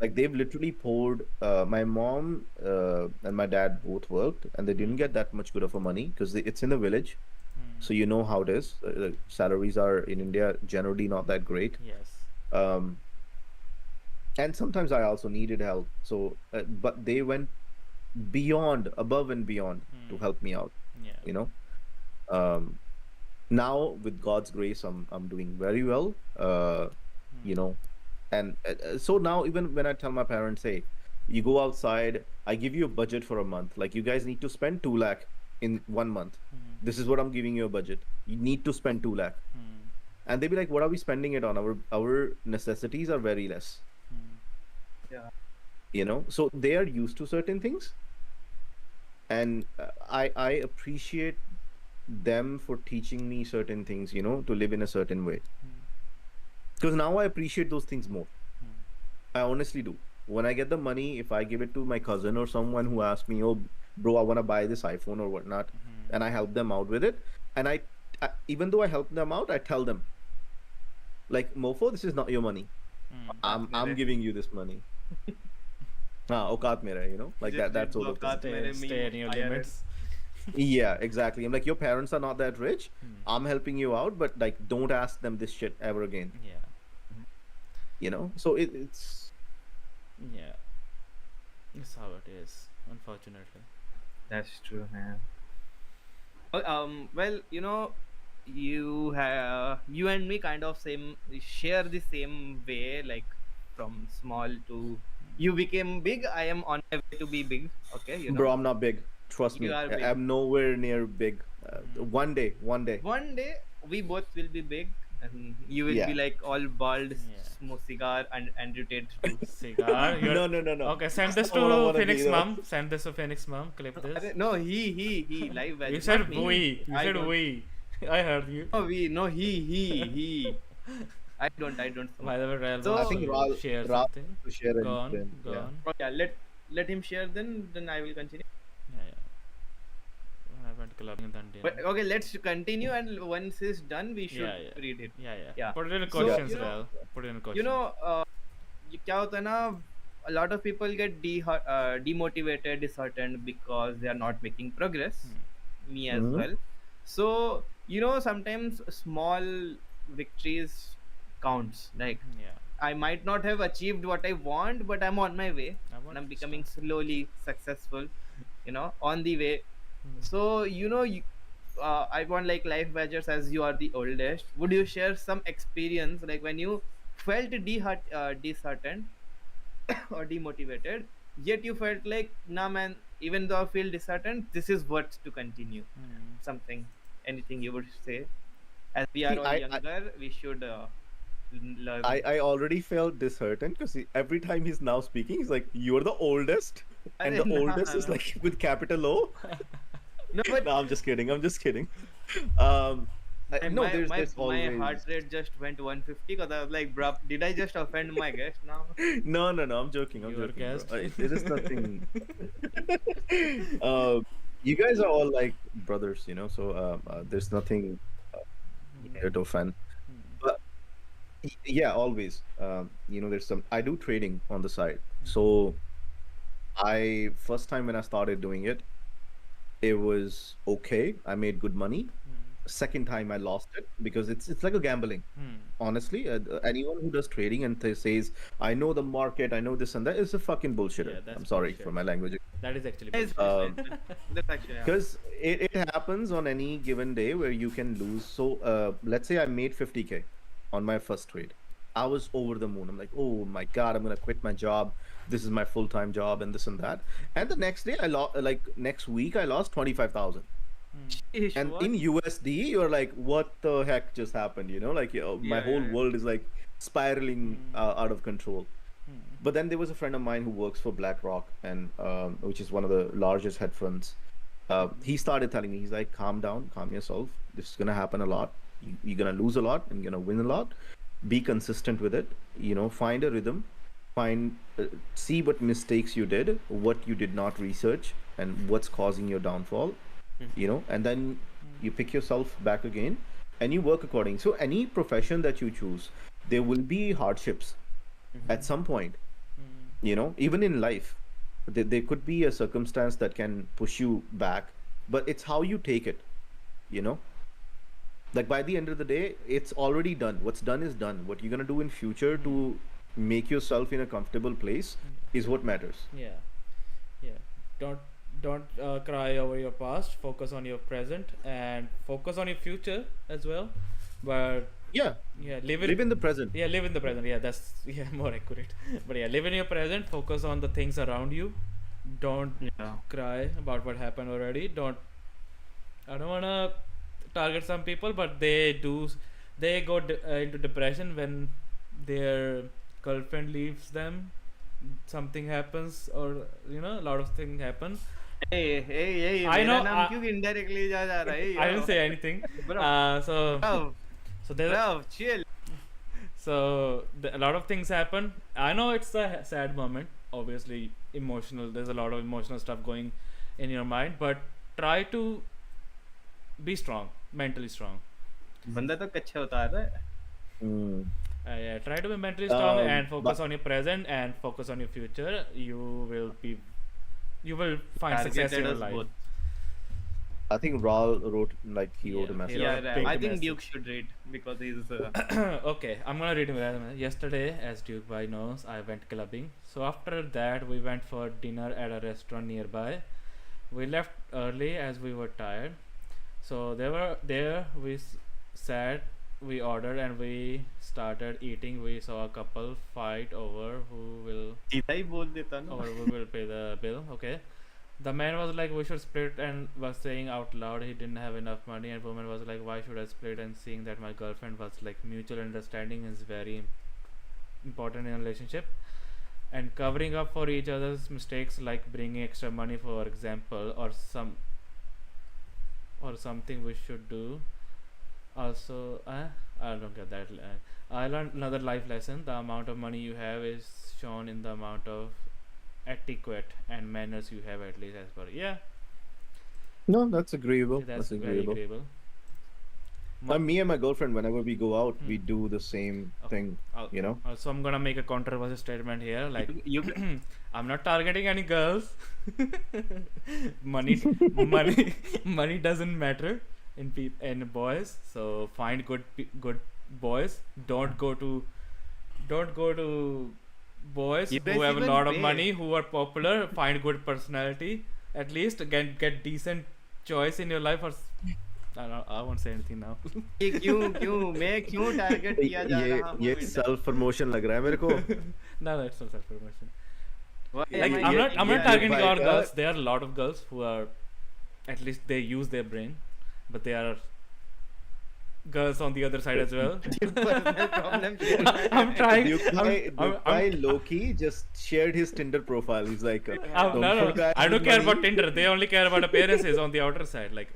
Like they've literally poured. My mom and my dad both worked, and they didn't get that much good of a money because it's in a village, so you know how it is. Salaries are in India generally not that great. Yes. And sometimes I also needed help. So, but they went beyond, above and beyond to help me out. Yeah. You know. Now with God's grace, I'm doing very well. You know, and so now even when I tell my parents, hey, you go outside, I give you a budget for a month. Like you guys need to spend 2 lakh in 1 month. This is what I'm giving you a budget. You need to spend 2 lakh. And they be like, what are we spending it on? Our necessities are very less. Yeah. You know, so they are used to certain things, and I appreciate them for teaching me certain things, you know, to live in a certain way. Because now I appreciate those things more. I honestly do. When I get the money, if I give it to my cousin or someone who asks me, oh, bro, I want to buy this iPhone or whatnot, and I help them out with it, and I even though I help them out, I tell them, like, Mofo, this is not your money. I'm giving you this money. Aukat mera, you know, like Just that sort let of thing. Aukat mere me Stay in your hire it. limits. Yeah, exactly. I'm like, your parents are not that rich. I'm helping you out, but like, don't ask them this shit ever again. Yeah. You know, so it's Yeah. That's how it is, unfortunately. That's true, man. Well, you know, you and me kind of share the same way, like from small to you became big. I am on my way to be big. Okay, you know. bro. I'm not big. Trust You me. are big. I'm nowhere near big. One day. One day we both will be big, and you will Yeah. be like all bald, Yeah. smoke cigar, and irritated. Cigar. No. Okay, send this That's all I to wanna Phoenix be, though. mom. Send this to Phoenix mom. Clip this. No, he live. You not said me. we. You I said don't- we. I heard you. No, he. I don't. By the way, Rael So- wants I think to Rael- share Rael something. to share Go on. anything. Go Yeah. on. Oh, yeah, let him share. Then I will continue. Yeah. I went clubbing and then But okay, let's continue. And once it's done, we should Yeah. read it. Yeah. Yeah. Put it in So, questions, you know- Rael. Put it in questions. You know, क्या होता है ना? A lot of people get demotivated, disheartened because they are not making progress. Me as Mhm. well. So you know, sometimes small victories counts. Like Yeah. I might not have achieved what I want, but I'm on my way, I want and I'm to becoming slowly successful. You know, on the way. So you know, I want like life badgers, as you are the oldest. Would you share some experience like when you felt disheartened or demotivated, yet you felt like, nah man, even though I feel disheartened, this is what to continue. Something, anything you would say? As we are See, all younger, we should learn. I already felt disheartened because every time he's now speaking, he's like, "You're the oldest," and Arey, the nah, oldest is nah. like with capital O. No, but No, I'm just kidding. I'm just kidding. Um, no, there's my heart always rate just went 150 because I was like, bruh, did I just offend my guest now? no. I'm joking. I'm Your joking, bro. guest. There is nothing. uh, you guys are all like brothers, you know. So there's nothing here to offend. But yeah, always. You know, there's some. I do trading on the side. So I first time when I started doing it, it was okay. I made good money. Second time I lost it because it's like a gambling. Honestly, anyone who does trading and says I know the market, I know this and that is a fucking bullshitter. Yeah, that's I'm sorry bullshit. for my language. That is actually It's bullshit. fine. That's actually Because it happens on any given day where you can lose. So let's say I made 50K on my first trade. I was over the moon. I'm like, oh my god, I'm gonna quit my job. This is my full-time job and this and that. And the next day I lost, like next week I lost 25,000. Ish, And what? in USD, you're like, what the heck just happened? You know, like my Yeah, whole yeah, yeah. world is like spiraling out of control. But then there was a friend of mine who works for BlackRock, and which is one of the largest hedge funds. He started telling me, he's like, calm down, calm yourself. This is gonna happen a lot. You're gonna lose a lot and you're gonna win a lot. Be consistent with it. You know, find a rhythm. Find, see what mistakes you did, what you did not research, and what's causing your downfall. You know, and then you pick yourself back again, and you work according. So any profession that you choose, there will be hardships at some point. You know, even in life, there could be a circumstance that can push you back, but it's how you take it. You know, like by the end of the day, it's already done. What's done is done. What you're gonna do in future to make yourself in a comfortable place is what matters. Yeah, yeah. Don't cry over your past. Focus on your present and focus on your future as well. But Yeah, yeah, live in the present. yeah, live in the present. Yeah, that's yeah more accurate. But yeah, live in your present. Focus on the things around you. Don't Yeah. cry about what happened already. Don't. I don't wanna target some people, but they do. They go into depression when their girlfriend leaves them. Something happens, or you know, a lot of things happen. Hey, I मेरा know, नाम क्यों indirectly जा रहा है? I didn't say anything. Bro. So Bro, so there's bro, chill. so a lot of things happen. I know it's a sad moment, obviously emotional. There's a lot of emotional stuff going in your mind, but try to be strong, mentally strong. बंदा तो कच्चा उतार रहा है. Mm. Yeah, try to be mentally strong and focus But on your present and focus on your future. You will find success in Targeted your us life. both. I think Raul wrote like he wrote a Yeah, message. he Yeah, wrote a right. big I think message. Duke should read because he's. Okay, I'm gonna read it. Yesterday, as Duke Bhai knows, I went clubbing. So after that, we went for dinner at a restaurant nearby. We left early as we were tired. So we sat, we ordered, and we started eating. We saw a couple fight over who will सीधा ही बोल देता ना. or who will pay the bill. Okay. The man was like, we should split, and was saying out loud he didn't have enough money, and woman was like, why should I split? And seeing that my girlfriend was like, mutual understanding is very important in a relationship, and covering up for each other's mistakes, like bringing extra money for example, or something we should do. Also, I don't get that. I learned another life lesson: the amount of money you have is shown in the amount of etiquette and manners you have, at least as per. Yeah, No, that's agreeable. that's That's very agreeable. agreeable. Me and my girlfriend, whenever we go out, we do the same Okay. thing. Al- You know. Also, I'm gonna make a controversial statement here. Like, You I'm not targeting any girls. money, money doesn't matter in boys. So find good boys. Don't go to boys You guys who have a even lot of pay. money, who are popular. Find good personality. At least get decent choice in your life. I won't say anything now. ये क्यों मैं क्यों target किया जा रहा हूँ ये winter? self promotion लग रहा है मेरे को. No, it's not self promotion. Why Like am I I'm getting not that? targeting all Like, girls. There are a lot of girls who are, at least they use their brain, but they are girls on the other side as well. Personal problem. I'm trying. Duke guy Loki just shared his Tinder profile. He's like, No, no, guys I with don't care about money. Tinder. They only care about appearances on the outer side. Like,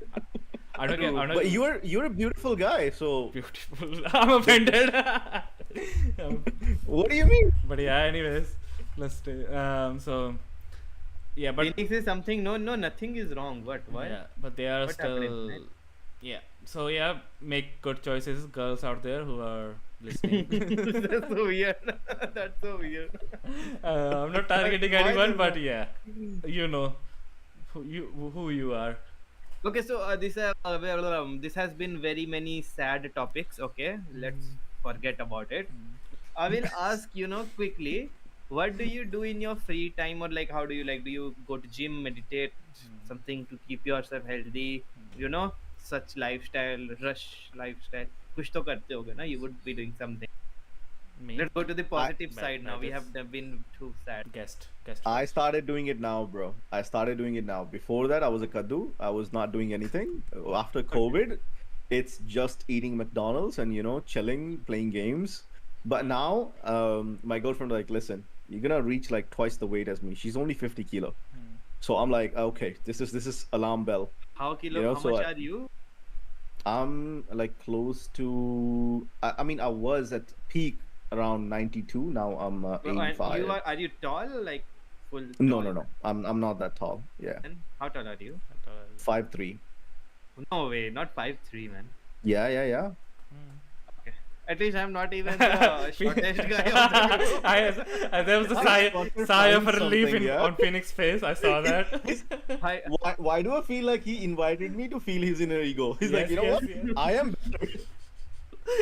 I don't care. I'm not But you're a beautiful guy, so beautiful. I'm offended. what do you mean? But yeah, anyways, let's stay. So, yeah, but Phoenix is something. No, nothing is wrong. What? Why? yeah, but they are What happened, still. man? Yeah. So yeah, make good choices, girls out there who are listening. That's so weird. That's so weird. I'm not targeting Why anyone, does but that- yeah, you know who you are. Okay, so this has been very many sad topics. Okay, let's forget about it. I will ask quickly. What do you do in your free time, or like how do you like? Do you go to gym, meditate, something to keep yourself healthy? Such lifestyle, rush lifestyle. कुछ तो करते होगे ना? You would be doing something. Me, Let's go to the positive Bad- side now. bad We is- have been too sad. guest. I started doing it now, bro. I started doing it now. Before that, I was a kaddu. I was not doing anything. After COVID, it's just eating McDonald's and chilling, playing games. But now, my girlfriend like, listen, you're gonna reach like twice the weight as me. She's only 50 kilo. So I'm like, okay, this is alarm bell. How kilo? You know, how so much I- are you? I'm like close to. I mean, I was at peak around 92. Now I'm Oh, and 85. are you tall? Like full? No, tall? no, no. I'm not that tall. Yeah, And how tall are you? 5'3". No way, not 5'3", man. Yeah. Okay. At least I'm not even the shortest guy of the group. There was a sigh of relief Something, yeah. on Phoenix's face. I saw that. Hi, Why do I feel like he invited me to feel his inner ego? He's like, Yes, you know yes, what? yes. I am better.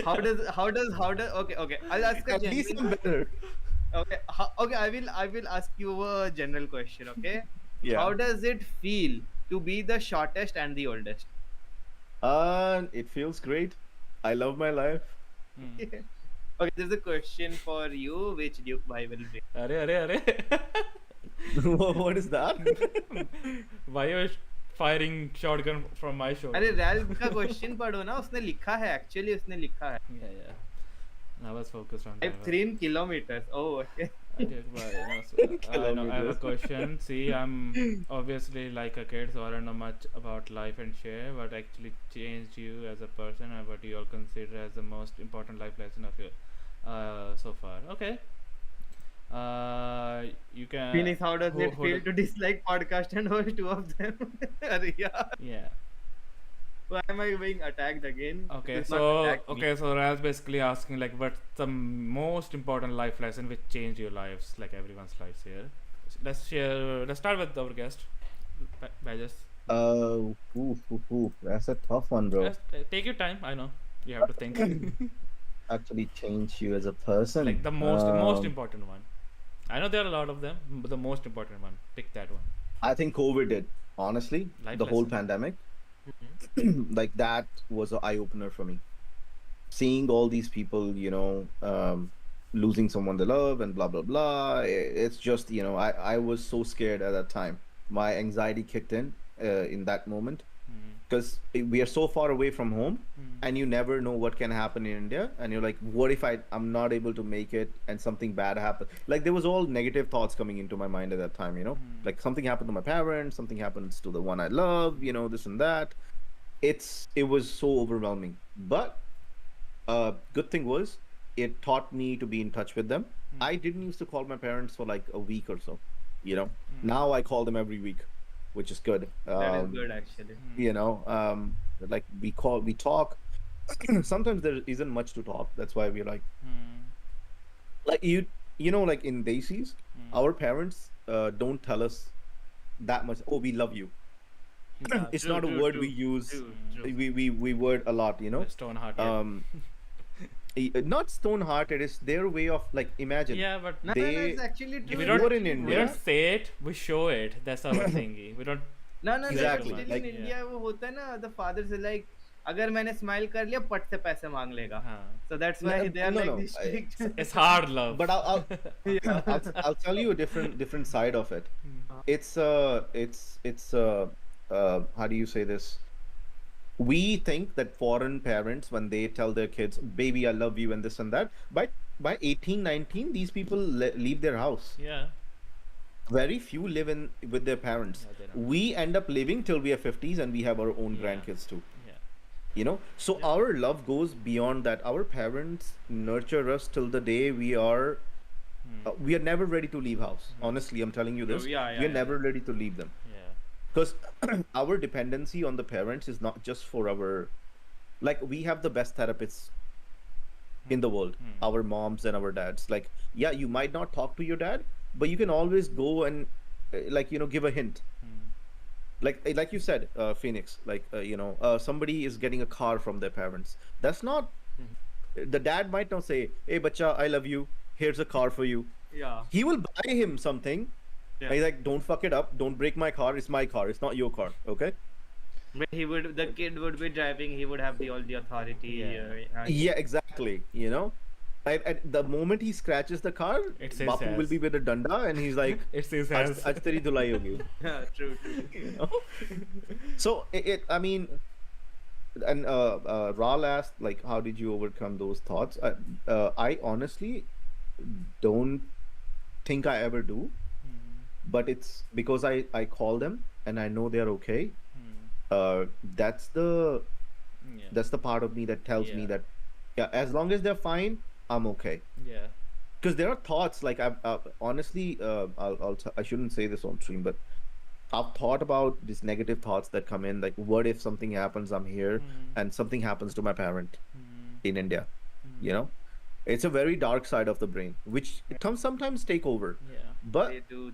how does okay. I'll ask a At least I'm genuine. better. Okay, okay. I will ask you a general question. Okay. Yeah. How does it feel to be the shortest and the oldest? It feels great. I love my life. Okay, there's a question for you, which Duke Bhai will bring. Arre. What is that? Why are you firing shotgun from my shoulder? अरे Ralph का question पढ़ो ना उसने लिखा है actually उसने लिखा है Yeah. I was focused on that. 3 kilometers. Oh, okay. Okay, bye. No, so, I have a question. See, I'm obviously like a kid, so I don't know much about life and share. What actually changed you as a person, and what you all consider as the most important life lesson of your so far? Okay. You can. Phoenix, how does it who feel to dislike podcast and host two of them? अरे यार, Yeah. why am I being attacked again? Okay, This is so not attack me. so Ral's basically asking like, what's the most important life lesson which changed your lives, like everyone's lives here. Let's start with our guest, Bajas. That's a tough one, bro. Just take your time. I know you have to think. Actually change you as a person. Like the most important one. I know there are a lot of them, but the most important one. Pick that one. I think COVID did. Honestly, Life the whole lesson. pandemic, like that was an eye opener for me. Seeing all these people, losing someone they love and blah blah blah. It's just I was so scared at that time. My anxiety kicked in that moment because we are so far away from home, and you never know what can happen in India, and you're like, what if I'm not able to make it and something bad happens? Like there was all negative thoughts coming into my mind at that time, like something happened to my parents, something happens to the one I love, this and that. It was so overwhelming, but good thing was it taught me to be in touch with them. I didn't used to call my parents for like a week or so, now I call them every week, which is good. That is good actually. Like we talk. Sometimes there isn't much to talk. That's why we're like like in Desis, our parents don't tell us that much. Oh, we love you. It's True, not a true, word true, we use. true. We word a lot, Stone heart. Yeah. Not stone hearted. It's their way of like imagine. Yeah, but No, it's actually true. we don't- don't. in We India- don't say it. We show it. That's our thingy. We don't. No, Exactly, Still like- in India, वो होता है ना, the fathers are like, अगर मैंने smile कर लिया पट से पैसे मांग लेगा. हाँ. So that's why they are No, like no, this strict. It's hard love. But I'll tell you a different side of it. It's how do you say this? We think that foreign parents, when they tell their kids, "Baby, I love you," and this and that, by 18, 19, these people leave their house. Yeah. Very few live in with their parents. Yeah, they don't. We end up living till we are 50s, and we have our own Yeah. grandkids too. Yeah. You know, so our love goes beyond that. Our parents nurture us till the day we are. We are never ready to leave house. Honestly, I'm telling you this. Yeah, we are never ready to leave them. Yeah. Because our dependency on the parents is not just for our, like, we have the best therapists in the world, our moms and our dads. Like, yeah, you might not talk to your dad, but you can always go and like, you know, give a hint. Like you said, Phoenix, like, you know, somebody is getting a car from their parents. That's not, the dad might not say, "Hey bacha, I love you, here's a car for you." Yeah. He will buy him something. Yeah. He's like, "Don't fuck it up, don't break my car, it's my car, it's not your car." Okay. But the kid would be driving. He would have all the authority. Yeah. Yeah, exactly. You know, at the moment he scratches the car, It says Bapu will yes. be with a danda, and he's like, It says "Aaj as. aaj teri dhulai hogi." True. You know? So I mean, and Ral asked, like, how did you overcome those thoughts? I honestly don't think I ever do, but it's because I call them and I know they're okay. That's the Yeah. that's the part of me that tells me Yeah. that, yeah, as long as they're fine, I'm okay. Yeah. Because there are thoughts, like, honestly, I shouldn't say this on stream, but I've thought about these negative thoughts that come in, like, what if something happens, I'm here, and something happens to my parent in India. You know, it's a very dark side of the brain, which it comes sometimes take over. Yeah. But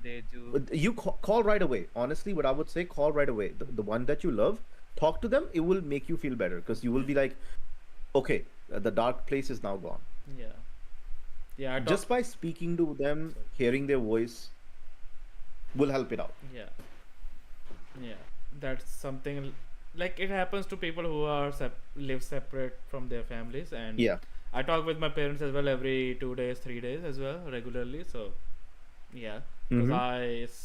They do. you call right away. Honestly, what I would say, call right away. The one that you love, talk to them. It will make you feel better, because you will be like, okay, the dark place is now gone. Yeah. Yeah. Just by speaking to them, hearing their voice will help it out. Yeah. Yeah. That's something like it happens to people who are live separate from their families, and Yeah. I talk with my parents as well every 2 days, 3 days as well regularly. So yeah, because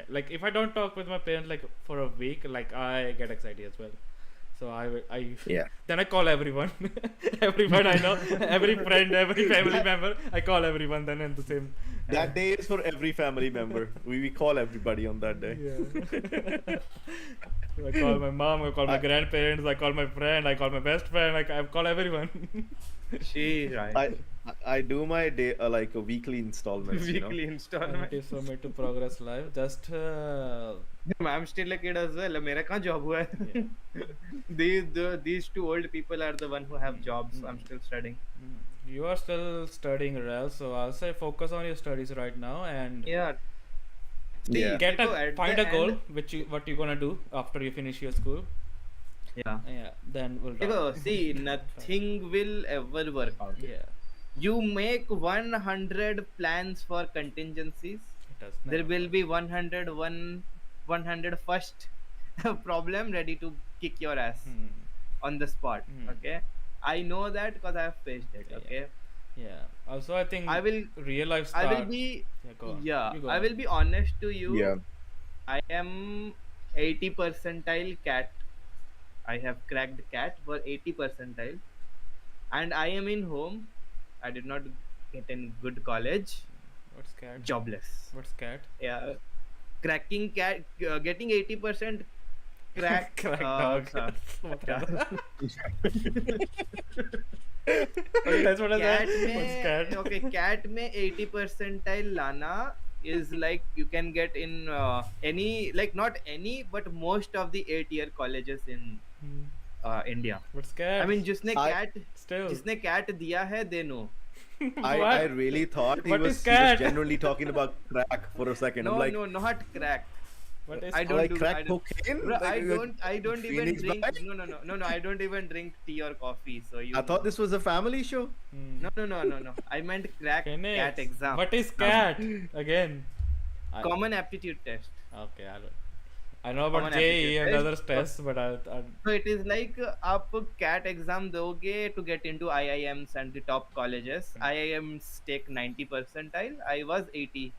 like if I don't talk with my parents like for a week, like I get anxiety as well. So I Yeah. then I call everyone, everyone I know, every friend, every family member. I call everyone then in the same. That day is for every family member. We call everybody on that day. Yeah. I call my mom, I call my grandparents, I call my friend, I call my best friend, like I call everyone. She's right. I do my day like a weekly installments. Weekly installment. Thank you so much to Progress Live. Just I'm still a kid as well. मेरा कहाँ job हुआ है? These two old people are the one who have jobs. I'm still studying. You are still studying, Rel, so I'll say focus on your studies right now and Yeah. Yeah. Find a goal what you're gonna do after you finish your school. Yeah. Yeah, then we'll talk. Because see, nothing will ever work out. Yeah, You make 100 plans for contingencies. it does. There never will work. be 100 first problem ready to kick your ass on the spot. Okay, I know that because I have faced it. Yeah. Okay, Yeah. Also, I think I will- real life I start. will be Yeah, go on. yeah. You go I on. will be honest to you. Yeah. I am 80 percentile cat. I have cracked cat for 80 percentile, and I am in home. I did not get in good college. What's cat? Jobless. What's cat? Yeah, cracking cat, getting 80% crack. Crack dog. What yeah. That's what I cat said. What's cat? okay, cat में 80 percentile लाना is like you can get in any, like not any, but most of the 8-year colleges in India. What's cat? I mean, जिसने Still. cat दिया है, they know. I What? really thought he What was is cat? genuinely talking about crack for a second. No, I'm like, no, not crack. What is I don't like do crack I don't, cocaine? Bro, Like, I don't even Phoenix drink. Black? No. I don't even drink tea or coffee. So you. I thought this was a family show. No. I meant crack Phoenix. cat exam. What is cat? Again. Common aptitude test. Okay, I don't. I know about common JEE aptitude and test. other tests, but I So it is like आप CAT exam दोगे to get into IIMs and the top colleges. IIMs take 90 percentile. I was 80.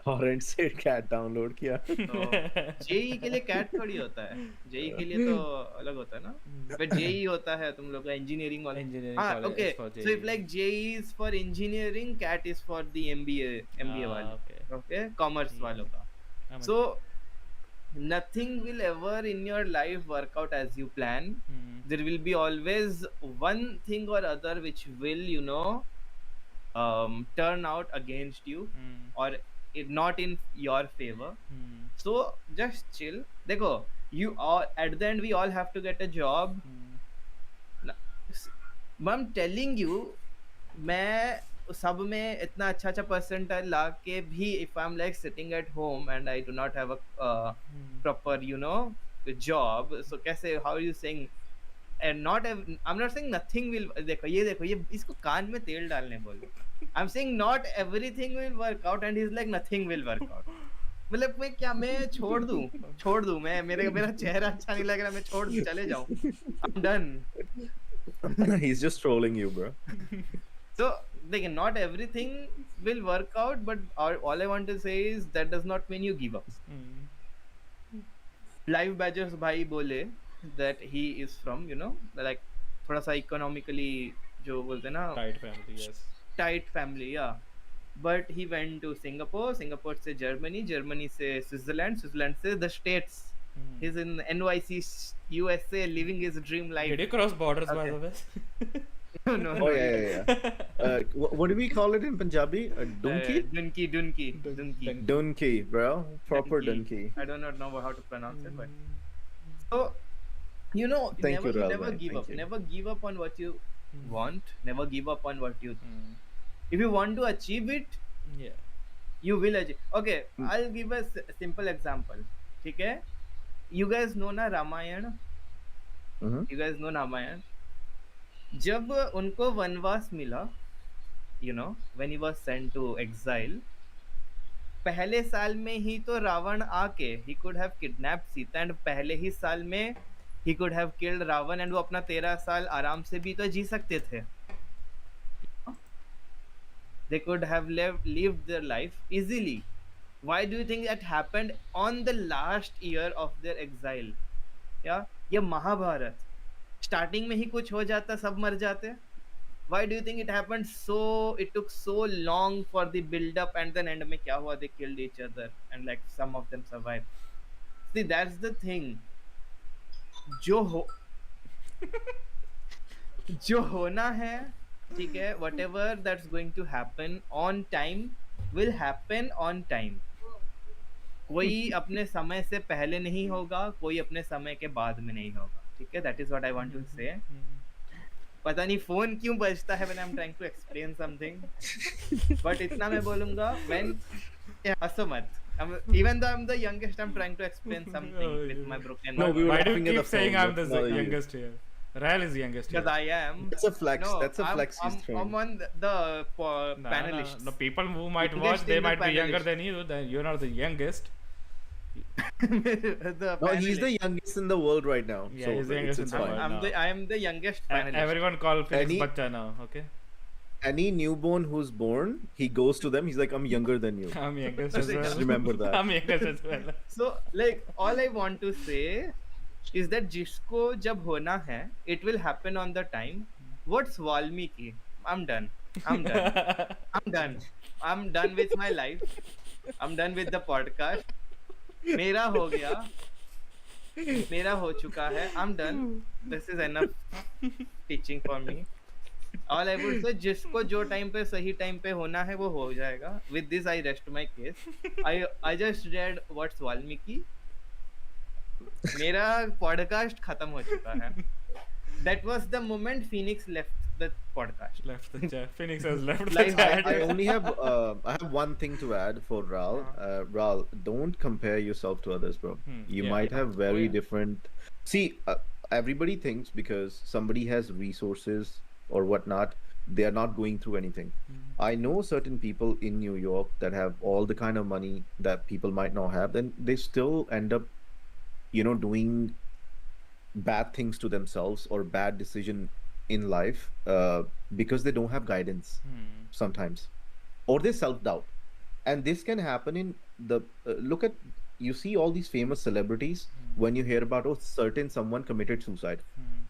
Torrent से cat download किया. तो JEE के लिए cat थोड़ी होता है, जेई के लिए तो अलग होता है ना, फिर जेई होता है तुम लोग का इंजीनियरिंग वाला. engineering हाँ college okay, is for so if JEE. like JEE is for engineering, cat is for the MBA वाले, Okay. okay, commerce Yeah. वालों का. I mean, So nothing will ever in your life work out as you plan. There will be always one thing or other which will, you know, turn out against you or not in your favor. So just chill. देखो, you all at the end we all have to get a job. I'm telling you, मैं सब में इतना अच्छा अच्छा percentile ला के भी if I'm like sitting at home and I do not have a proper, you know, job, so कैसे, how are you saying? And not I'm not saying nothing will, देखो ये इसको कान में तेल डालने बोलो. I'm saying not everything will work out and he's like nothing will work out. मतलब मैं छोड़ दूं मैं, मेरा चेहरा अच्छा नहीं लग रहा, मैं छोड़ दूं, चले जाऊं. I'm done. He's just trolling you, bro. So देखिए, not everything will work out, but all I want to say is that does not mean you give up. Live badgers भाई बोले that he is from, you know, like थोड़ा सा economically जो बोलते हैं ना, tight family, yes. tight family, yeah. But he went to Singapore से Germany से Switzerland से the States. He's in NYC USA living his dream life. Did you cross borders, by Okay. the way? No. Oh yeah. What do we call it in Punjabi? Dunki? Dunki. Dunki, bro. Proper Dunki. I do not know how to pronounce it, but so, you know, Thank you, Rahul never bhai. give Thank up. you. Never give up on what you want. Never give up on what you. If you want to achieve it, Yeah. you will achieve. Okay, I'll give a simple example. ठीक है? You guys know ना Ramayan? You guys know Ramayan? जब उनको वनवास मिला, you know, when he was sent to exile, पहले साल में ही तो रावण आके he could have kidnapped Sita and पहले ही साल में he could have killed Ravan and वो अपना 13 साल आराम से भी तो जी सकते थे. They could have lived their life easily. Why do you think that happened on the last year of their exile? Yeah, ये महाभारत स्टार्टिंग में ही कुछ हो जाता, सब मर जाते. Why do you think it happened it took so long for the build up and then end में क्या हुआ? They killed each other and like some of them survived. See, that's the thing. जो होना है, ठीक है, whatever that's going to happen on time will happen on time. कोई अपने समय से पहले नहीं होगा, कोई अपने समय के बाद में नहीं होगा. ठीक है, that is what I want to say. पता नहीं फोन क्यों बजता है when I'm trying to explain something, but इतना मैं बोलूँगा, when हंसो मत. Even though I'm the youngest, I'm trying to explain something with my broken. No, we were Why do you laughing at keep the saying phone, I'm the not you. youngest here? Rael is the youngest here. Because I am. That's a flex. No, That's a flex he's I'm throwing. on the No, panelists. no, people who might Youngest watch, they in the might be younger panelist. than you. Then you're not the youngest. The No, he's the panelist. youngest in the world right now. Yeah, so he's the youngest it's in the fine. world. I am the youngest panelist. Everyone call Felix Any- Bacha now. Okay. Any newborn who's born, he goes to them. He's like, "I'm younger than you." I'm youngest as well. Just remember that. I'm youngest as well. So like all I want to say is that जिसको जब होना है, it will happen on the time. What's Valmiki? I'm done. I'm done with my life. I'm done with the podcast. मेरा हो गया. मेरा हो चुका है. I'm done. This is enough teaching for me. All I would say, जिसको जो time पे सही टाइम पे होना है वो हो जाएगा. With this I rest my case. I just read What's Valmiki. मेरा पॉडकास्ट खत्म हो चुका है. That was the moment Phoenix left the podcast. Left the chat. Phoenix has left the Live- chat. I only have I have one thing to add for Ral. Ral, don't compare yourself to others, bro. You Yeah. might have very yeah. different. See, everybody thinks because somebody has resources or whatnot, they are not going through anything. I know certain people in New York that have all the kind of money that people might not have, then they still end up doing bad things to themselves or bad decision in life because they don't have guidance sometimes, or they self-doubt. And this can happen in the look at, you see all these famous celebrities. When you hear about, oh, certain someone committed suicide,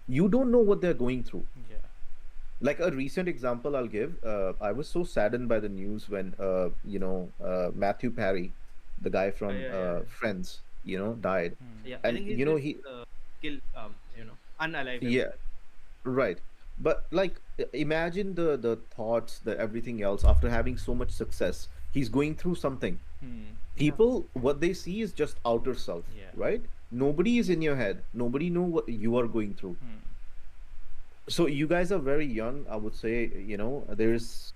you don't know what they're going through. Yeah. Like a recent example I'll give, I was so saddened by the news when Matthew Perry, the guy from yeah. Friends, died. Yeah, I And think he's he kill, unalive. yeah, right. But like, imagine the thoughts, the everything else after having so much success. He's going through something. People, what they see is just outer self, Yeah. right? Nobody is in your head. Nobody know what you are going through. So you guys are very young, I would say. There's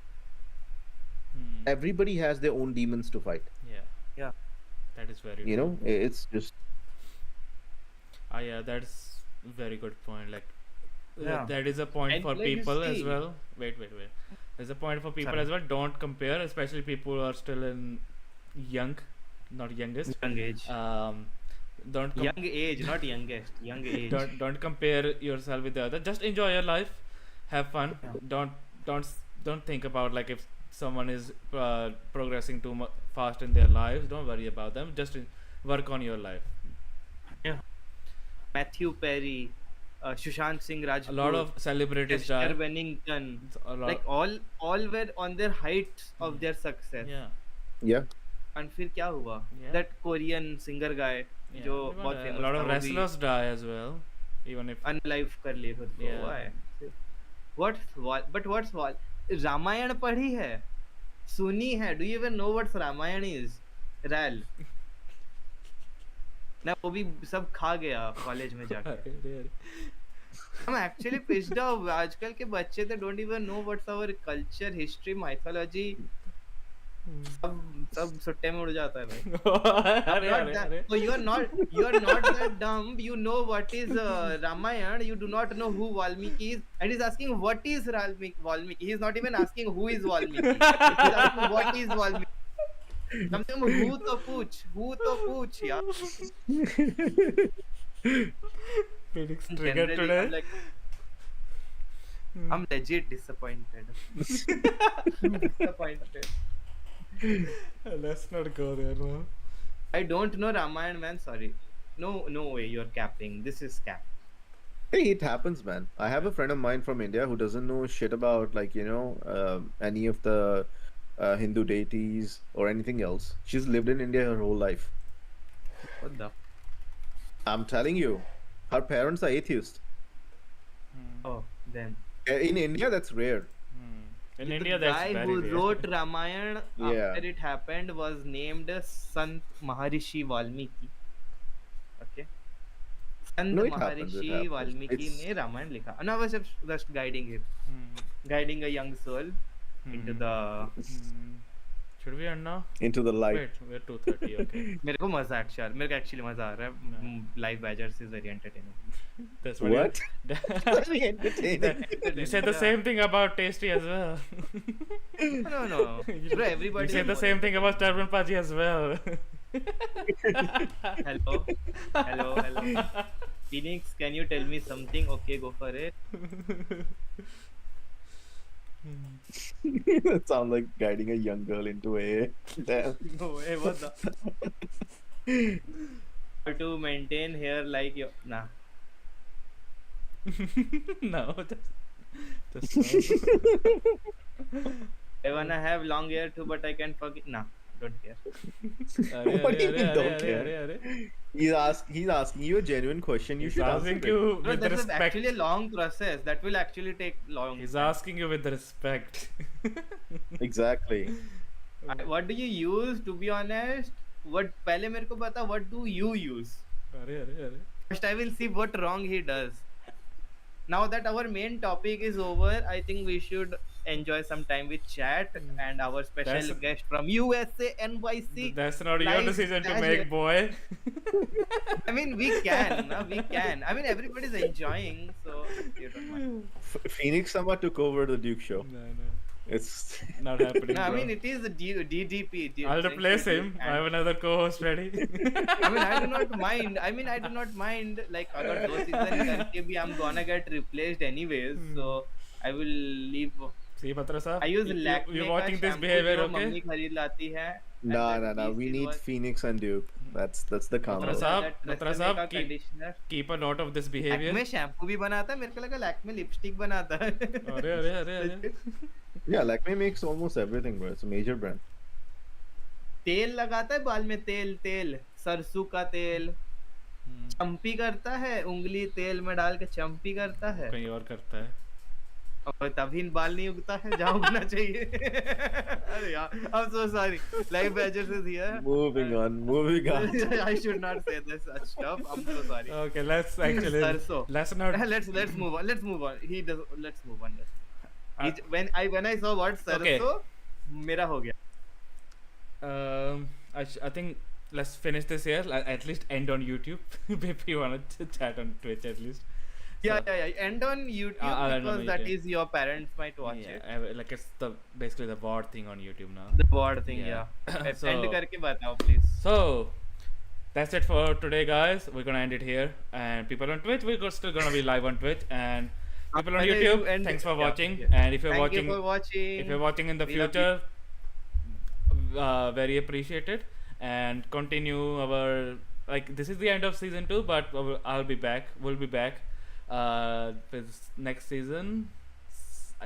everybody has their own demons to fight. Yeah. Yeah. That is very You true. know, it's just Yeah, that's very good point. Like, Yeah. that is a point And for like you people as see- well. Wait. There's a point for people Sorry. as well. Don't compare, especially people who are still in young, not youngest. Young age. Don't Young age, not youngest. Young age. don't compare yourself with the other. Just enjoy your life, have fun. Yeah. Don't think about like if someone is progressing too fast in their lives. Don't worry about them. Just work on your life. Matthew Perry, Sushant Singh Rajput, A lot of celebrities die. Chester Bennington, A lot. like all were on their heights of their success. Yeah. yeah. And फिर क्या हुआ? Yeah. That Korean singer guy Yeah. जो Even, बहुत a famous lot था, of वो भी wrestlers die as well, even if unalive कर लिए खुद को. Yeah. Why? What's रामायण पढ़ी है, सुनी है. Do you even know what Ramayan is? Ral. ना वो भी सब खा गया कॉलेज में जाके. I'm actually pissed off. आजकल के बच्चे they don't even know what's our culture, history, mythology. सब सुट्टे में उड़ जाता है भाई. अरे. So you're not that dumb. You know what is Ramayana. You do not know who Valmiki is, and he's asking what is Valmiki. He's not even asking who is Valmiki. He's asking what is Valmiki. कम से कम who तो पूछ यार. Felix triggered Generally, today. I'm legit disappointed. Disappointed. Let's not go there, no. I don't know Ramayana, man. Sorry. No way. You're capping. This is cap. Hey, it happens, man. I have a friend of mine from India who doesn't know shit about any of the Hindu deities or anything else. She's lived in India her whole life. What the? I'm telling you, her parents are atheists. Oh, then. In India, that's rare. In The India, that's guy very who rare. wrote Ramayana Yeah. after it happened was named Sant Maharishi Valmiki. Okay. Sant No, it happens, it Maharishi happens. Valmiki It's- ने रामायण लिखा. And I was just guiding him, guiding a young soul into the. Should we end now? Into the light. Wait, we're 2:30. Okay. मेरे को मजा actually मजा आ रहा है. Live Badgers is very entertaining. That's what. What? Very entertaining. You said the same thing about Tasty as well. No. Bro, everybody. You said the same thing about Turban Paji as well. Hello. Phoenix, can you tell me something? Okay, go for it. That sounds like guiding a young girl into a. Damn. No way, what the? How to maintain hair like your. Nah. No, just I wanna have long hair too, but I can't forget. Nah, don't care. What do you mean don't care? He's asking you a genuine question. You He's should answer asking it. you No, with that is respect. actually a long process. That will actually take long. He's asking you with respect. Exactly. What do you use? To be honest, what पहले मेरे को बता. What do you use? अरे. First, I will see what wrong he does. Now that our main topic is over, I think we should enjoy some time with chat and our special That's- guest from USA NYC. That's not your live decision to casual. make, boy. I mean, we can. I mean, everybody's enjoying, so you don't mind. Phoenix Sama took over the Duke show. No. It's Not happening. No, I bro. mean it is the DDP. I'll replace him. I have another co-host ready. I mean, I do not mind. I mean, I do not mind. Like, अगर 2 season करके भी I'm gonna get replaced anyways. So I will leave. See, Patra Saab, I use Lakme you're का watching this shampoo behavior, जो okay? Mummy खरीद लाती है. and nah, then nah, nah. We this need was- Phoenix and Duke. That's the combo. Patra Saab, that Patra Lakme Saab, का conditioner. keep a note of this behavior. Lakme shampoo भी बनाता है. मेरे को लगा Lakme lipstick बनाता है. अरे. Yeah, Lakme makes almost everything, bro. It's a major brand. तेल लगाता है बाल में. तेल सरसों का तेल. चंपी करता है. उंगली तेल में डाल के चंपी करता है. कहीं और करता है. और तभी बाल नहीं उगता है जहाँ उगना चाहिए. अरे यार, I'm so sorry. Life Badgers is here. Moving on. I should not say this such stuff. I'm so sorry. Okay, let's actually Sarso. let's not. Let's move on. Let's move on. Let's move on. Uh, When I saw what Sarso, Okay. मेरा हो गया. I think let's finish this here. At least end on YouTube. If you want to chat on Twitch, at least. Yeah. End on YouTube I'll end on because that YouTube. is your parents might watch it. Like it's basically the board thing on YouTube now. The board thing, Yeah. yeah. So- End करके बताओ please. So that's it for today, guys. We're gonna end it here. And people on Twitch, we're still gonna be live on Twitch. And people on Pहले YouTube, end- thanks for yeah, watching. yeah. And if you're Thank watching, you for watching. if you're watching in the We love you. future, very appreciated. And continue our this is the end of season 2, but I'll be back. We'll be back with next season.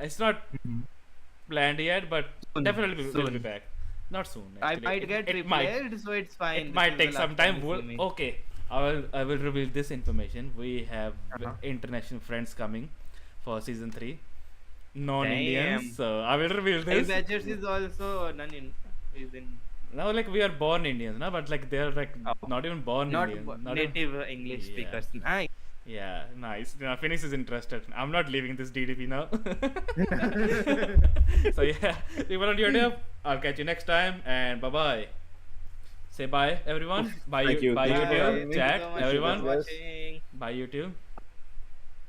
It's not planned yet, but Soon. definitely we'll be Soon. back. Not soon. I actually. might get it might. replaced, so it's fine. It This might is the take some last time time. you see me. Okay, I will reveal this information. We have Uh-huh. international friends coming for season 3, Damn. non-Indians. So I will reveal Life this. Badgers is also is in Now, we are born Indians, no? But they're Oh. not even born not Indians. bo- Not even- native English Yeah. speakers. Nice. Yeah, nice. Phoenix is interested. I'm not leaving this DDP now. So yeah, people on YouTube, I'll catch you next time, and bye bye. Say bye, everyone. Bye, Thank you. bye Thank you. YouTube, Thank you chat, so much everyone. for watching. Bye YouTube.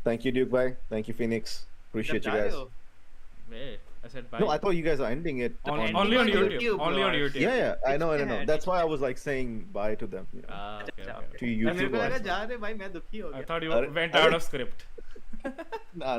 Thank you, Duke. Bye. Thank you, Phoenix. Appreciate you जब जा guys. रहे हो? Wait, I said bye. No, I thought you guys are ending it. only ending on on YouTube. YouTube, Only on bro. YouTube. Yeah, I know. Yeah, That's why I was saying bye to them. You know. Okay, अच्छा, okay. To मेरे YouTube. को लगा also. जा रहे भाई मैं दुखी हो I गया. thought you Arre- went arre- out of script. Nah.